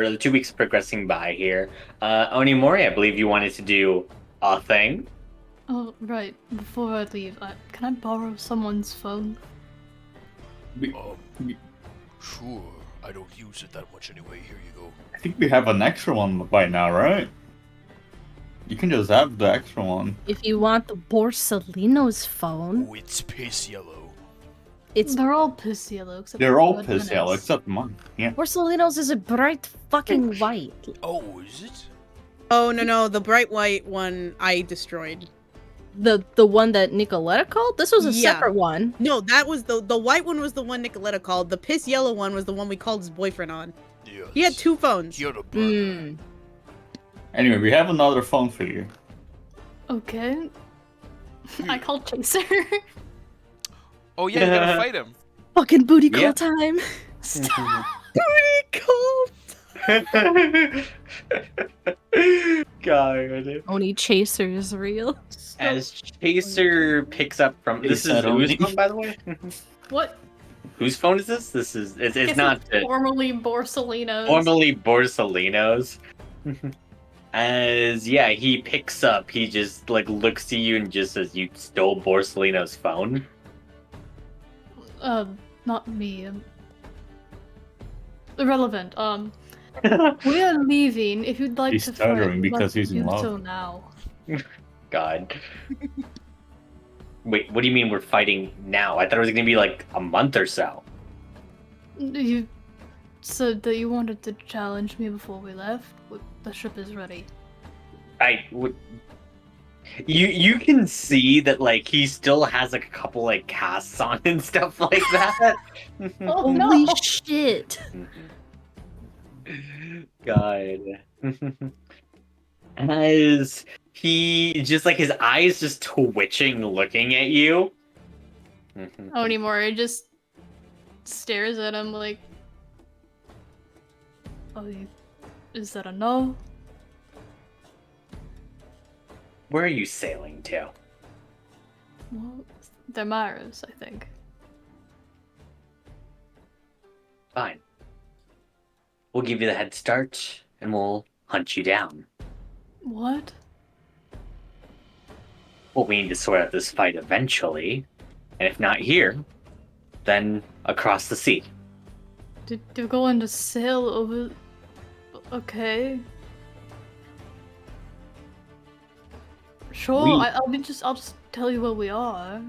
the 2 weeks progressing by here. Onimori, I believe you wanted to do a thing. Oh, right. Before I leave, can I borrow someone's phone? Sure. I don't use it that much anyway. Here you go. I think we have an extra one by now, right? You can just have the extra one. If you want the Borsalino's phone, Oh, it's piss yellow. it's They're all piss yellow. Except They're for all Red piss yellow Menace. except mine. Yeah. Borsalino's is a bright fucking white. Oh, is it? Oh no, the bright white one I destroyed. The one that Nicoletta called? This was a Yeah. separate one. No, that was the white one was the one Nicoletta called. The piss yellow one was the one we called his boyfriend on. Yes. He had 2 phones. He had a burner. Mm. Anyway, we have another phone for you. Okay. I called Chaser. Oh yeah, you gotta fight him. Fucking booty call Yeah. time. Booty call. God. Oni Chaser is real. As Chaser picks up from He this is said whose only. phone, by the way? What? Whose phone is this? It's Guess not formerly Borsalino's. formerly Borsalino's. As he picks up, he just like looks to you and just says, "You stole Borsalino's phone." Not me. Irrelevant. We are leaving. If you'd like He's to stuttering fight, because let's he's in do love. so now. God. Wait, what do you mean we're fighting now? I thought it was gonna be like a month or so. You said that you wanted to challenge me before we left. The ship is ready. You can see that like he still has like a couple like casts on and stuff like that. Oh Holy no! shit! God. As he just like his eyes just twitching looking at you. Onimori just stares at him like, is that a no? Where are you sailing to? Well, they're Myra's, I think. Fine. We'll give you the head start and we'll hunt you down. What? Well, we need to sort out this fight eventually. And if not here, then across the sea. They're going to sail over... Okay. Sure, I'll just tell you where we are.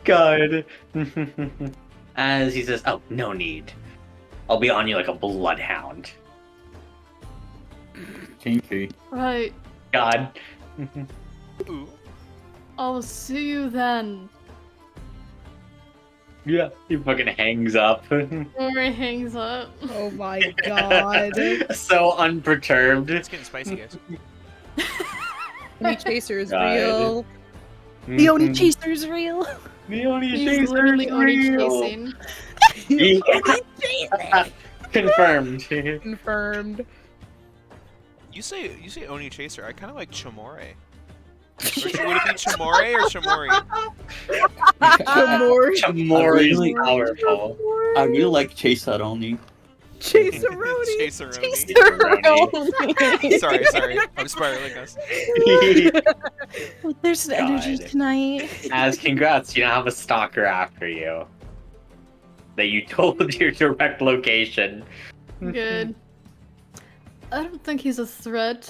God. As he says, "Oh, no need. I'll be on you like a bloodhound." Kinky. Right. God. Ooh. I'll see you then. Yeah. He fucking hangs up. Rory hangs up. Oh my god. So unperturbed. It's getting spicy, guys. Oni Chaser is God. real. The Oni Chaser is real. The Oni He's Chaser literally is Oni real. chasing. Confirmed. Confirmed. You say Oni Chaser. I kind of like Chamore. Would it be Chamore or Chamori? Chamori. Chamori is Really? powerful. I really like Chase that only. Chaseroni. Chaseroni. Sorry. I'm spiraling us. Oh, there's an energy God. tonight. As congrats, you now have a stalker after you. That you told your direct location. Good. I don't think he's a threat.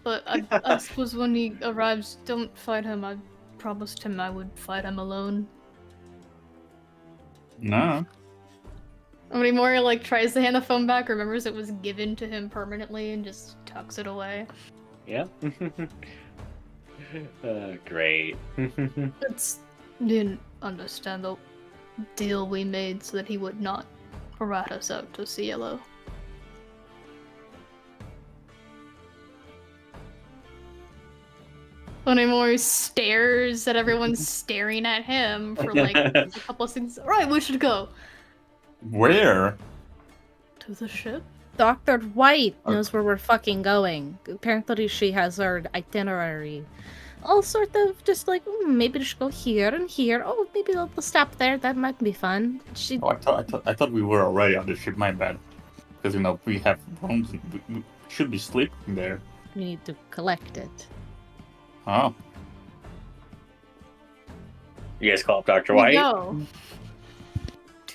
But I suppose when he arrives, don't fight him. I promised him I would fight him alone. No. Onimori like tries to hand the phone back, remembers it was given to him permanently, and just tucks it away. Yeah. Great. It's didn't understand the deal we made so that he would not rat us out to Cielo. Onimori stares at everyone staring at him for like a couple of seconds. Right, we should go Where? to the ship. Dr. White knows where we're fucking going. Apparently she has our itinerary. All sort of just like, maybe we should go here and here. Oh, maybe we'll stop there. That might be fun. She... Oh, I thought we were already on the ship. My bad. Because we have rooms. We should be sleeping there. We need to collect it. Oh. You guys call up Dr. White? No.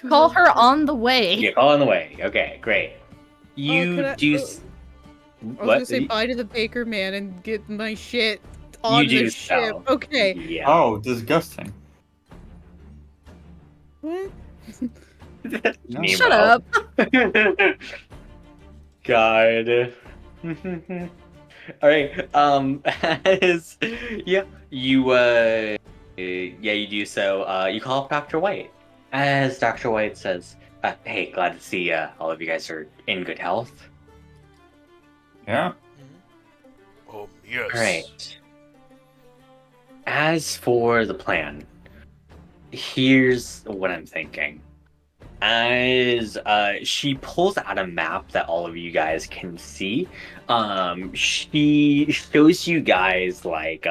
Call her on the way. Yeah, call on the way. Okay, great. You could I- do. I was What? gonna say bye to the baker man and get my shit on You do the ship. so. Okay. Yeah. Oh, disgusting. What? No. Nemo. Shut up. God. All right. As you you do so. You call up Dr. White. As Dr. White says, "Hey, glad to see all of you guys are in good health." Yeah. Yes. All right. As for the plan, here's what I'm thinking. as she pulls out a map that all of you guys can see. She shows you guys like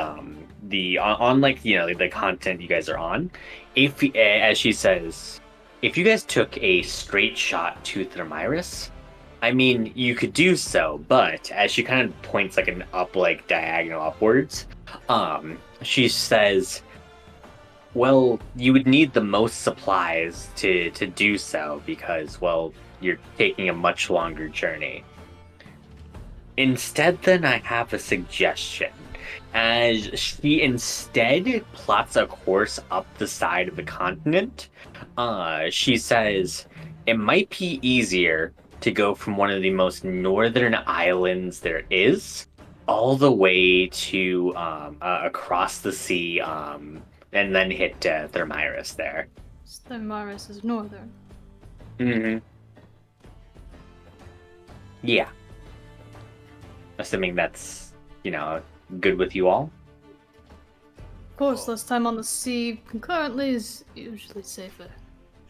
the on like the content you guys are on. If as she says, if you guys took a straight shot to Thermyrus, I mean you could do so, but as she kind of points like an up like diagonal upwards, she says, well, you would need the most supplies to do so because, well, you're taking a much longer journey. Instead, then, I have a suggestion. As she instead plots a course up the side of the continent, she says it might be easier to go from one of the most northern islands there is all the way to across the sea and then hit Thermyrus there. Thermyrus is northern. Mm-hmm. Yeah. Assuming that's, good with you all. Of course, less time on the sea concurrently is usually safer.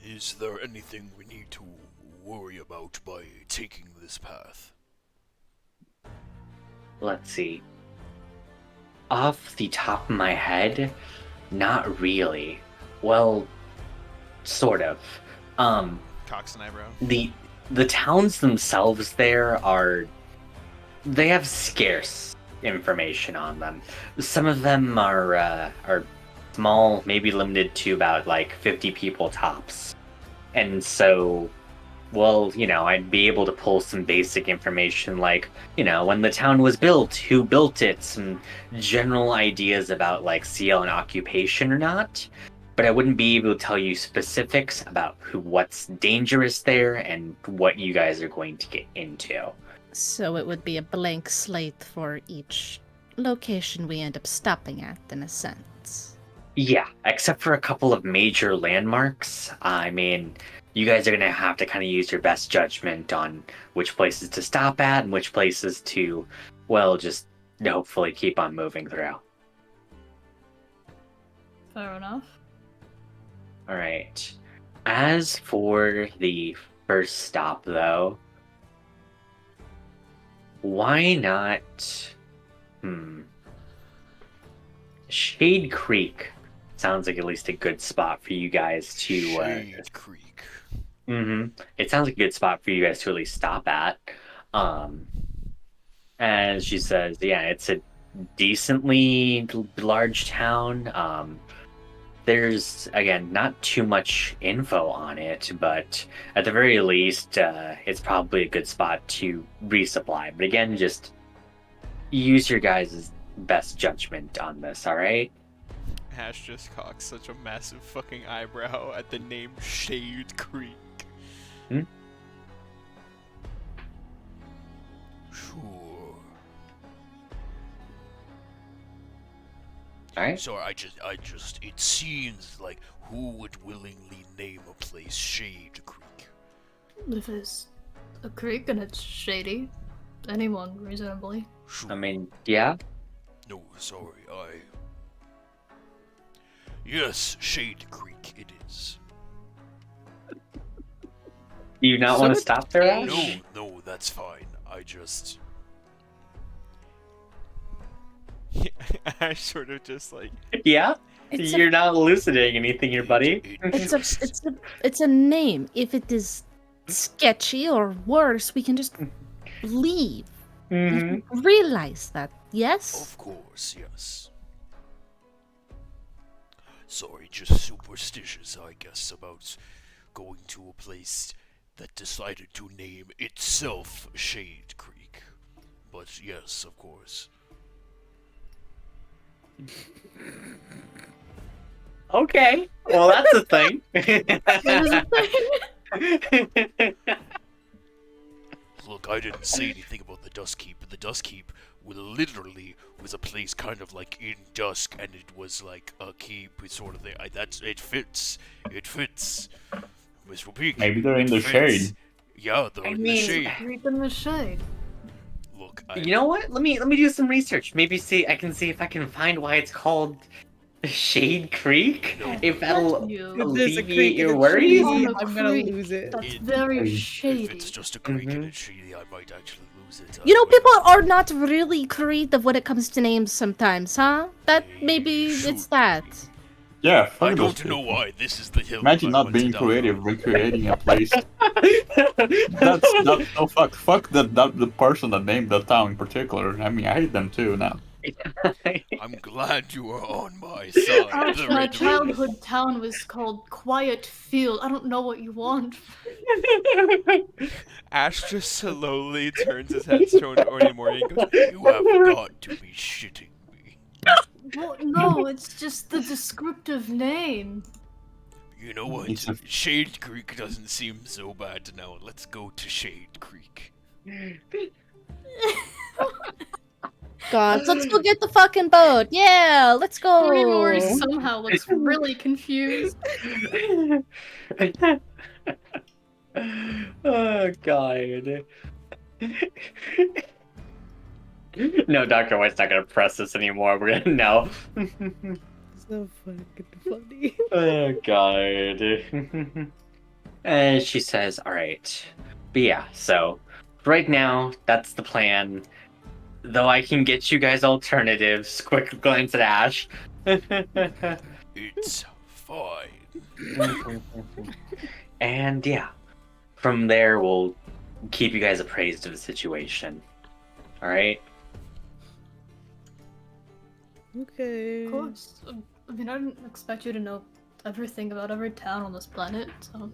Is there anything we need to worry about by taking this path? Let's see. Off the top of my head, not really. Well, sort of. Cocks an eyebrow. The towns themselves there they have scarce information on them. Some of them are small, maybe limited to about like 50 people tops. And so, well, I'd be able to pull some basic information like, when the town was built, who built it, some general ideas about like CL and occupation or not. But I wouldn't be able to tell you specifics about what's dangerous there and what you guys are going to get into. So it would be a blank slate for each location we end up stopping at, in a sense. Yeah, except for a couple of major landmarks. I mean, you guys are going to have to kind of use your best judgment on which places to stop at and which places to, well, just hopefully keep on moving through. Fair enough. All right. As for the first stop, though, why not? Shade Creek sounds like at least a good spot for you guys to. Shade Creek. It sounds like a good spot for you guys to at least stop at. And she says, yeah, it's a decently large town. There's, again, not too much info on it, but at the very least, it's probably a good spot to resupply. But again, just use your guys' best judgment on this, alright? Ash just cocks such a massive fucking eyebrow at the name Shade Creek. Sure. Alright? So I just, it seems like who would willingly name a place Shade Creek? If it's a creek and it's shady, anyone reasonably. Sure. I mean, yeah? No, sorry, Yes, Shade Creek it is. Do you not want to stop there, Ash? No, that's fine. I just... Ash sort of just like... Yeah? It's You're not elucidating anything here, buddy. It's a name. If it is sketchy or worse, we can just leave. You realize that, yes? Of course, yes. Sorry, just superstitious, I guess, about going to a place that decided to name itself Shade Creek. But yes, of course. Okay. Well, that's a thing. Look, I didn't say anything about the Dusk Keep, but the Dusk Keep literally was a place kind of like in dusk, and it was like a keep sort of thing. It fits. It fits. Mr. Peak. Maybe they're in the shade. Yeah, they're in the shade. Creek in the shade. Look, You know what? Let me do some research. Maybe I can see if I can find why it's called Shade Creek? No. If that'll You. If there's a alleviate creek your and it's worries? shady, On a I'm gonna creek. lose it. That's It- very If If shady. it's just a creek and Mhm. it's shady, I might actually lose it. You know, people are not really creative when it comes to names sometimes, huh? That maybe Shoot. it's that. Yeah, I fuck those don't know people. why this is the hill. Imagine I not want being to die creative on. recreating a place. That's no fuck the person that named the town in particular. I mean, I hate them too now. I'm glad you are on my side. Our The Red childhood town was called Quiet Field. I don't know what you want. Ash just slowly turns his head toward Onimori and goes, You have got to be shitting me. Well, no, it's just the descriptive name. You know what? It's a- Shade Creek doesn't seem so bad now. Let's go to Shade Creek. God, let's go get the fucking boat. Yeah, let's go. Onimori somehow looks really confused. Oh god. No, Dr. White's not gonna press this anymore. We're gonna no. So fucking funny. Oh god. And she says, alright. But yeah, so right now, that's the plan. Though I can get you guys alternatives. Quick glance at Ash. It's fine. And yeah, from there we'll keep you guys appraised of the situation. Alright? Okay. Of course. I mean, I didn't expect you to know everything about every town on this planet, so.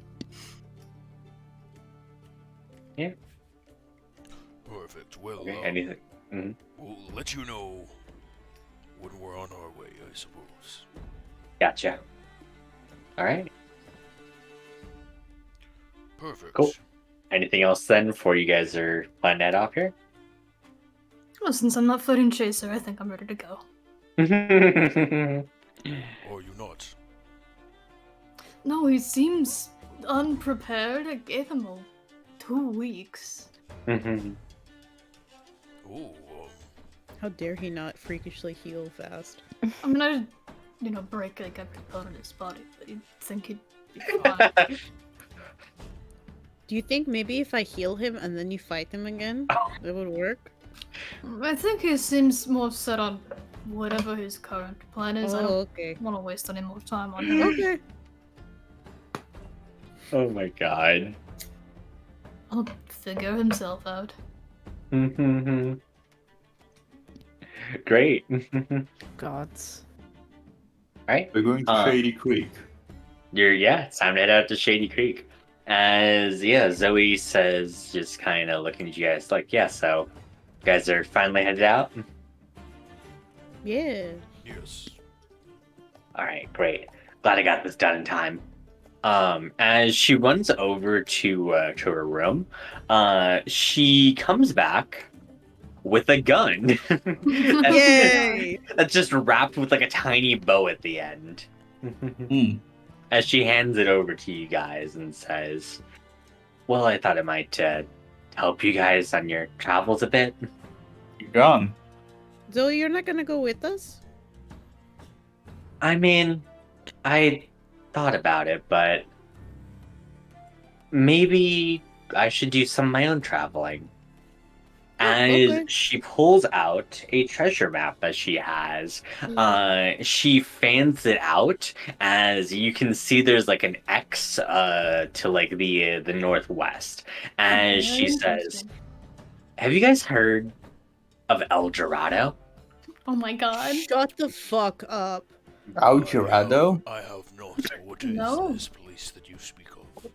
Perfect. Well, Okay, anything? we'll let you know when we're on our way, I suppose. Gotcha. Alright. Perfect. Cool. Anything else then before you guys are planning to head off here? Well, since I'm not footing chaser, I think I'm ready to go. Or you not? No, he seems unprepared. I gave him 2 weeks. Oh, How dare he not freakishly heal fast? I mean, I, break like every bone in his body, but you'd think he'd be fine. Do you think maybe if I heal him and then you fight him again, that would work? I think he seems more set on whatever his current plan is. I Oh, don't okay. want to waste any more time on him. Okay. Oh my god. I'll figure himself out. Great. Gods. Alright. We're going to Shady Creek. It's time to head out to Shady Creek. As Zoe says, just kind of looking at you guys like, yeah, so you guys are finally headed out? Yeah. yes. Alright, great. Glad I got this done in time. As she runs over to her room, she comes back with a gun. Yay! That's just wrapped with like a tiny bow at the end. As she hands it over to you guys and says, well, I thought it might help you guys on your travels a bit. You're gone. Zoe, you're not gonna go with us? I mean, I thought about it, but maybe I should do some of my own traveling. As okay. she pulls out a treasure map that she has, she fans it out. As you can see, there's like an X to like the northwest. As she says, Interesting. "Have you guys heard of El Dorado?" Oh my god. Shut the fuck up. El Dorado? I have not. What is No. this place that you speak of?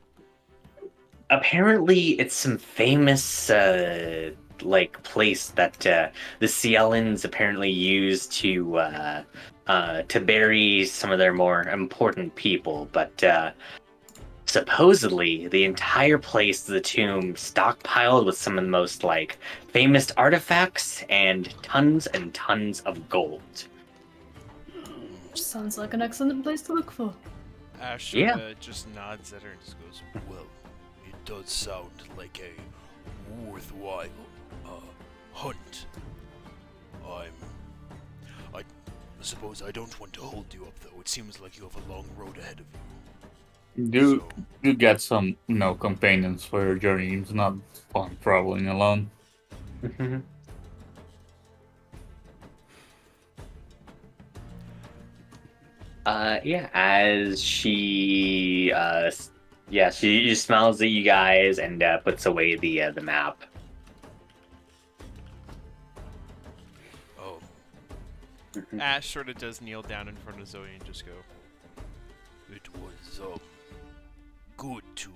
Apparently, it's some famous like place that the Cielans apparently use to bury some of their more important people, but supposedly the entire place, the tomb, stockpiled with some of the most like famous artifacts and tons of gold. Sounds like an excellent place to look for. Ash Yeah. just nods at her and just goes, Well, it does sound like a worthwhile hunt. suppose I don't want to hold you up, though. It seems like you have a long road ahead of you. Do So, you get some, companions for your journey? It's not fun traveling alone. Yeah, as she smiles at you guys and puts away the map. Ash sort of does kneel down in front of Zoe and just go, it was, good to,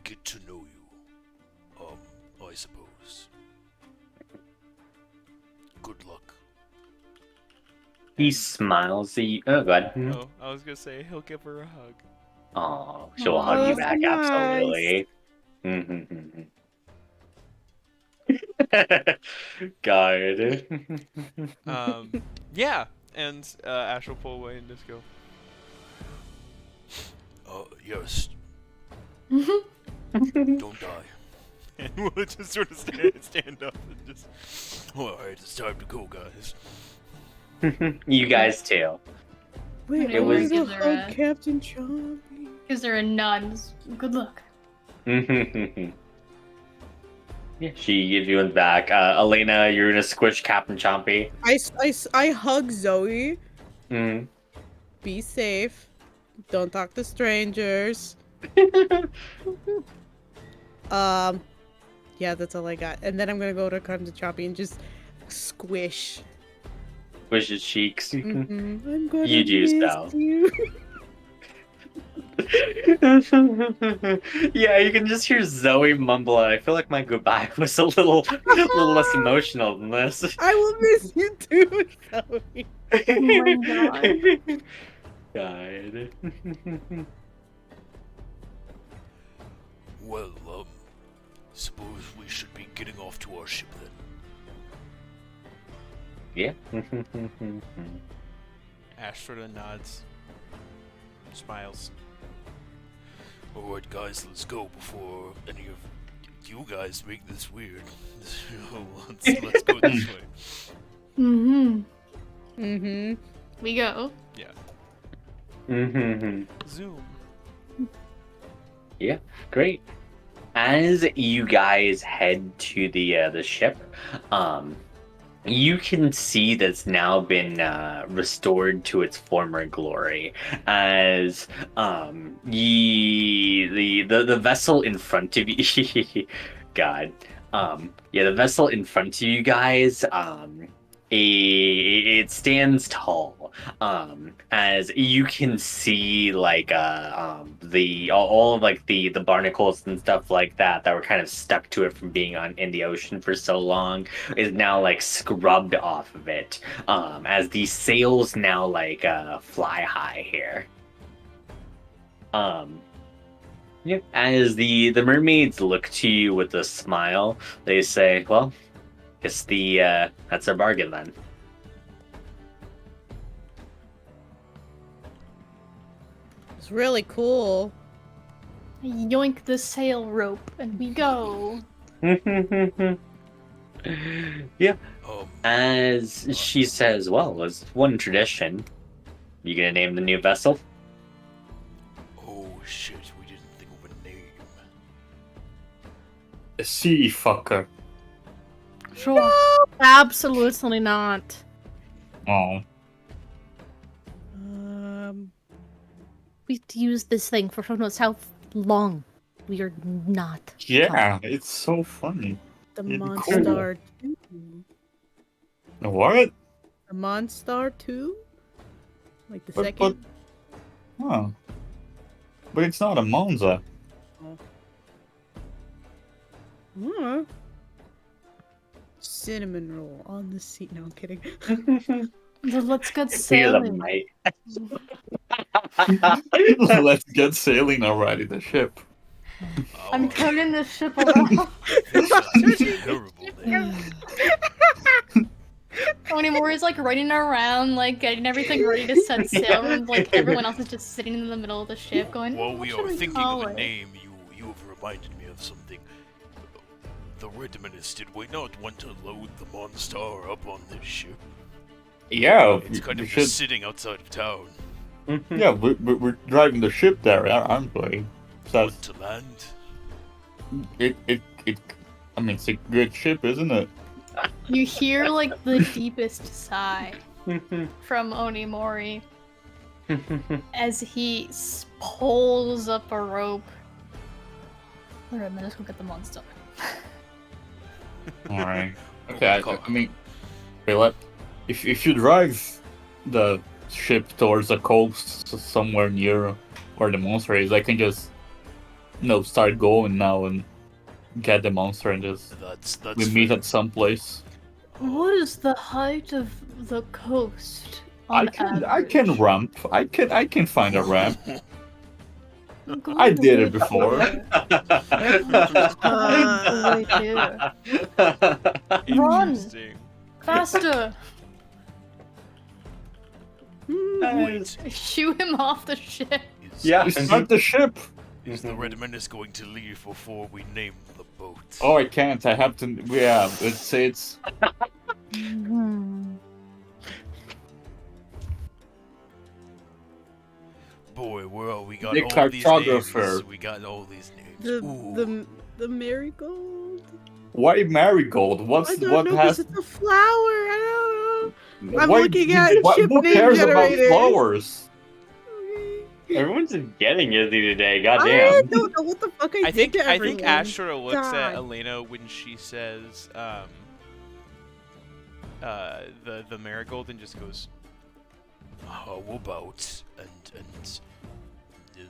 get to know you. I suppose. Good luck. He smiles at you. Oh, go ahead. Oh, I was gonna say he'll give her a hug. Oh, she'll Aw, hug you that's back, nice. absolutely. God. Yeah, and Ash will pull away and just go, Yes. Don't die. and we'll just sort of stand up and just. Alright, it's time to go, guys. You guys too. Wait, It I was- wanted to Gives her hug a- Captain Chompy. Gives her a nod. And just, good luck. Yeah, she gives you one back. Elena, you're gonna squish Captain Chompy. I hug Zoe. Mm. Be safe. Don't talk to strangers. Yeah, that's all I got. And then I'm gonna go to Captain Chompy and just squish. Squish his cheeks. I'm gonna You do miss so. you. Yeah, you can just hear Zoe mumble. I feel like my goodbye was a little less emotional than this. I will miss you too, Zoe. Oh my god. God. Well, suppose we should be getting off to our ship then. Yeah. Ash sort of nods, smiles. Alright, guys, let's go before any of you guys make this weird. let's go this way. We go. Yeah. Zoom. Yeah, great. As you guys head to the ship, you can see that's now been restored to its former glory, as the vessel in front of you. God, the vessel in front of you guys, it stands tall, as you can see like all of like the barnacles and stuff like that were kind of stuck to it from being in the ocean for so long is now like scrubbed off of it, as the sails now like fly high here. Yeah, as the mermaids look to you with a smile, they say, well, guess that's our bargain then. It's really cool. Yoink the sail rope and we go. Yeah. As she says, well, as one tradition, you gonna name the new vessel? Oh shit, we didn't think of a name. A sea fucker. Sure. Absolutely not. Oh. We've used this thing for who knows how long. We are not. Yeah, it's so funny. The It'd be Monstar 2. What? The Monstar 2? Like the But- second? Oh. But it's not a Monza. Huh. Cinnamon roll on the seat. No, I'm kidding. Let's get Hear the sailing. mic. Let's get sailing already, the ship. I'm turning this ship around. This sounds terrible name. Tony Moore is like running around, like getting everything ready to set sail, and like everyone else is just sitting in the middle of the ship going, While "What we should are thinking call of a it?" name, you have reminded me of something. The Red Menace, did we not want to load the Monstar up on this ship? Yeah, It's kind we of should. just sitting outside of town. Yeah, we're driving the ship there, aren't we? So Want to land? it. I mean, it's a good ship, isn't it? You hear like the deepest sigh from Onimori as he pulls up a rope. Alright, let's go get the monster. All right. Okay. I mean, okay, if you drive the ship towards the coast somewhere near where the monster is, I can just start going now and get the monster and just That's we meet fair. at some place. What is the height of the coast I on can average? ramp. I can find a ramp. Go I did it wait before. here. Wait here. Run! Interesting. Faster! Wait, Shoot him off the ship. Yeah. We start the ship. Is the Red Menace going to leave before we name the boat? Oh, I can't. I have to. Yeah, it's. Boy, well, we got The all these cartographer. names. We got all these names. Ooh. The marigold. Why marigold? I What's don't what know, 'cause has? it's a flower. I don't know. I'm why- looking at ship who name cares about generators. flowers? Everyone's just getting busy today. I Goddamn. don't know what the fuck I I think did to I think everyone. Ash sort of looks at God. Elena when she says the marigold and just goes, How about and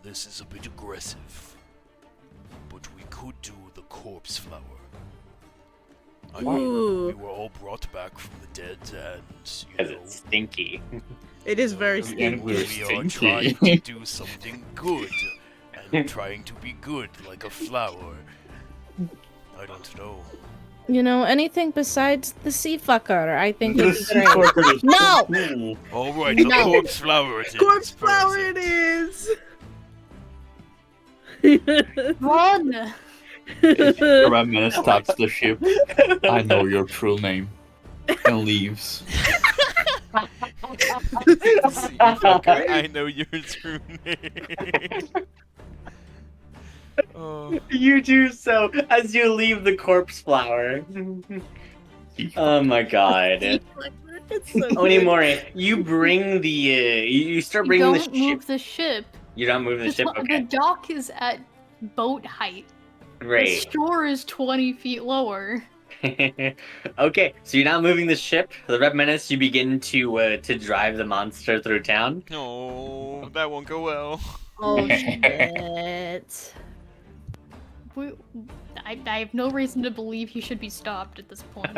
this is a bit aggressive, but we could do the corpse flower. I mean, Ooh. we were all brought back from the dead, and Because you know, it's stinky. It is very And stinky. we're we are stinky. trying to do something good, and trying to be good like a flower. I don't know. You know, anything besides the sea fucker, I think The would be sea great. fucker is No! cool. All right, No. a corpse flower it is. Corpse flower it is. Run! The Red Menace stops the ship. I know your true name, and leaves. "See, fucker, I know your true name." Oh, You do so as you leave the corpse flower. Oh my god. It's so good. Onimori, you bring the you start You bringing the don't ship. move the ship. You don't move the The ship. the Okay, dock is at boat height. great. The shore is 20 feet lower. Okay, so you're not moving the ship. The Red Menace. You begin to drive the monster through town. no, that won't go well. Oh shit. I have no reason to believe he should be stopped at this point.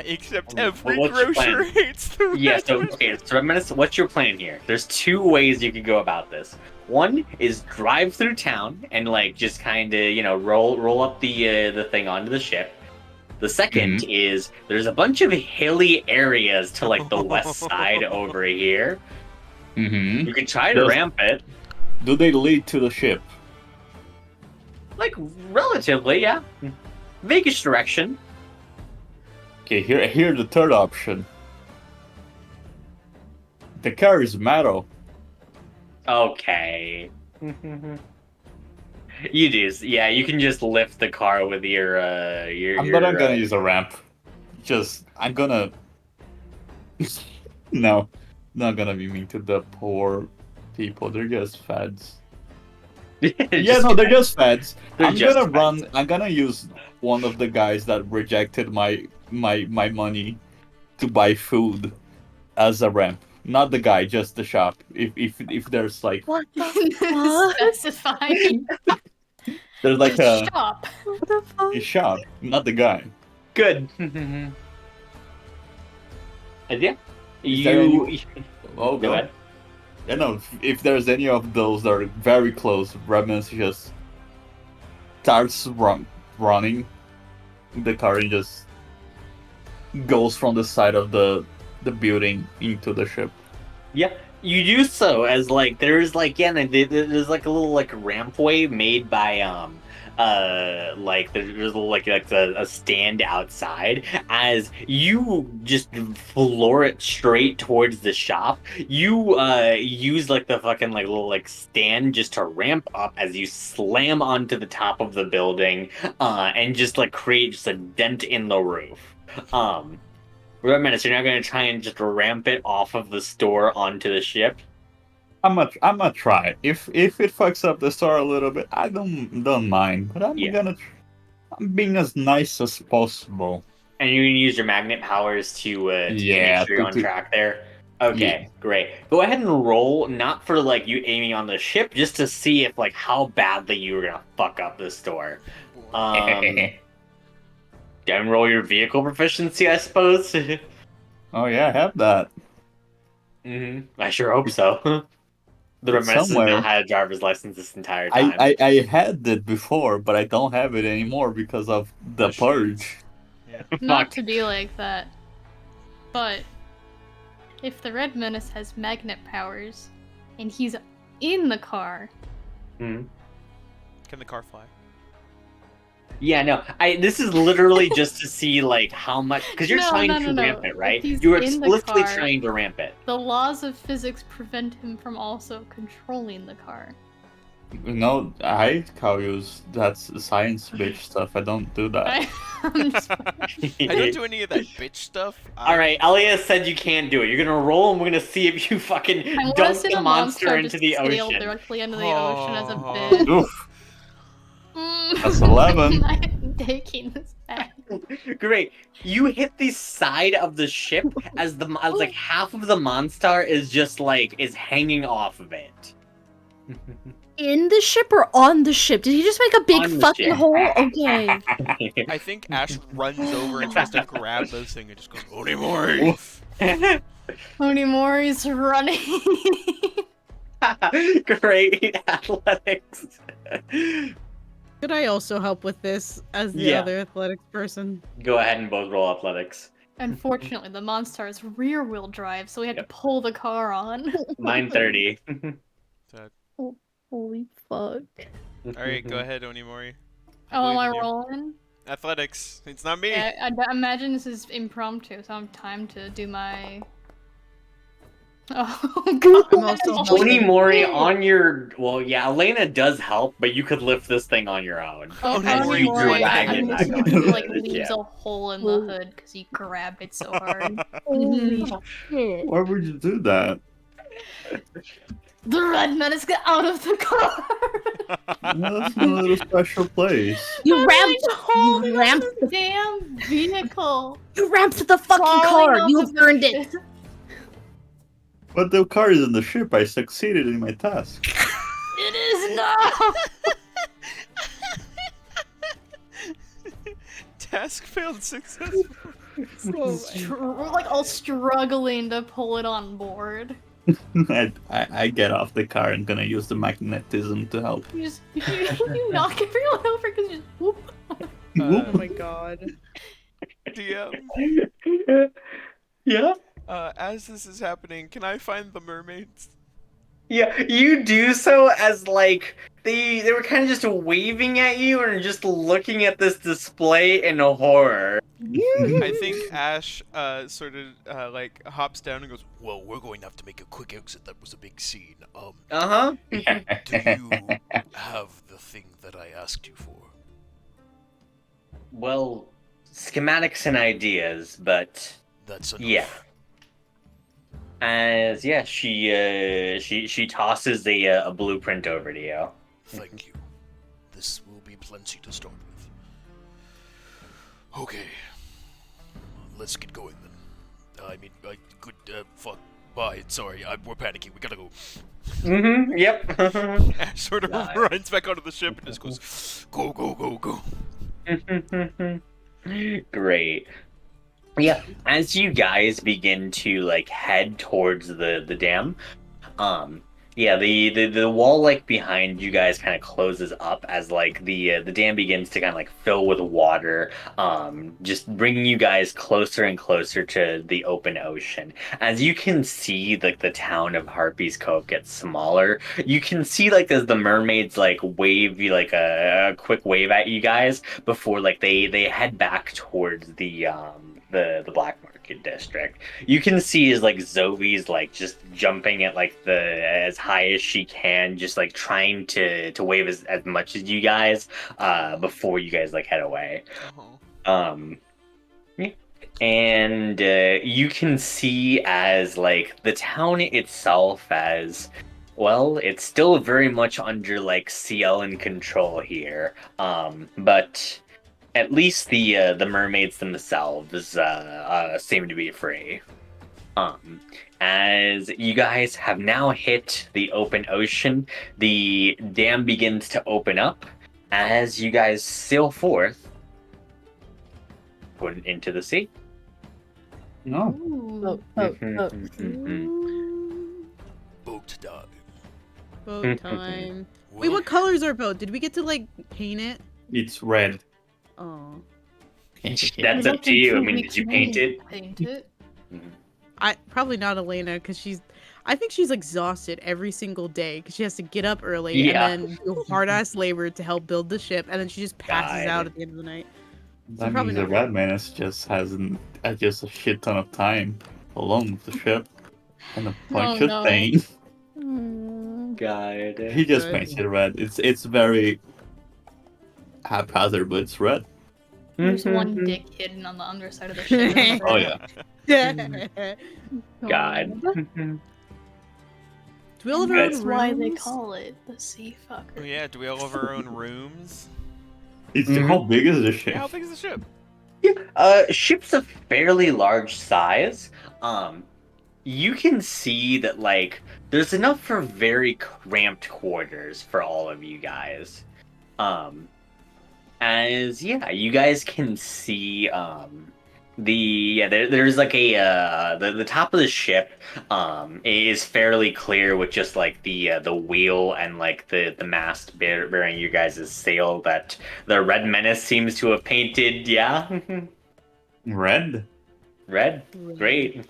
Except Well, every what's your grocer plan? hates the Yeah, so Red okay, so Red Menace, what's your plan here? There's two ways you could go about this. One is drive through town and like just kind of roll up the thing onto the ship. The second is there's a bunch of hilly areas to like the west side over here. Mm-hmm. You could try to Does- ramp it, Do they lead to the ship? like relatively, yeah. Vegas direction. Okay, here's the third option. The car is metal. Okay. You do, yeah. You can just lift the car with your I'm not gonna use a ramp. I'm gonna. No, not gonna be mean to the poor people. They're just fads. They're just fads. They're I'm just gonna fads. run. I'm gonna use one of the guys that rejected my money to buy food as a ramp. Not the guy, just the shop. If there's like What the fuck? Specifying there's like the a shop. What the fuck? shop, not the guy. Good. Idea? Is there You. Oh Go ahead. You know, if there's any of those that are very close, Redman's just starts running the car and just goes from the side of the building into the ship. Yeah, you do so as like there's like there's like a little like rampway made by like there's like a stand outside. As you just floor it straight towards the shop, you use like the fucking like little like stand just to ramp up as you slam onto the top of the building, and just like create just a dent in the roof. Wait a minute, so you're not gonna try and just ramp it off of the store onto the ship? I'm gonna try. If it fucks up the store a little bit, I don't mind. But Yeah. I'm being as nice as possible. And you're gonna use your magnet powers to make Yeah, sure you're on track there. Okay, yeah. great. Go ahead and roll, not for like you aiming on the ship, just to see if like how badly you were gonna fuck up the store. Then roll your vehicle proficiency, I suppose. Oh yeah, I have that. I sure hope so. The It's Reminiscence has somewhere. not had a driver's license this entire time. I had it before, but I don't have it anymore because of the The purge. shades. Yeah. Not Fuck. to be like that. But if the Red Menace has magnet powers and he's in the car, Mhm. Can the car fly? Yeah, no. This is literally just to see like how much, because you're No, trying no, to no, no. ramp it, right? If he's You were in the explicitly car- trying to ramp it. the laws of physics prevent him from also controlling the car. You know, I hate how you that's science bitch stuff. I don't do that. I'm just- I don't do any of that bitch stuff. All right, Elias said you can't do it. You're gonna roll, and we're gonna see if you fucking I want to dunk see the the monster into just the sail ocean. directly into the ocean as a Oh. bitch. Oof. That's 11. I'm taking this back. Great. You hit the side of the ship as like half of the monster is just like is hanging off of it. In the ship or on the ship? Did he just make a big On the fucking ship. hole? Okay. I think Ash runs over and tries to grab this thing and just goes, Onimori! Onimori's running. Great athletics. Could I also help with this as the Yeah. other athletics person? Go ahead and both roll athletics. Unfortunately, the monster is rear-wheel drive, so we had Yep. to pull the car on. Mine 30. Holy fuck. Alright, go ahead, Onimori. Oh, am I believe in you. rolling? Athletics. It's not me. Yeah, I imagine this is impromptu, so I'm time to do my. Oh god! I'm also Tony helping. Mori on your. Well, yeah, Elena does help, but you could lift this thing on your own. Oh, Onimori Onimori, drag I it mean, back he, onto like the leaves ship. a hole in the hood because he grabbed it so hard. Holy shit. Why would you do that? The Red Menace got out of the car. No, that's a little special place. You I'm, ramped like, holding you ramped onto the damn vehicle. you ramped the fucking Falling car! off You of have the earned it! ship. But the car is in the ship. I succeeded in my task. It is not. Task failed successfully. We're like all struggling to pull it on board. I get off the car and gonna use the magnetism to help. You just you knock everyone over because you just whoop. Oh my god. DM, Yeah? as this is happening, can I find the mermaids? Yeah, you do so as like they were kind of just waving at you and just looking at this display in horror. I think Ash sort of like hops down and goes, Well, we're going to have to make a quick exit. That was a big scene. Uh-huh. Do you have the thing that I asked you for? Well, schematics and ideas, but That's enough. yeah. As yeah, she tosses a blueprint over to you. Thank you. This will be plenty to start with. Okay. Let's get going then. I mean, good, fuck. Bye. Sorry, we're panicking. We gotta go. Mm-hmm. Yep. Ash sort of Nice. runs back onto the ship and just goes, Go, go, go, go. Great. Yeah, as you guys begin to like head towards the dam, Yeah, the wall like behind you guys kind of closes up as like the dam begins to kind of like fill with water, just bringing you guys closer and closer to the open ocean. As you can see, like the town of Harpy's Cove gets smaller. You can see like as the mermaids like wave you like a quick wave at you guys before like they head back towards the black market district. You can see is like Zoe's like just jumping at like the as high as she can, just like trying to wave as much as you guys before you guys like head away. Um yeah. And you can see as like the town itself as well, it's still very much under like CL control here. But at least the mermaids themselves seem to be free. As you guys have now hit the open ocean, the dam begins to open up as you guys sail forth into the sea. No. Ooh. Boat time. Boat time. Wait, what color is our boat? Did we get to like paint it? It's red. Oh. That's up to you. I mean, did you paint it? Paint it. I probably not Elena because I think she's exhausted every single day because she has to get up early Yeah. and then do hard ass labor to help build the ship, and then she just passes God. out at the end of the night. So That probably means the not. Red Menace just hasn't just a shit ton of time alone with the ship and a bunch Oh, of no. things. God. He just Good. paints it red. It's very haphazard, but it's red. There's one dick hidden on the underside of the ship. Oh yeah. God. Do we all have our That's own why they rooms? call it the sea fucker. Oh yeah, do we all have our own rooms? It's Mhm. how big is the ship? Yeah, how big is the ship? Ship's a fairly large size. You can see that like there's enough for very cramped quarters for all of you guys. As yeah, you guys can see there's like the top of the ship is fairly clear with just like the wheel and like the mast bearing you guys' sail that the Red Menace seems to have painted. Yeah. Red? Red. Great.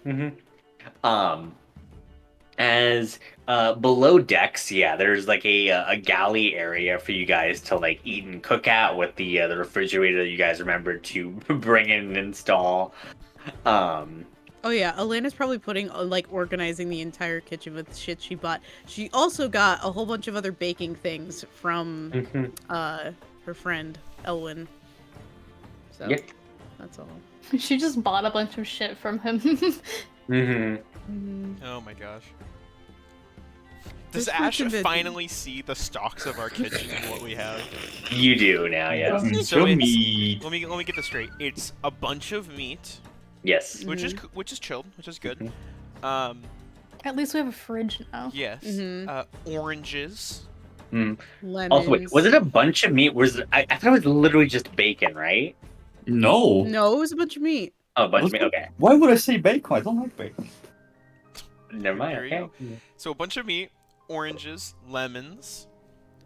As below decks, yeah, there's like a galley area for you guys to like eat and cook at with the refrigerator that you guys remembered to bring in and install. Oh yeah, Elena's probably putting like organizing the entire kitchen with shit she bought. She also got a whole bunch of other baking things from her friend Elwin. So Yeah. that's all. She just bought a bunch of shit from him. Oh my gosh. Does This Ash person did- finally see the stocks of our kitchen and what we have? You do now, yes. So Show it's- me. Let me get this straight. It's a bunch of meat, Yes. which is chilled, which is good. Mhm. At least we have a fridge now. Yes. Mhm. Oranges. Lemons. Also, wait, was it a bunch of meat? I thought it was literally just bacon, right? No. No, it was a bunch of meat. Oh, a bunch of meat. Okay, Why would I say bacon? I don't like bacon. never mind. There you Okay. go. So a bunch of meat, oranges, lemons,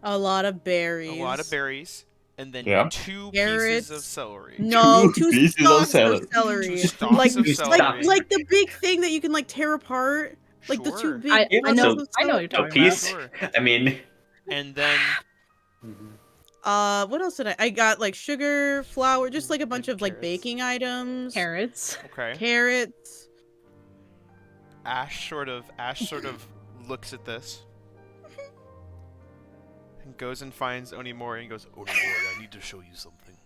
A lot of berries. a lot of berries, and then Yeah. 2 Carrots. pieces of celery. No, Two two pieces of stalks celery. of celery. Two stalks Like, of Two celery. stalks. like the big thing that you can like tear apart. Like the two Sure. big. I know, bundles of I know what you're A talking piece. Sure. I mean, And then What else did I got? Like sugar, flour, just like a bunch of like Carrots. baking items. Carrots. okay. Carrots. Ash sort of looks at this and goes and finds Onimori and goes, Onimori, I need to show you something.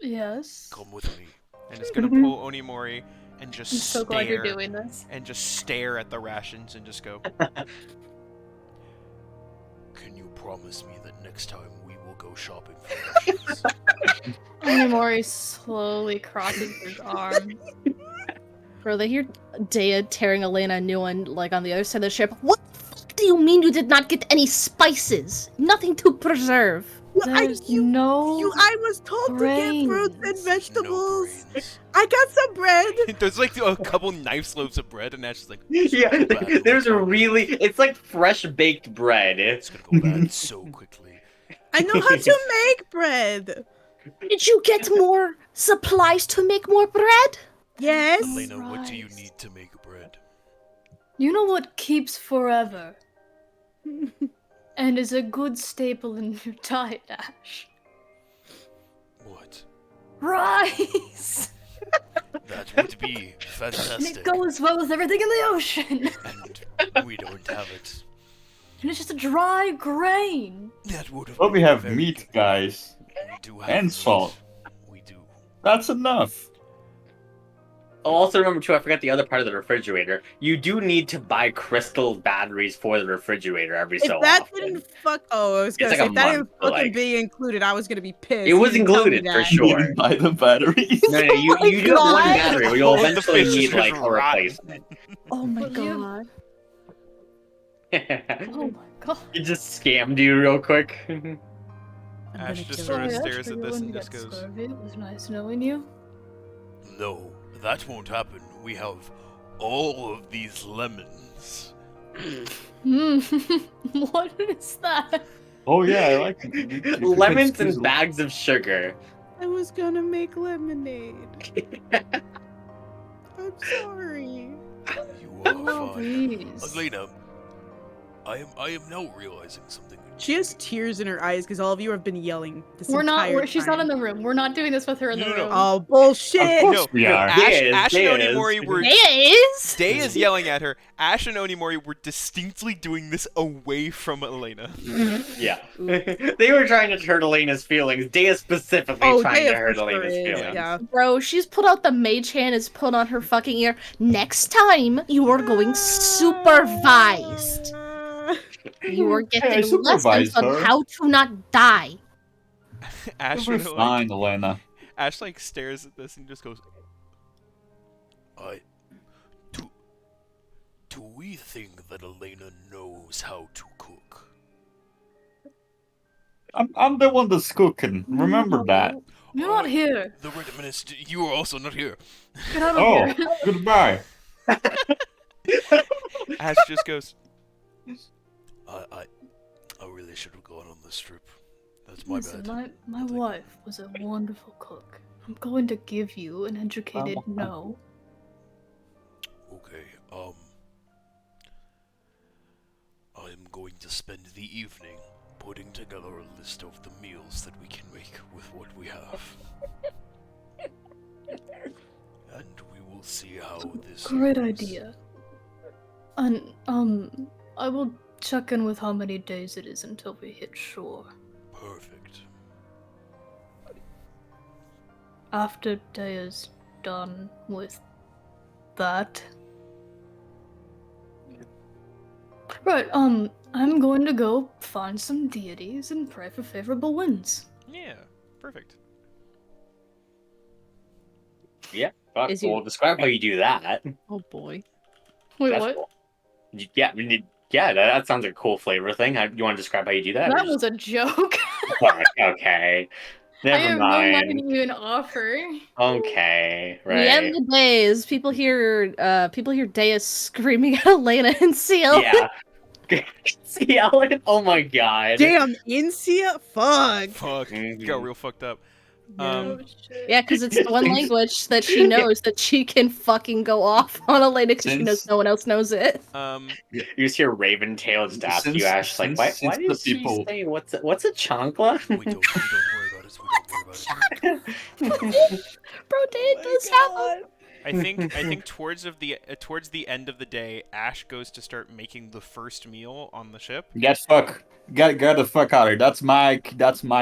Yes. Come with me. and is gonna pull Onimori and just I'm so stare glad you're doing this. and just stare at the rations and just go. Can you promise me that next time we will go shopping for rations? Onimori slowly crosses his arm. Bro, they hear Dea tearing Elena a new one, like, on the other side of the ship. What the fuck do you mean you did not get any spices? Nothing to preserve. Yo, There's no I was told to get fruits and grains. vegetables. No brains. I got some bread. There's like a couple nice loaves of bread, and Ash is like, Yeah, Go bad there's a real time. really, it's like fresh baked bread. It's gonna go bad so quickly. I know how to make bread. Did you get more supplies to make more bread? Yes. Elena, what do you Christ. need to make bread? You know what keeps forever and is a good staple in your diet, Ash? What? Rice! That would be And it fantastic. goes well with everything in the ocean. And we don't have it. And it's just a dry grain. That would have But we been have very meat, good. guys. We do have And meat. salt. We do. That's enough. Also remember too, I forgot the other part of the refrigerator. You do need to buy crystal batteries for the refrigerator every If so that often. didn't fuck, oh, I was gonna like say a if that didn't month, but, fucking like- be included, I was gonna be pissed. It was You didn't tell me included for that. sure. You didn't buy the batteries. No, you my do have one God. battery, but you'll All the eventually fish need is like a rotten. replacement. Oh my William. god. Oh my god. He just scammed you real quick. Ash just Sorry, sort of Ash, stares are at you this going and to just get goes, scurvy? It was nice knowing you. No, that won't happen. We have all of these lemons. What is that? Oh yeah, I like it. You could Lemons squeeze and bags of sugar. I was gonna make lemonade. I'm sorry. You are Oh, fine. please. Elena, I am now realizing something. She has tears in her eyes because all of you have been yelling this We're not. entire She's not time. in the room. We're not doing this with her in the No, no, no. room. Oh bullshit! Of course we are. Ash, Yes, Ash and yes. Onimori were. Is? Day is yelling at her. Ash and Onimori were distinctly doing this away from Elena. Yeah. They were trying to hurt Elena's feelings. Dea specifically trying Dea to hurt for sure Elena's is, feelings. Yeah. Bro, she's put out the mage hand, is put on her fucking ear. Next time, you are going supervised. You are Hey, getting supervise lessons on her. how to not die. Ash, You'll be like, fine, Elena. Ash like stares at this and just goes, Do we think that Elena knows how to cook? I'm the one that's cooking. Remember that. You're not here. The Red Minister, you are also not here. Get out of Oh, here. goodbye. Ash just goes, I really should have gone on this trip. That's my Listen, bad. my wife was a wonderful cook. I'm going to give you an educated no. Okay, I'm going to spend the evening putting together a list of the meals that we can make with what we have. And we will see how this Great goes. idea. And I will check in with how many days it is until we hit shore. Perfect. After Dea's done with that. Right, I'm going to go find some deities and pray for favorable winds. yeah, perfect. Yeah. Fuck. Is Well, you- describe how you do that. Oh boy. Wait, That's what? cool. Yeah, I mean, yeah, that sounds like a cool flavor thing. You want to describe how you do that? That was a joke. Fuck, okay. I Never have no money mind. to even offer. Okay, The end right. of the days, people hear Dea screaming at Elena and Seal. Yeah. See, Ellen? Oh my god. Damn, Insia? Fuck. Fuck, Mhm. got real fucked up. Oh, shit. Yeah, because it's the one language that she knows that she can fucking go off on Elena because she knows Since- no one else knows it. You just hear Raventail just ask you, Since- Ash, like, why since did the she people- say, what's a chancla? We don't worry about it. We don't worry about it. Bro, Dea does have a... I think towards the end of the day, Ash goes to start making the first meal on the ship. Get the fuck out of here. That's my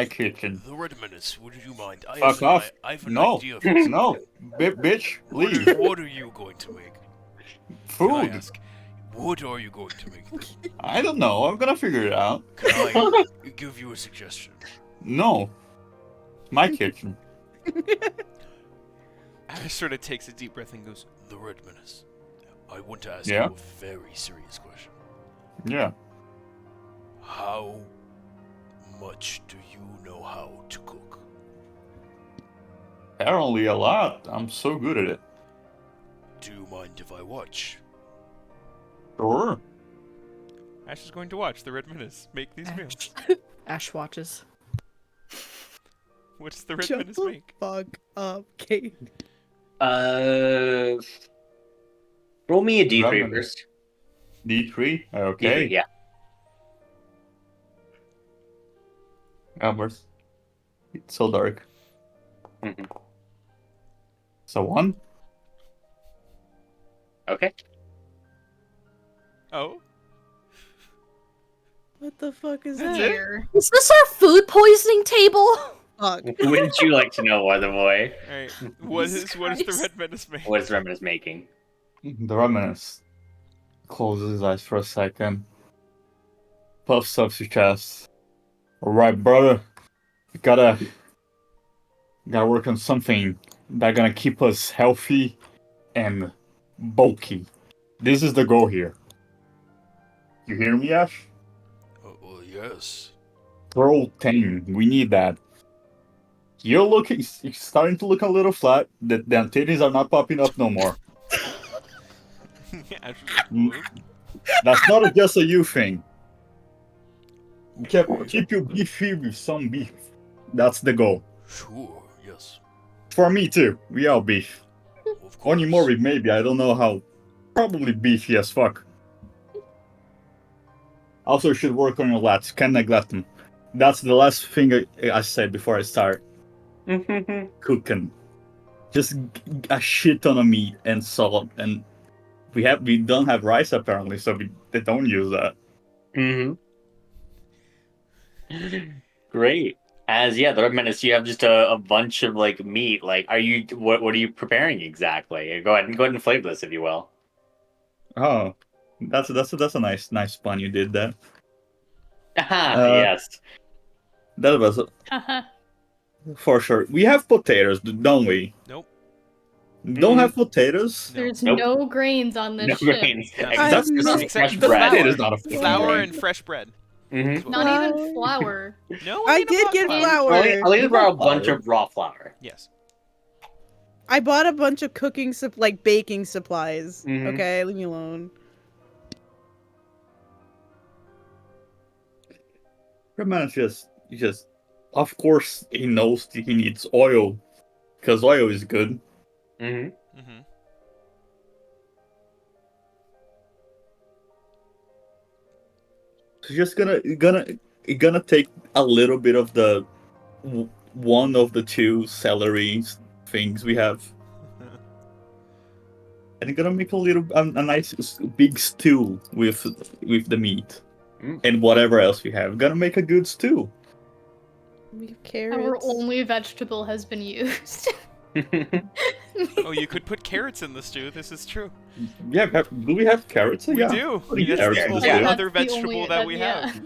kitchen. The Red Menace, would you mind? Fuck off. I have an No. idea for something. No. Bitch, leave. What are you going to make? Can I Food. ask? What are you going to make? I don't know. I'm gonna figure it out. Can I give you a suggestion? No. My kitchen. Ash sort of takes a deep breath and goes, The Red Menace. I want to ask Yeah? you a very serious question. Yeah. How much do you know how to cook? Apparently a lot. I'm so good at it. Do you mind if I watch? Sure. Ash is going to watch the Red Menace make these meals. Ash watches. What does the Red Shut Menace the make? fuck up, Kate. Roll me a D3 Ramen. first. D3? Okay. D3, yeah. Albert. It's so dark. Mhm. So 1? Okay. Oh, What the fuck is That's that? it? Here. Is this our food poisoning table? Fuck. Wouldn't you like to know, Weather Boy? all right. What Jesus is the Christ. Red Menace make? What is Remena's making? The Ramenes closes his eyes for a second. Puffs up his chest. Alright, brother. We gotta work on something that's gonna keep us healthy and bulky. This is the goal here. You hear me, Ash? Well, yes. Protein. We need that. You're starting to look a little flat. The titties are not popping up no more. Ash was like, That's not just a you thing. Keep you beefy with some beef. That's the goal. Sure, yes. For me too. We are beef. Of course. Onimori maybe. I don't know how. Probably beefy as fuck. Also should work on your lats. Can't neglect them. That's the last thing I said before I start cooking. Just a shit ton of meat and salt, and we don't have rice apparently, so they don't use that. Mm-hmm. Great. The Red Menace, you have just a bunch of like meat. Like, what are you preparing exactly? Go ahead and flavor this, if you will. Oh, that's a nice pun you did there. Yes. That was Haha. for sure. We have potatoes, don't we? Nope. Don't have potatoes. No. There's Nope. no grains on this No ship. grains. No. That's missed Except fresh the bread. flour. It is not a fucking Flour grain. and fresh bread. Mm-hmm. Not even flour. No, I need a did pot get flour. flour. I'll brought a Flour. bunch of raw flour. Yes. I bought a bunch of baking supplies. Mhm. Okay, leave me alone. Redman just of course he knows he needs oil because oil is good. Mm-hmm. Mm-hmm. So just gonna take a little bit of the one of the two celery things we have, and I'm gonna make a nice big stew with the meat and whatever else we have. Gonna make a good stew. We have Our carrots. only vegetable has been used. Oh, you could put carrots in the stew. This is true. Yeah, do we have carrots? We yeah. do. Putting That's carrots the in only stew. other That's the vegetable only- that we yeah. have.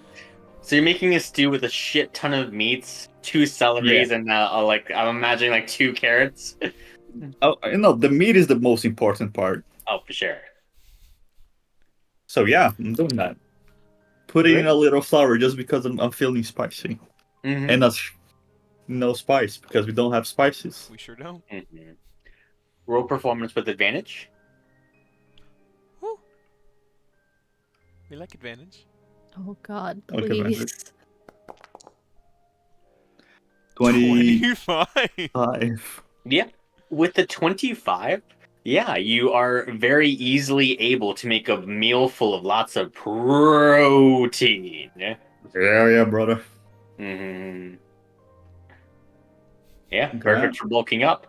So you're making a stew with a shit ton of meats, 2 celeries, and I'm imagining like 2 carrots. Oh, the meat is the most important part. Oh, for sure. So yeah, I'm doing that. Putting in a little flour just because I'm feeling spicy, Mm-hmm. and that's no spice because we don't have spices. We sure don't. Mm-hmm. Roll performance with advantage. Woo. We like advantage. Oh God, Okay, please. 25. 25. Yeah. With the 25, yeah, you are very easily able to make a meal full of lots of protein. Yeah, brother. Mm-hmm. Yeah, Okay. perfect for bulking up.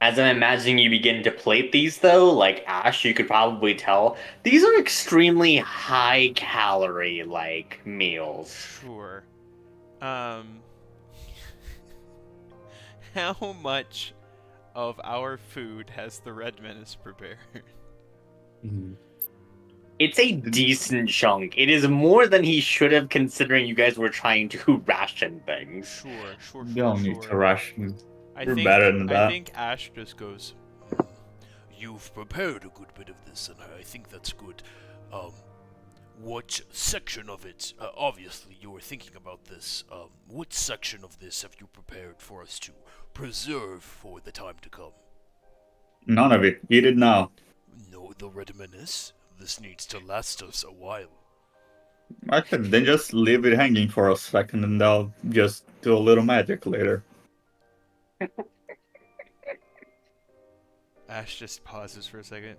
As I'm imagining you begin to plate these, though, like Ash, you could probably tell these are extremely high calorie like meals. Sure. How much of our food has the Red Menace prepared? It's a decent chunk. It is more than he should have, considering you guys were trying to ration things. Sure. You don't need to ration. We're think, better than I that. think Ash just goes, You've prepared a good bit of this, and I think that's good. what section of it? Obviously, you were thinking about this. What section of this have you prepared for us to preserve for the time to come? None of it. Eat it now. No, the red menace. This needs to last us a while. Okay, then just leave it hanging for a second and I'll just do a little magic later. Ash just pauses for a second.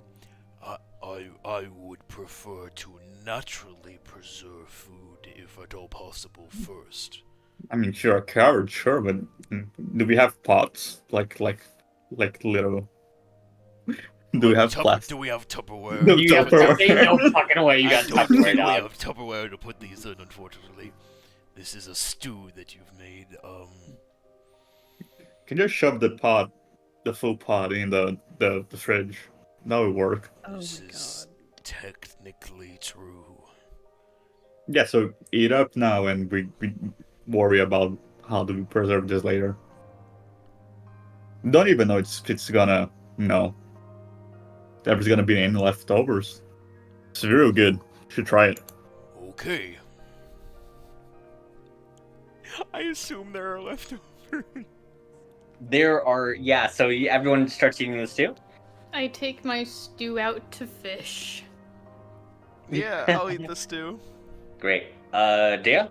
I would prefer to naturally preserve food, if at all possible, first. I mean, sure, a carrot, sure, but do we have pots? Like little... Do we have plastic? Do we have Tupperware? No, You have Tupperware. Ain't no fucking way you I got don't Tupperware, think we dog. have Tupperware to put these in, unfortunately. This is a stew that you've made. Can you shove the full pot in the fridge? That would work. Oh This my is god. technically true. Yeah, so eat up now and we worry about how do we preserve this later. Don't even know it's gonna, there's gonna be any leftovers. It's real good. Should try it. Okay. I assume there are leftovers. There are, yeah, so everyone starts eating the stew? I take my stew out to fish. Yeah, I'll eat the stew. Great. Dea?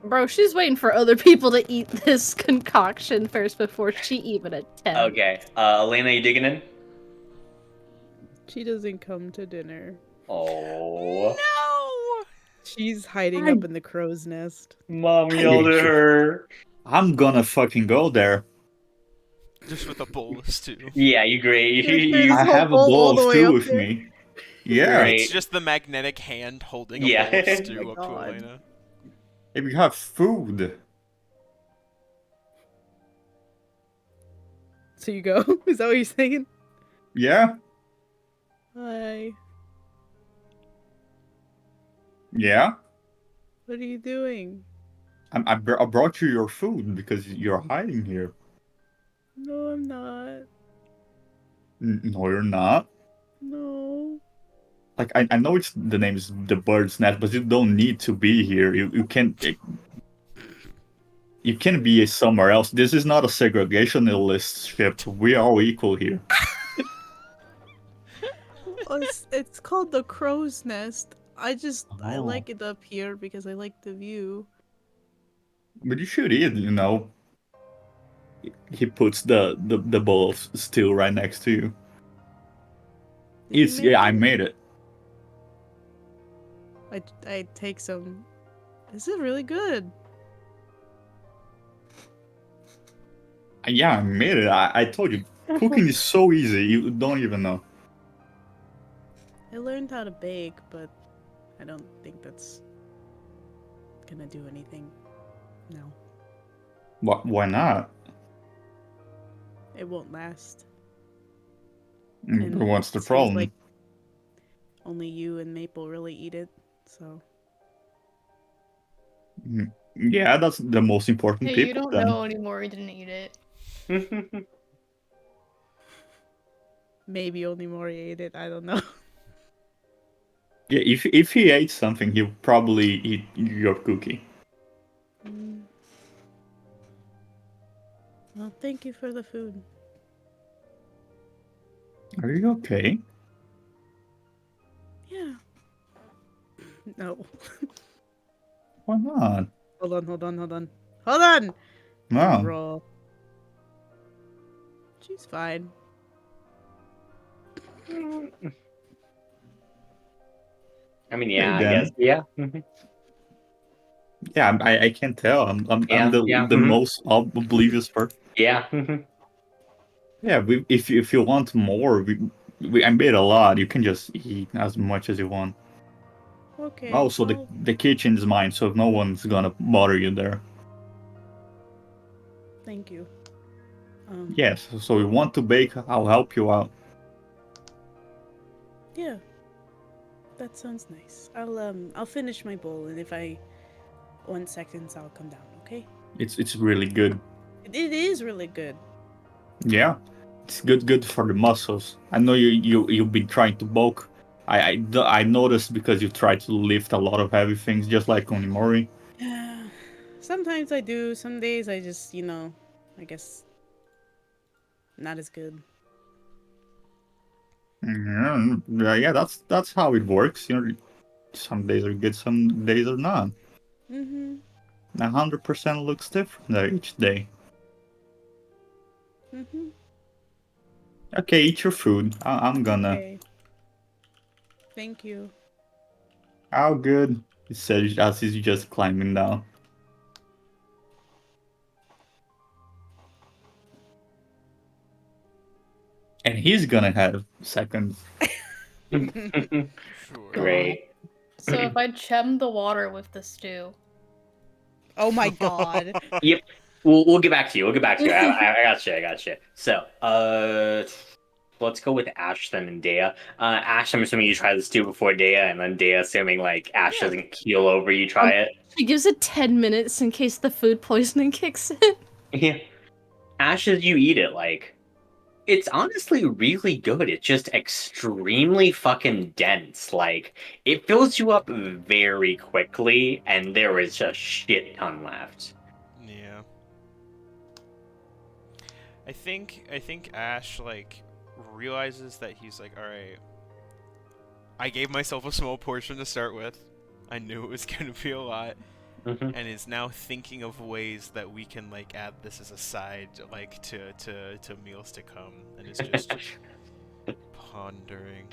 Bro, she's waiting for other people to eat this concoction first before she even attempts. Okay. Elena, you digging in? She doesn't come to dinner. Oh. No! She's hiding up in the crow's nest. Mom yelled at her. I'm gonna fucking go there. Just with a bowl of stew. Yeah, you great. There's I whole have a bowl all bowl the of way stew up with there. me. Yeah. Great. It's just the magnetic hand holding a Yeah. bowl of stew Oh up my to God. Elena. If you have food. So you go? Is that what you're saying? Yeah? Hi. Yeah? What are you doing? I brought you your food because you're hiding here. No, I'm not. No, you're not. No. Like, I know the name is the bird's nest, but you don't need to be here. You can't... You can be somewhere else. This is not a segregationist ship. We are all equal here. Oh, it's called the crow's nest. I Oh. like it up here because I like the view. But you should eat, He puts the bowl of stew right next to you. Did you It's make I it? made it. I take some. This is really good. Yeah, I made it. I told you, cooking is so easy. You don't even know. I learned how to bake, but I don't think that's gonna do anything. No, Why not? it won't last. But what's the it seems problem? like only you and Maple really eat it, so. Yeah, that's the most important Hey, people. you don't then. know anymore. He didn't eat it. Maybe only Mori ate it, I don't know. Yeah, if he ate something, he'll probably eat your cookie. Well, thank you for the food. Are you okay? Yeah. No. Why not? Hold on. Hold on! No. Roll. She's fine. I mean, yeah, Hey, I Dan. guess. Yeah. Yeah, I can't tell. I'm Yeah, the yeah, the mhm. most oblivious person. Yeah. Yeah, if you want more, I made a lot. You can just eat as much as you want. Okay. Also, well, the kitchen's mine, so no one's gonna bother you there. thank you. Yes, so you want to bake, I'll help you out. Yeah. That sounds nice. I'll finish my bowl, and if I 1 second, I'll come down. Okay? It's really good. It is really good. Yeah, it's good for the muscles. I know you've been trying to bulk. I noticed because you try to lift a lot of heavy things, just like Onimori. Yeah. Sometimes I do. Some days I just, I guess not as good. Yeah, that's how it works. Some days are good, some days are not. Mm-hmm. 100% looks different there each day. Mm-hmm. Okay, eat your food. I'm gonna. Okay. Thank you. How good? He says as he's just climbing down. And he's gonna have seconds. Sure. Great. So if I chem the water with the stew. Oh my god. Yep. We'll get back to you. We'll get back to you. I got you. I got you. So, let's go with Ash then and Dea. Ash, I'm assuming you try the stew before Dea, and then Dea, assuming like Ash Yeah. doesn't keel over, you try it. She gives it 10 minutes in case the food poisoning kicks in. Yeah. Ash, as you eat it, like it's honestly really good. It's just extremely fucking dense. Like it fills you up very quickly, and there is a shit ton left. Yeah. I think Ash like realizes that he's like, all right. I gave myself a small portion to start with. I knew it was gonna be a lot, Mhm. and is now thinking of ways that we can like add this as a side, like to meals to come, and is just pondering.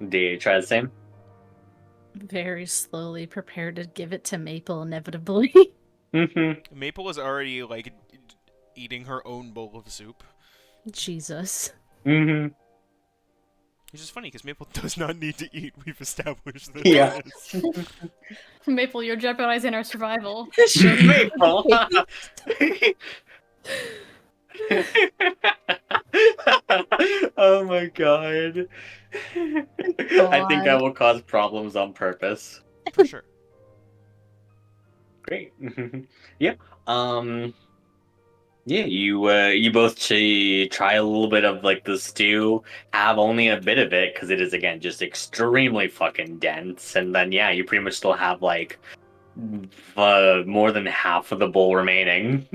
Do you try the same? Very slowly prepare to give it to Maple, inevitably. Mm-hmm. Maple is already like eating her own bowl of soup. Jesus. Mm-hmm. Which is funny because Maple does not need to eat. We've established this. Yeah. Maple, you're jeopardizing our survival. Maple. Oh my god. I think I God. will cause problems on purpose. For sure. Great. Yeah. Yeah, you both try a little bit of like the stew, have only a bit of it because it is again just extremely fucking dense, and then yeah, you pretty much still have like more than half of the bowl remaining.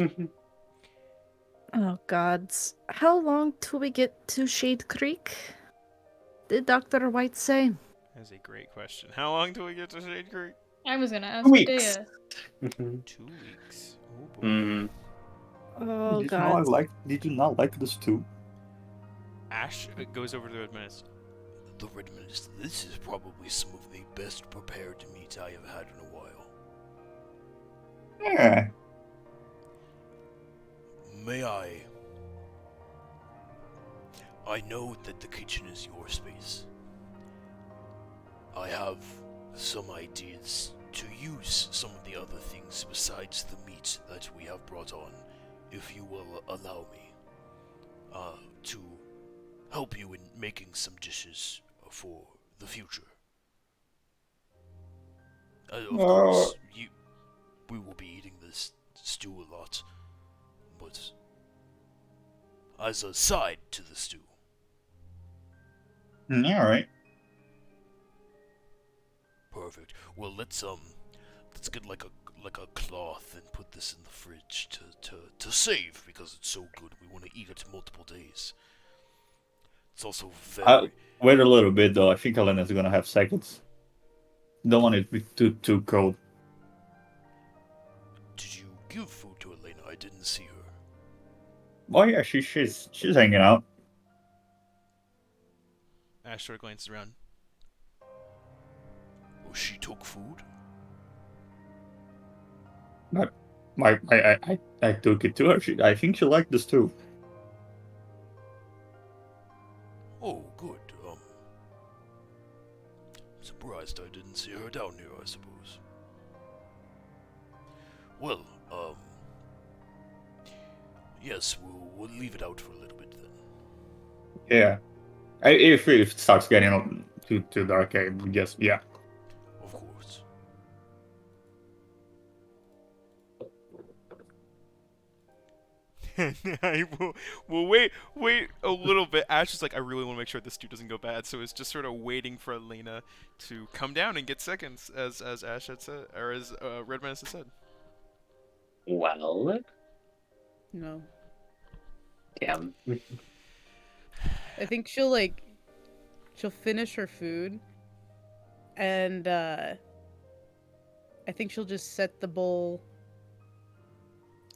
Oh, gods. How long till we get to Shade Creek? Did Dr. White say? That's a great question. How long do we get to Shade Creek? I was gonna ask Weeks. Dea. 2 weeks. Oh boy. Mm. Oh, Did God. you not like the stew? Ash goes over to the Admenis. The Red Minister, this is probably some of the best prepared meat I have had in a while. Yeah. May I? I know that the kitchen is your space. I have some ideas to use some of the other things besides the meat that we have brought on, if you will allow me, to help you in making some dishes for the future. Of course, we will be eating this stew a lot, but as a side to the stew. Yeah, alright. Perfect. Well, let's get like a cloth and put this in the fridge to save because it's so good. We want to eat it multiple days. It's also very. Wait a little bit though. I think Elena's gonna have seconds. Don't want it to be too cold. Did you give food to Elena? I didn't see her. Oh yeah, she's hanging out. Ash sort of glances around. Oh, she took food? I took it to her. I think she liked this too. Oh, good. Surprised I didn't see her down here, I suppose. Well, yes, we'll leave it out for a little bit then. Yeah. If it starts getting too dark, I guess, yeah. Of course. I will wait a little bit. Ash is like, I really want to make sure this dude doesn't go bad, so it's just sort of waiting for Elena to come down and get seconds, as Ash had said, or as Red Menace had said. Well, No. damn. I think she'll finish her food, and I think she'll just set the bowl.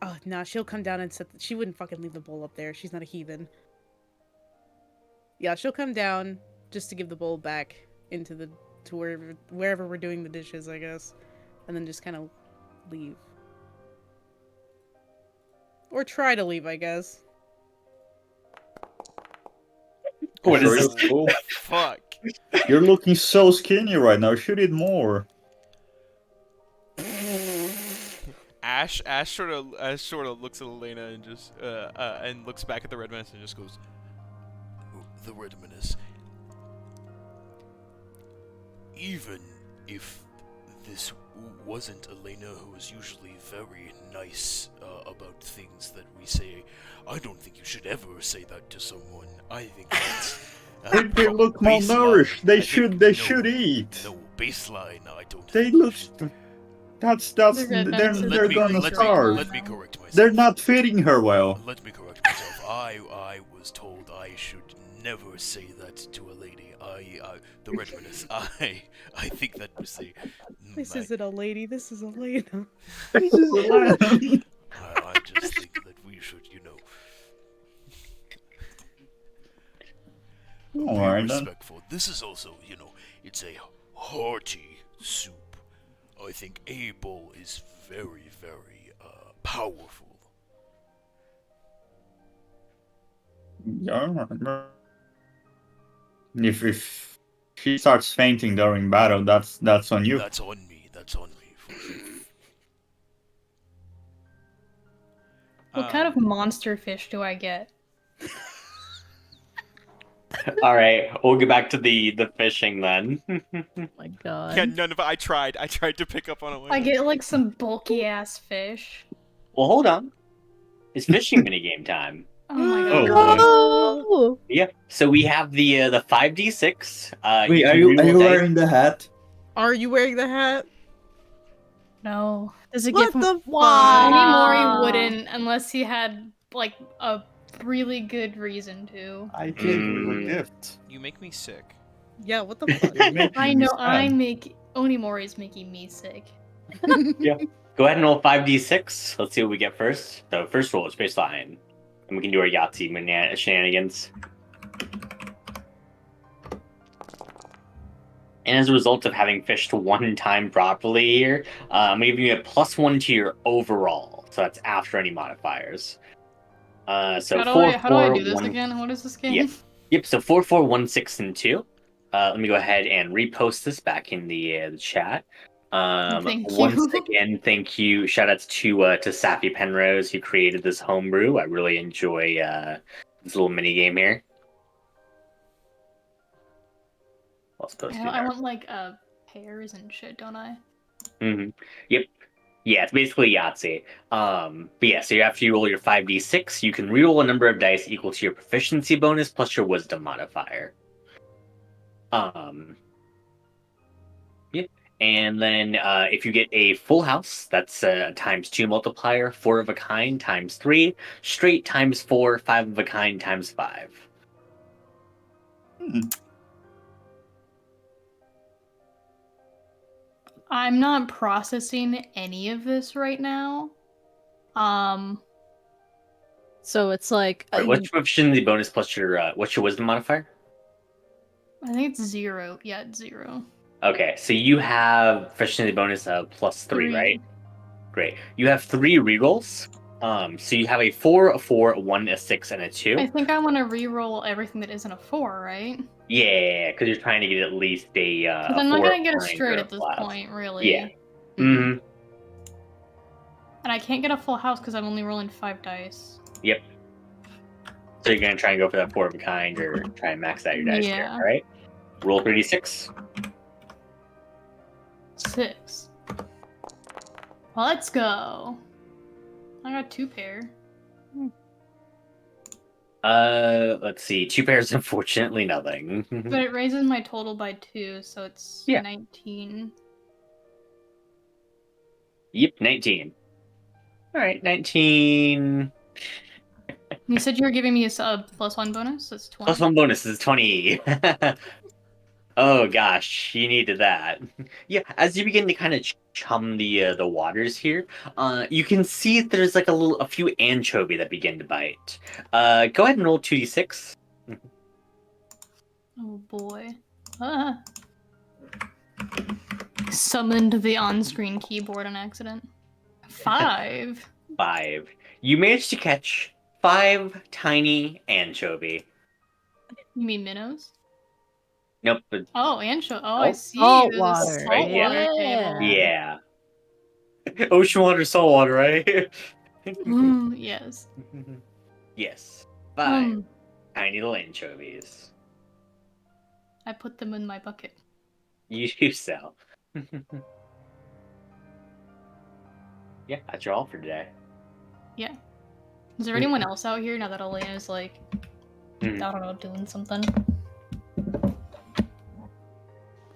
Oh no, she'll come down and she wouldn't fucking leave the bowl up there. She's not a heathen. Yeah, she'll come down just to give the bowl back into wherever we're doing the dishes, I guess, and then just kind of leave. Or try to leave, I guess. What is Sure, this? cool. Fuck. You're looking so skinny right now. Should eat more. Ash sort of looks at Elena and just and looks back at the Red Menace and just goes, The Red Menace. Even if this wasn't Elena, who is usually very nice about things that we say, I don't think you should ever say that to someone. I think that's They look malnourished. They should eat. No, baseline, I don't They think look. you should. They're gonna starve. Let me correct myself. They're not feeding her well. Let me correct myself. I was told I should never say that to a lady. The Red Menace. I think that was a. This isn't a lady. This is Elena. This is a lamb. I just think that we should, be Alright then. respectful. This is also, it's a hearty soup. I think a bowl is very, very powerful. Yeah. If she starts fainting during battle, that's on you. That's on me. That's on me. For sure. What kind of monster fish do I get? All right, we'll get back to the fishing then. Oh my god. Yeah, none of it. I tried to pick up on it. I get like some bulky ass fish. Well, hold on. It's fishing minigame time. Oh my Oh, god. boy. Oh! Yeah. So we have the 5d6. Wait, are can you reroll dice. wearing the hat? Are you wearing the hat? No. Does it What get the Wow. Onimori wouldn't unless he had like a really good reason to. I gave you a Mm. gift. You make me sick. Yeah, what the fuck? You're making I me know sad. Onimori's making me sick. Go ahead and roll 5d6. Let's see what we get first. So first roll is baseline. And we can do our Yahtzee shenanigans. And as a result of having fished one time properly here, I'm giving you a +1 to your overall. So that's after any modifiers. So How do I do this 1. again? What is this game? Yep. Yep, so 4, 4, 1, 6, and 2. Let me go ahead and repost this back in the chat. Thank Once you. again, thank you. Shoutouts to Sappy Penrose, who created this homebrew. I really enjoy this little mini game here. What's supposed to be I there? want like pears and shit, don't I? Mm-hmm. Yep. Yeah, it's basically Yahtzee. But yeah, so after you roll your 5d6, you can reroll a number of dice equal to your proficiency bonus plus your wisdom modifier. Yeah. And then if you get a full house, that's ×2 multiplier, 4 of a kind ×3, straight ×4, 5 of a kind ×5. I'm not processing any of this right now. So it's like Right, what's your proficiency bonus plus your what's your wisdom modifier? I think it's 0. Yeah, it's 0. Okay, so you have proficiency bonus of +3, right? Great. You have 3 rerolls. So you have a 4, a 4, a 1, a 6, and a 2. I think I want to re-roll everything that isn't a 4, right? Yeah, because you're trying to get at least a. Because I'm not 4 gonna get a behind straight or at this flat. point, really. Yeah. Mm-hmm. And I can't get a full house because I'm only rolling 5 dice. Yep. So you're gonna try and go for that 4 of a kind, or try and max out your dice here. Yeah. All right. Roll 3d6. 6. Let's go. I got 2 pair. Let's see. 2 pairs, unfortunately, nothing. But it raises my total by 2, so it's Yeah. 19. Yep, 19. All right, 19. You said you were giving me a +1 bonus? That's 20. Plus 1 bonus is 20. Oh gosh, you needed that. Yeah, as you begin to kind of chum the waters here, you can see there's like a few anchovy that begin to bite. Go ahead and roll 2d6. Oh boy. Ah. Summoned the on-screen keyboard on accident. 5. 5. You managed to catch 5 tiny anchovy. You mean minnows? Nope. But, Oh, anchovy. Oh, I see. Salt There's a water. saltwater Yeah. table. yeah. Ocean water, salt water, right? Yes. Yes. 5 Um, tiny little anchovies. I put them in my bucket. You do so. Yeah, that's your all for today. Yeah. Is there anyone else out here now that Elena's like, Mhm. I don't know, doing something?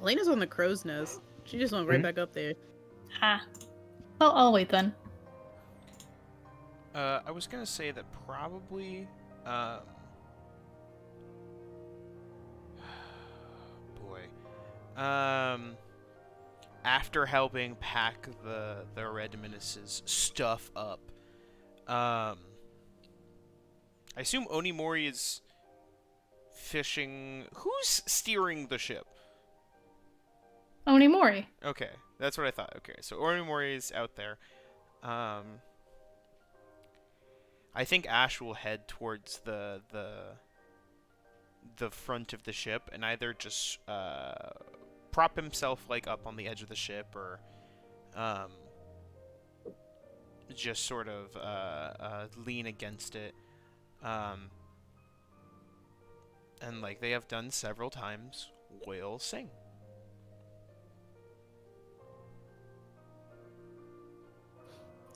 Elena's on the crow's nest. She just went right Mhm. back up there. Ha. Oh, I'll wait then. I was gonna say that probably, boy, after helping pack the Red Menace's stuff up, I assume Onimori is fishing. Who's steering the ship? Onimori. Okay, that's what I thought. Okay, so Onimori is out there. I think Ash will head towards the front of the ship and either just prop himself like up on the edge of the ship, or just sort of lean against it. And like they have done several times, will sing.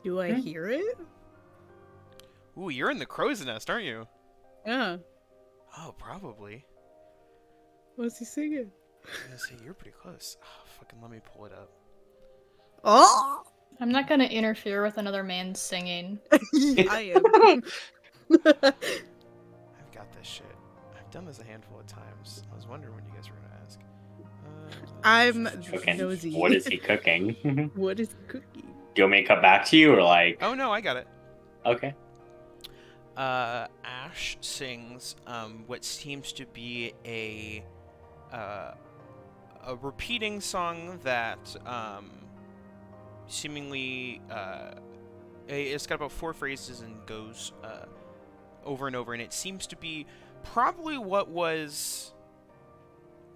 Do I hear it? Ooh, you're in the crow's nest, aren't you? Yeah. Oh, probably. What's he singing? I'm gonna say you're pretty close. Oh, fucking let me pull it up. Oh! I'm not gonna interfere with another man singing. I am. I've got this shit. I've done this a handful of times. I was wondering when you guys were gonna ask. I'm Cooking. nosy. What is he cooking? What is cooking? Do you want me to cut back to you, or like? Oh no, I got it. Okay. Ash sings what seems to be a repeating song that seemingly it's got about 4 phrases and goes over and over, and it seems to be probably what was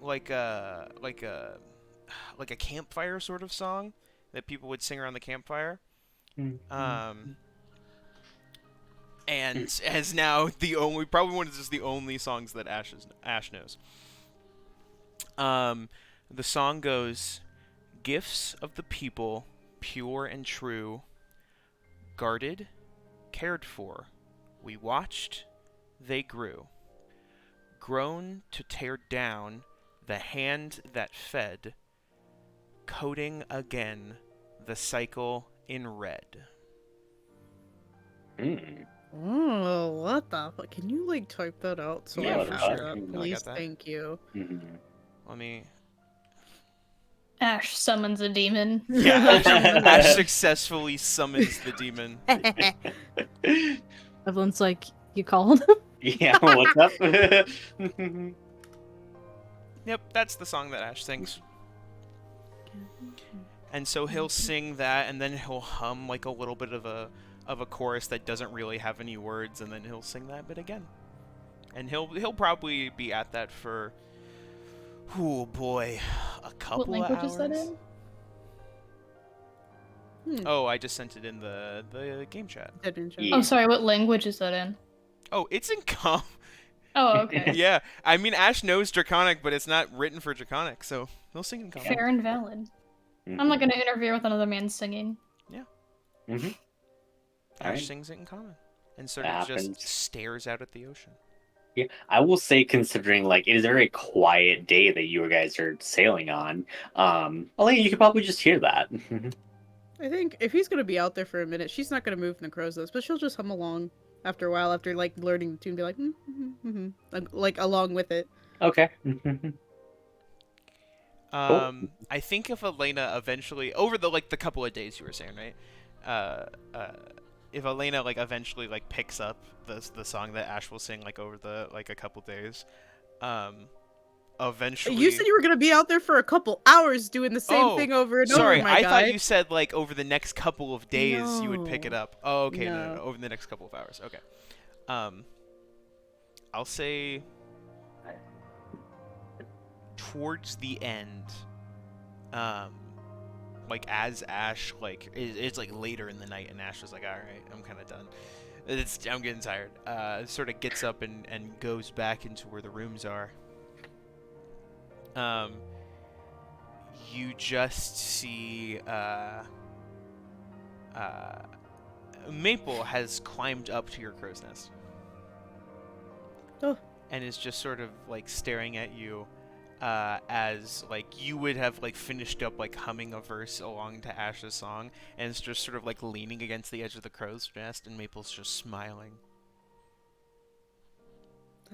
like a campfire sort of song that people would sing around the campfire. And as now probably one of just the only songs that Ash knows. The song goes, "Gifts of the people, pure and true, guarded, cared for, we watched, they grew. Grown to tear down the hand that fed, coding again the cycle in red." Oh, what the fuck? Can you, like, type that out so Yeah, I what can the shut fuck? up? No, I Please, got that. thank you. Let me... Ash summons a demon. Yeah, Ash successfully summons the demon. Everyone's like, you called? Yeah, what's up? Yep, that's the song that Ash sings. And so he'll sing that, and then he'll hum like a little bit of a chorus that doesn't really have any words, and then he'll sing that bit again. And he'll probably be at that for, oh boy, a couple What language of hours. is that in? Oh, I just sent it in the game chat. Yeah. Oh, sorry, what language is that in? Oh, it's in Com. Oh, okay. Yeah, I mean Ash knows Draconic, but it's not written for Draconic, so he'll sing in Com. Fair and valid. I'm not gonna interfere with another man singing. Mm-hmm. Ash sings it in common. and sort That of just happens. stares out at the ocean. Yeah, I will say, considering like it is a very quiet day that you guys are sailing on, Elaine, you could probably just hear that. I think if he's gonna be out there for a minute, she's not gonna move from the crow's nest, but she'll just hum along after a while, after like learning the tune, be like, like along with it. Okay. Cool. I think if Elena eventually, over the couple of days you were saying, right? Uh, uh, if Elena eventually picks up the song that Ash will sing over the a couple days, eventually. You said you were gonna be out there for a couple hours doing the same thing over and sorry, over, my I guy. thought you said over the next couple of days you would pick it up. Oh, okay, no, over the next couple of hours. Okay. I'll say towards the end, as Ash it's later in the night and Ash is all right, I'm kind of done. I'm getting tired. Sort of gets up and goes back into where the rooms are. You just see Maple has climbed up to your crow's nest. Oh. And is just sort of staring at you as you would have finished up humming a verse along to Ash's song, and it's just sort of leaning against the edge of the crow's nest, and Maple's just smiling.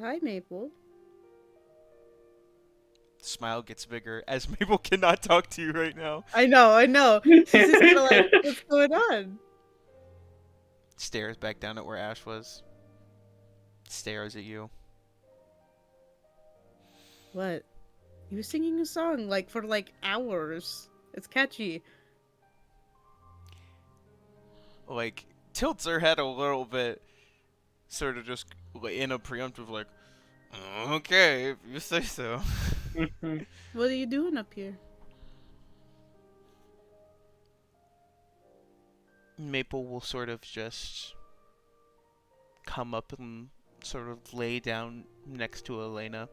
Hi, Maple. Smile gets bigger as Maple cannot talk to you right now. I know. She's just kinda like, what's going on? Stares back down at where Ash was. Stares at you. What? You were singing a song for hours. It's catchy. Tilts her head a little bit, sort of just in a preemptive okay, if you say so. What are you doing up here? Maple will sort of just come up and sort of lay down next to Elena.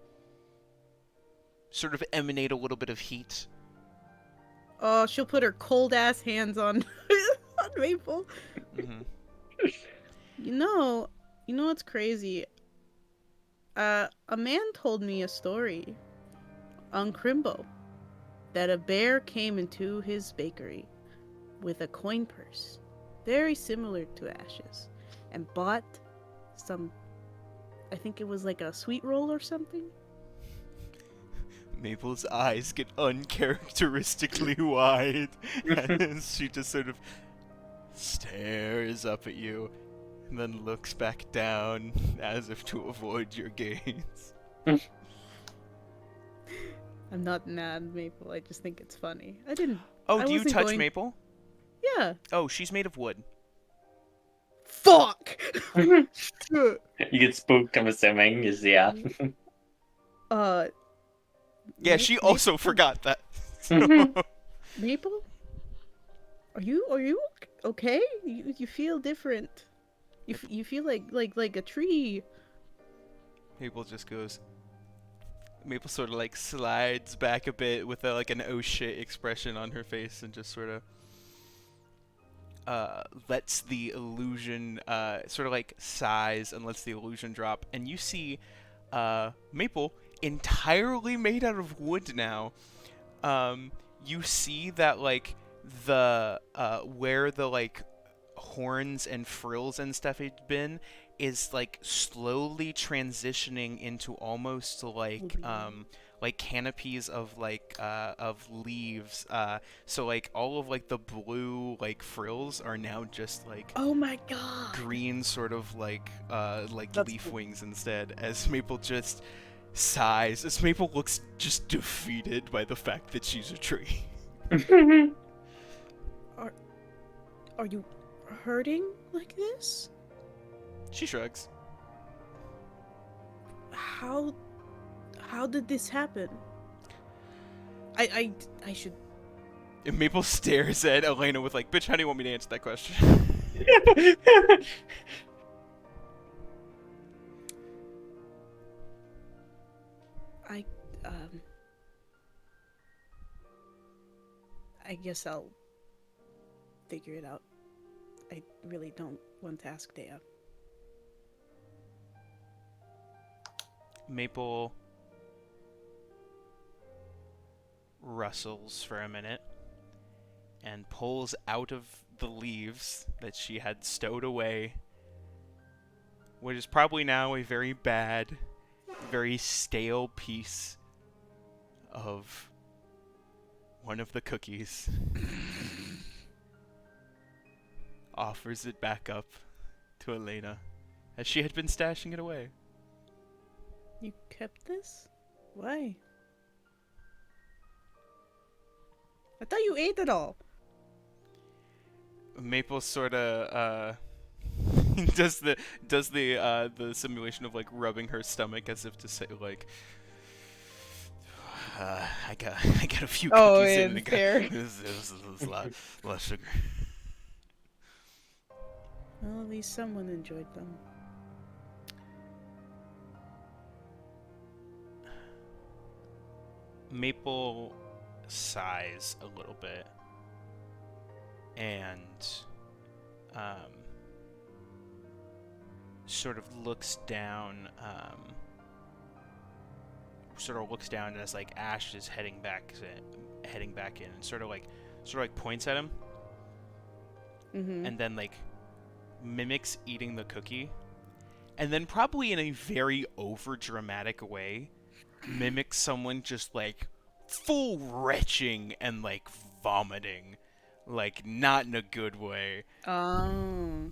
Sort of emanate a little bit of heat. Oh, she'll put her cold ass hands on on Maple. Mm-hmm. You know what's crazy? A man told me a story on Crimbo that a bear came into his bakery with a coin purse, very similar to Ash's, and bought some, I think it was a sweet roll or something. Maple's eyes get uncharacteristically wide, and she just sort of stares up at you, and then looks back down as if to avoid your gaze. I'm not mad, Maple. I just think it's funny. I didn't. Oh, I do you wasn't touch going- Maple? Yeah. Oh, she's made of wood. Fuck. You get spooked, I'm assuming. Yeah. Yeah, she also forgot that. Maple? Are you okay? You feel different. You feel like a tree. Maple just goes. Maple sort of slides back a bit with an oh shit expression on her face and just sort of lets the illusion sort of sighs and lets the illusion drop, and you see Maple entirely made out of wood now. You see that the where the horns and frills and stuff had been is slowly transitioning into almost canopies of leaves. So all of the blue frills are now just Oh my god. green sort of That's leaf cool. wings instead, as Maple just sighs, as Maple looks just defeated by the fact that she's a tree. Are you hurting like this? She shrugs. How did this happen? I should. And Maple stares at Elena with bitch, how do you want me to answer that question? I guess I'll figure it out. I really don't want to ask Dea. Maple rustles for a minute and pulls out of the leaves that she had stowed away what is probably now a very bad, very stale piece of one of the cookies. Offers it back up to Elena, as she had been stashing it away. You kept this? Why? I thought you ate it all. Maple sort of does the simulation of like rubbing her stomach as if to say like, I got a few Oh, cookies yeah, in. And fair. This is a lot of sugar. Well, at least someone enjoyed them. Maple sighs a little bit and sort of looks down as like Ash is heading back in and sort of like points at him Mm-hmm. and then like mimics eating the cookie and then probably in a very over dramatic way mimics someone just like full retching and like vomiting, like not in a good way, Oh.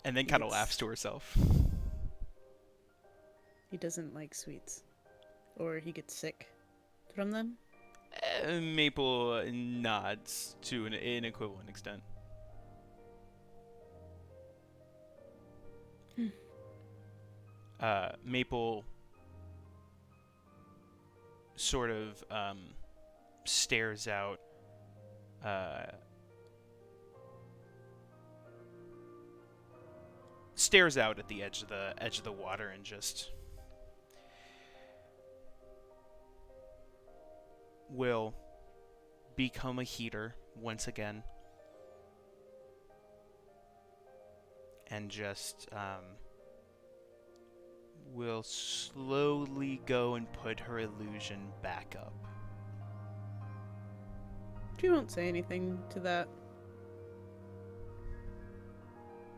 and then kind of It's- laughs to herself. He doesn't like sweets. Or he gets sick from them. Maple nods to an equivalent extent. Maple sort of stares out at the edge of the water and just will become a heater once again and just will slowly go and put her illusion back up. You won't say anything to that.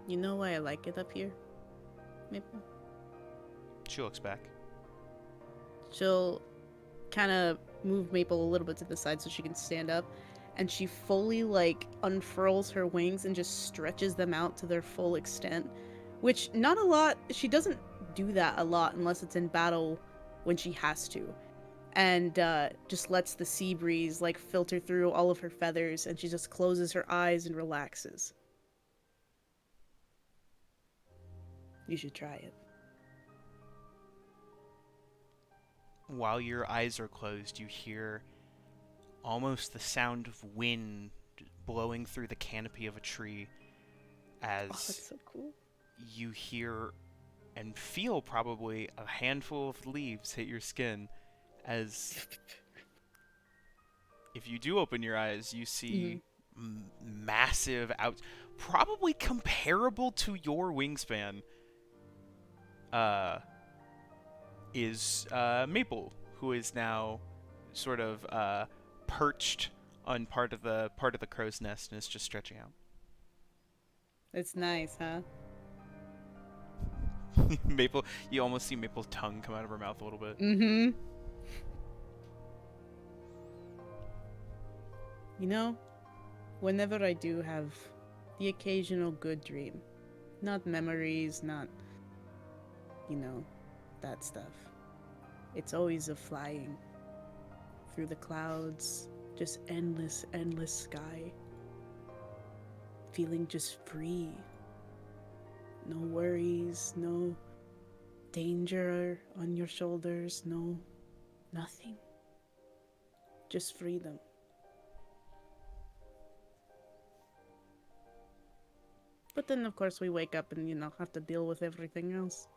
You know why I like it up here, Maple? She looks back. She'll kind of move Maple a little bit to the side so she can stand up, and she fully like unfurls her wings and just stretches them out to their full extent, which not a lot. She doesn't do that a lot unless it's in battle when she has to, and just lets the sea breeze like filter through all of her feathers, and she just closes her eyes and relaxes. You should try it. While your eyes are closed, you hear almost the sound of wind blowing through the canopy of a tree as Oh, that's so cool. you hear and feel probably a handful of leaves hit your skin as if you do open your eyes, you see massive probably comparable to your wingspan, is Maple, who is now sort of perched on part of the crow's nest and is just stretching out. It's nice, huh? Maple, you almost see Maple's tongue come out of her mouth a little bit. Mm-hmm. You know, whenever I do have the occasional good dream, not memories, not, that stuff. It's always of flying through the clouds, just endless, endless sky. Feeling just free. No worries, no danger on your shoulders, nothing. Just freedom. But then, of course, we wake up and, have to deal with everything else.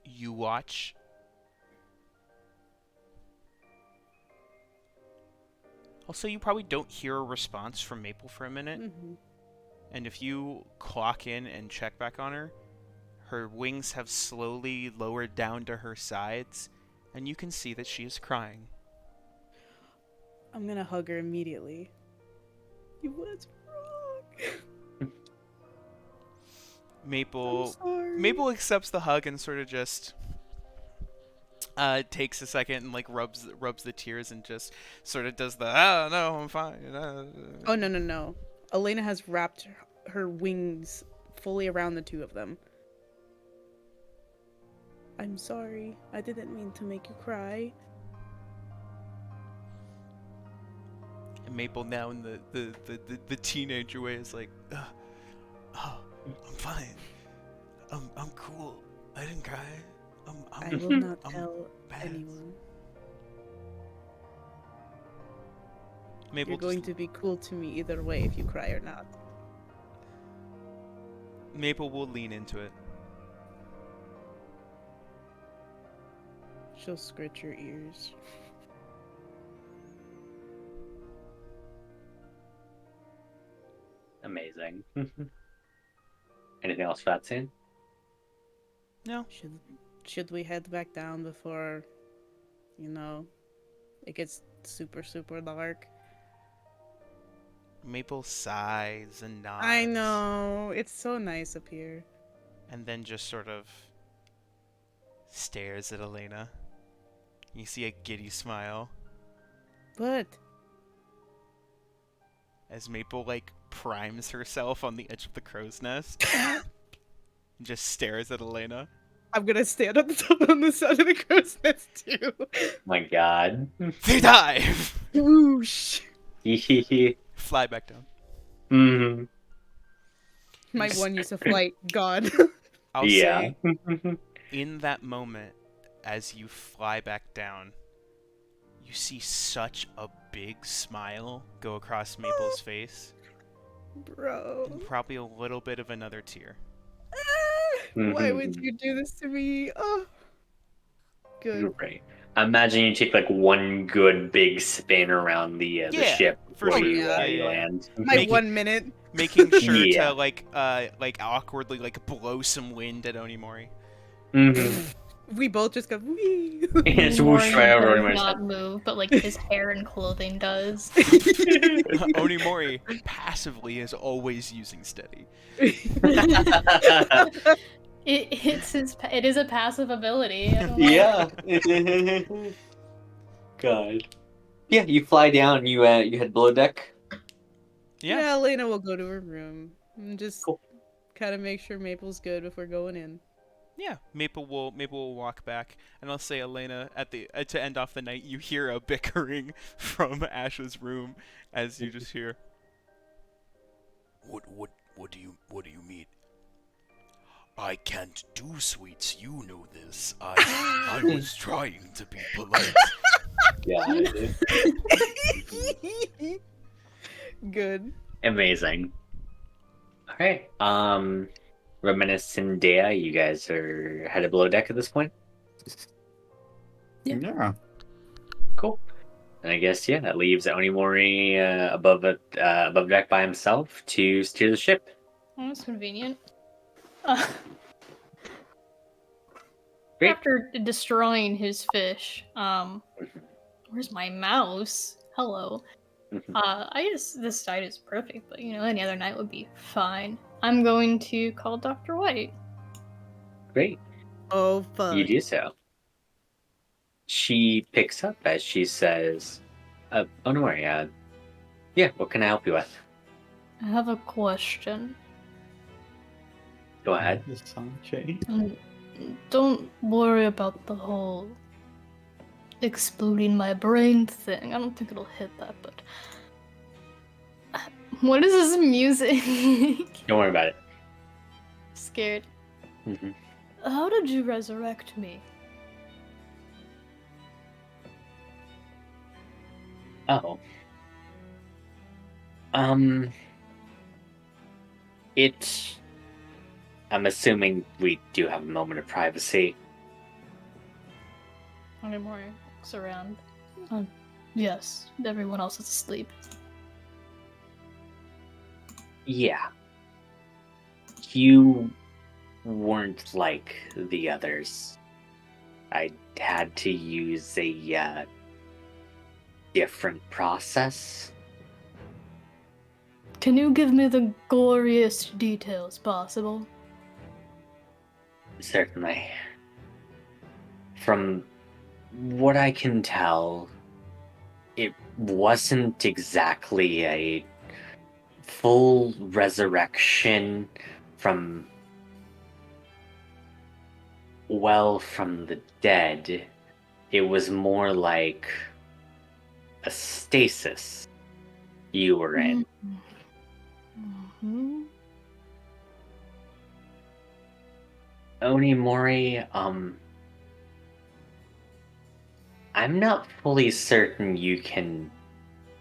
You watch also, you probably don't hear a response from Maple for a minute. Mm-hmm. And if you clock in and check back on her, her wings have slowly lowered down to her sides, and you can see that she is crying. I'm gonna hug her immediately. You was wrong. Maple I'm sorry. Maple accepts the hug and sort of just takes a second and like rubs the tears and just sort of does the no, I'm fine. Oh no. Elena has wrapped her wings fully around the two of them. I'm sorry. I didn't mean to make you cry. And Maple now in the teenager way is like, oh, I'm fine. I'm cool. I didn't cry. I will not I'm tell badass." anyone. Maple You're going just- to be cool to me either way if you cry or not. Maple will lean into it. She'll scratch your ears. Amazing. Anything else for that scene? No. Should we head back down before, it gets super, super dark? Maple sighs and nods. I know. It's so nice up here. And then just sort of stares at Elena. You see a giddy smile But as Maple like primes herself on the edge of the crow's nest. And just stares at Elena. I'm gonna stand on the top on the side of the crow's nest too. My God. They dive! Whoosh! Fly back down. Mm-hmm. My one use of flight gone. I'll Yeah. say, in that moment, as you fly back down, you see such a big smile go across Maple's face, Bro. and probably a little bit of another tear. Why would you do this to me? Oh. Good. Right. Imagine you take like one good big spin around the Yeah, ship for before sure. you, Yeah, you yeah. land. My Make it- 1 minute. Making sure Yeah. to like awkwardly like blow some wind at Onimori. Mm-hmm. We both just go wee. And swoosh right over does Onimori's not move, but like his hair and clothing does. Onimori passively is always using steady. It is a passive ability. I don't know. Yeah. God. Yeah, you fly down. You head below deck. Yeah. Elena will go to her room and just Cool. kind of make sure Maple's good before going in. Yeah, Maple will walk back, and I'll say, Elena, at the to end off the night, you hear a bickering from Ash's room as you just hear, What do you mean? I can't do sweets, you know this. I was trying to be polite. Yeah. Good. Amazing. Okay. Reminisce and Dea, you guys are headed below deck at this point. Yeah. Cool. And I guess that leaves Onimori above deck by himself to steer the ship. Oh, that's convenient. Great. After destroying his fish, where's my mouse? Hello. I guess this night is perfect, but any other night would be fine. I'm going to call Dr. White. Great. Oh, fuck. You do so. She picks up as she says, "Oh, don't worry. Yeah, what can I help you with? I have a question. Go ahead." The sound change. Don't worry about the whole exploding my brain thing. I don't think it'll hit that, but what is this music? Don't worry about it. Scared. Mhm. How did you resurrect me? Oh. I'm assuming we do have a moment of privacy. Onimori looks around. Yes, everyone else is asleep. Yeah. You weren't like the others. I had to use a different process. Can you give me the goriest details possible? Certainly. From what I can tell, it wasn't exactly a full resurrection from, well, from the dead. It was more like a stasis you were in. Mm-hmm. Onimori, I'm not fully certain you can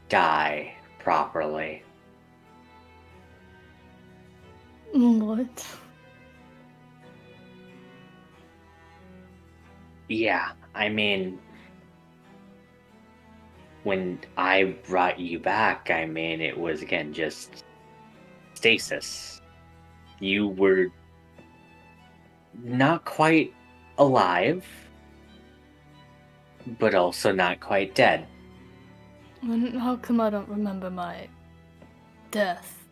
die properly. What? Yeah, I mean, when I brought you back, I mean, it was again just stasis. You were not quite alive, but also not quite dead. And how come I don't remember my death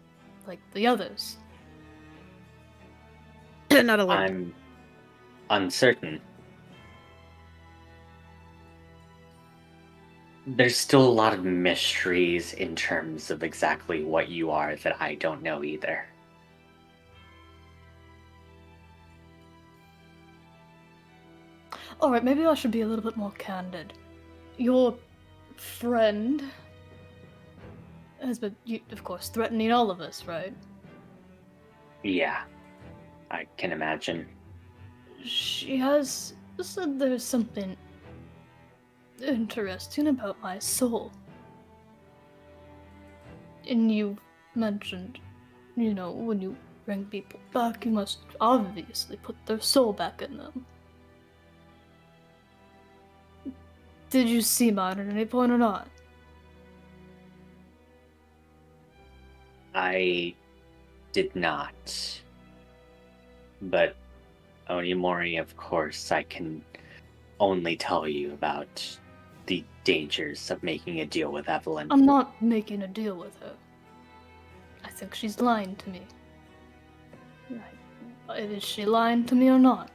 like the others? Not a lot. I'm uncertain. There's still a lot of mysteries in terms of exactly what you are that I don't know either. Alright, maybe I should be a little bit more candid. Your friend has been, of course, threatening all of us, right? Yeah, I can imagine. She has said there's something interesting about my soul. And you mentioned, when you bring people back, you must obviously put their soul back in them. Did you see mine at any point or not? I did not. But Onimori, of course, I can only tell you about the dangers of making a deal with Evelyn. I'm not making a deal with her. I think she's lying to me. Is she lying to me or not?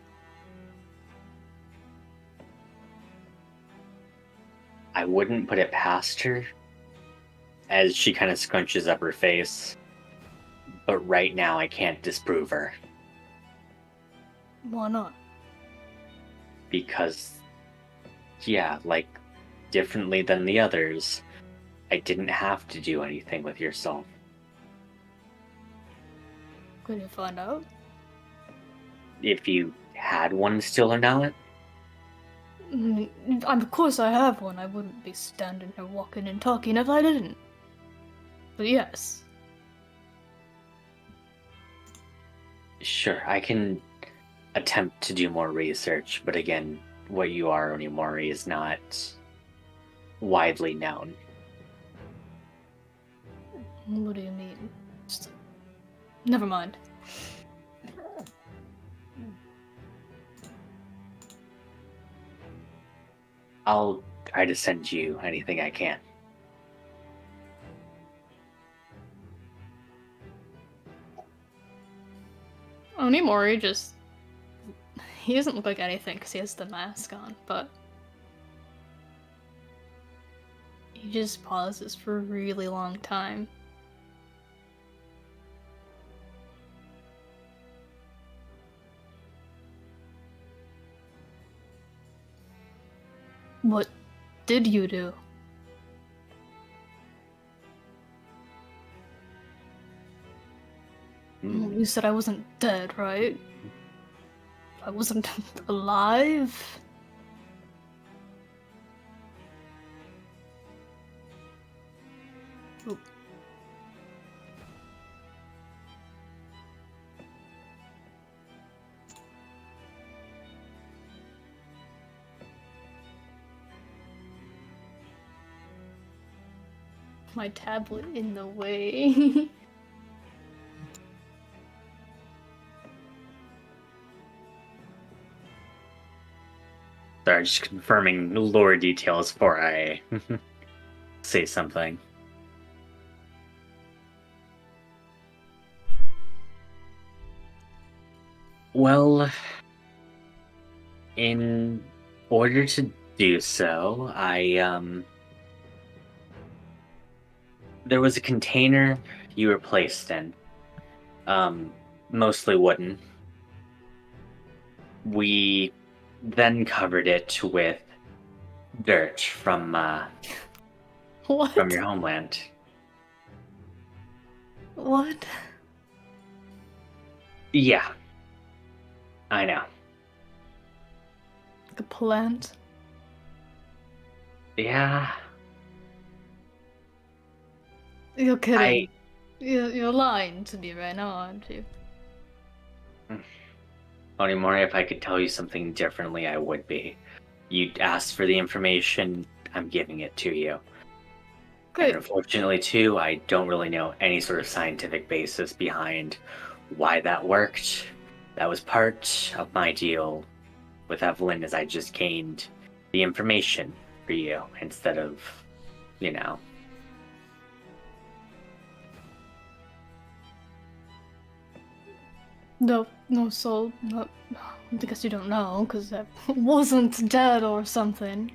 I wouldn't put it past her, as she kind of scrunches up her face. But right now, I can't disprove her. Why not? Because, yeah, like, differently than the others, I didn't have to do anything with your soul. Could you find out? If you had one still or not, Of course I have one. I wouldn't be standing here walking and talking if I didn't. But yes. sure, I can attempt to do more research, but again, what you are, Onimori, is not widely known. What do you mean? Never mind. I'll try to send you anything I can. Onimori just... He doesn't look like anything because he has the mask on, but... He just pauses for a really long time. What did you do? You said I wasn't dead, right? I wasn't alive? Ooh. My tablet in the way. Sorry, just confirming lore details before I say something. Well, in order to do so, there was a container you were placed in, mostly wooden. We then covered it with dirt from What? your homeland. What? Yeah, I know. The plant? Yeah, You're kidding. You're lying to me right now, aren't you? Onimori, if I could tell you something differently, I would be. You asked for the information, I'm giving it to you. Great. And unfortunately, too, I don't really know any sort of scientific basis behind why that worked. That was part of my deal with Evelyn, as I just gained the information for you instead of, you know. No soul. No, I guess you don't know, because I wasn't dead or something.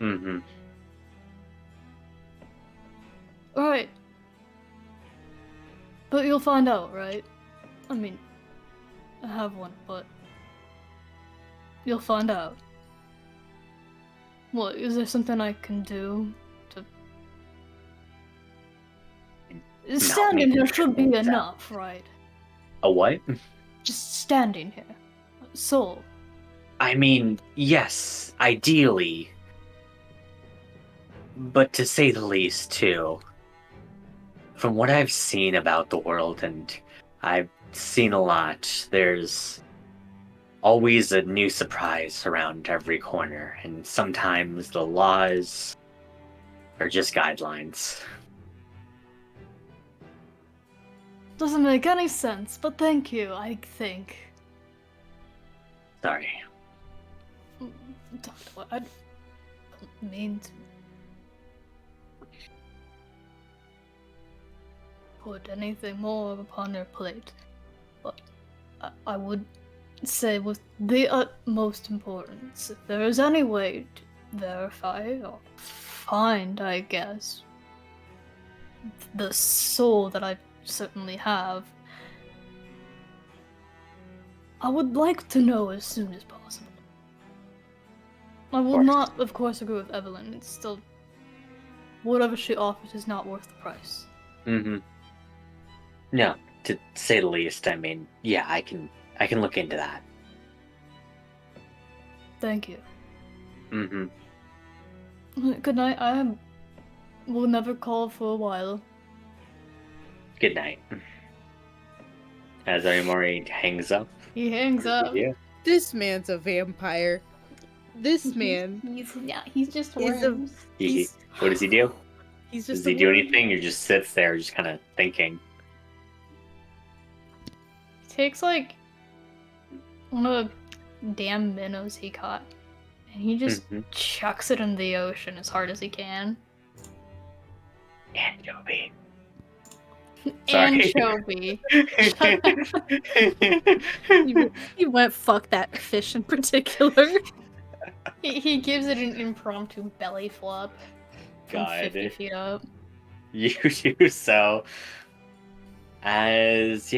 Mm-hmm. Alright. But you'll find out, right? I mean, I have one, but you'll find out. What, is there something I can do to... Standing here should be enough, right? A what? Just standing here. Soul. I mean, yes, ideally. But to say the least, too, from what I've seen about the world, and I've seen a lot, there's always a new surprise around every corner, and sometimes the laws are just guidelines. Doesn't make any sense, but thank you, I think. Sorry. I don't mean to put anything more upon your plate, but I would say with the utmost importance, if there is any way to verify or find, I guess, the soul that I certainly have, I would like to know as soon as possible. I will not, of course, agree with Evelyn. It's still, whatever she offers is not worth the price. Mm-hmm. No, to say the least, I mean, yeah, I can look into that. Thank you. Mm-hmm. Good night. I will never call for a while. Good night. As Onimori hangs up. He hangs up. Yeah. This man's a vampire. This man He's just is a. worms. What does he do? He's just. Does he do anything, or just sits there, just kind of thinking? He takes like one of the damn minnows he caught, and he just chucks it in the ocean as hard as he can. Anchovy. Sorry. Anchovy. He went fuck that fish in particular. He gives it an impromptu belly flop from God. 50 feet up. You do so. As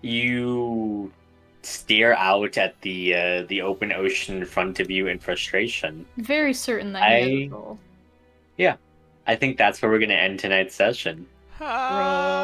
you stare out at the open ocean in front of you in frustration. Very certain that he has a soul. I think that's where we're gonna end tonight's session. Ah.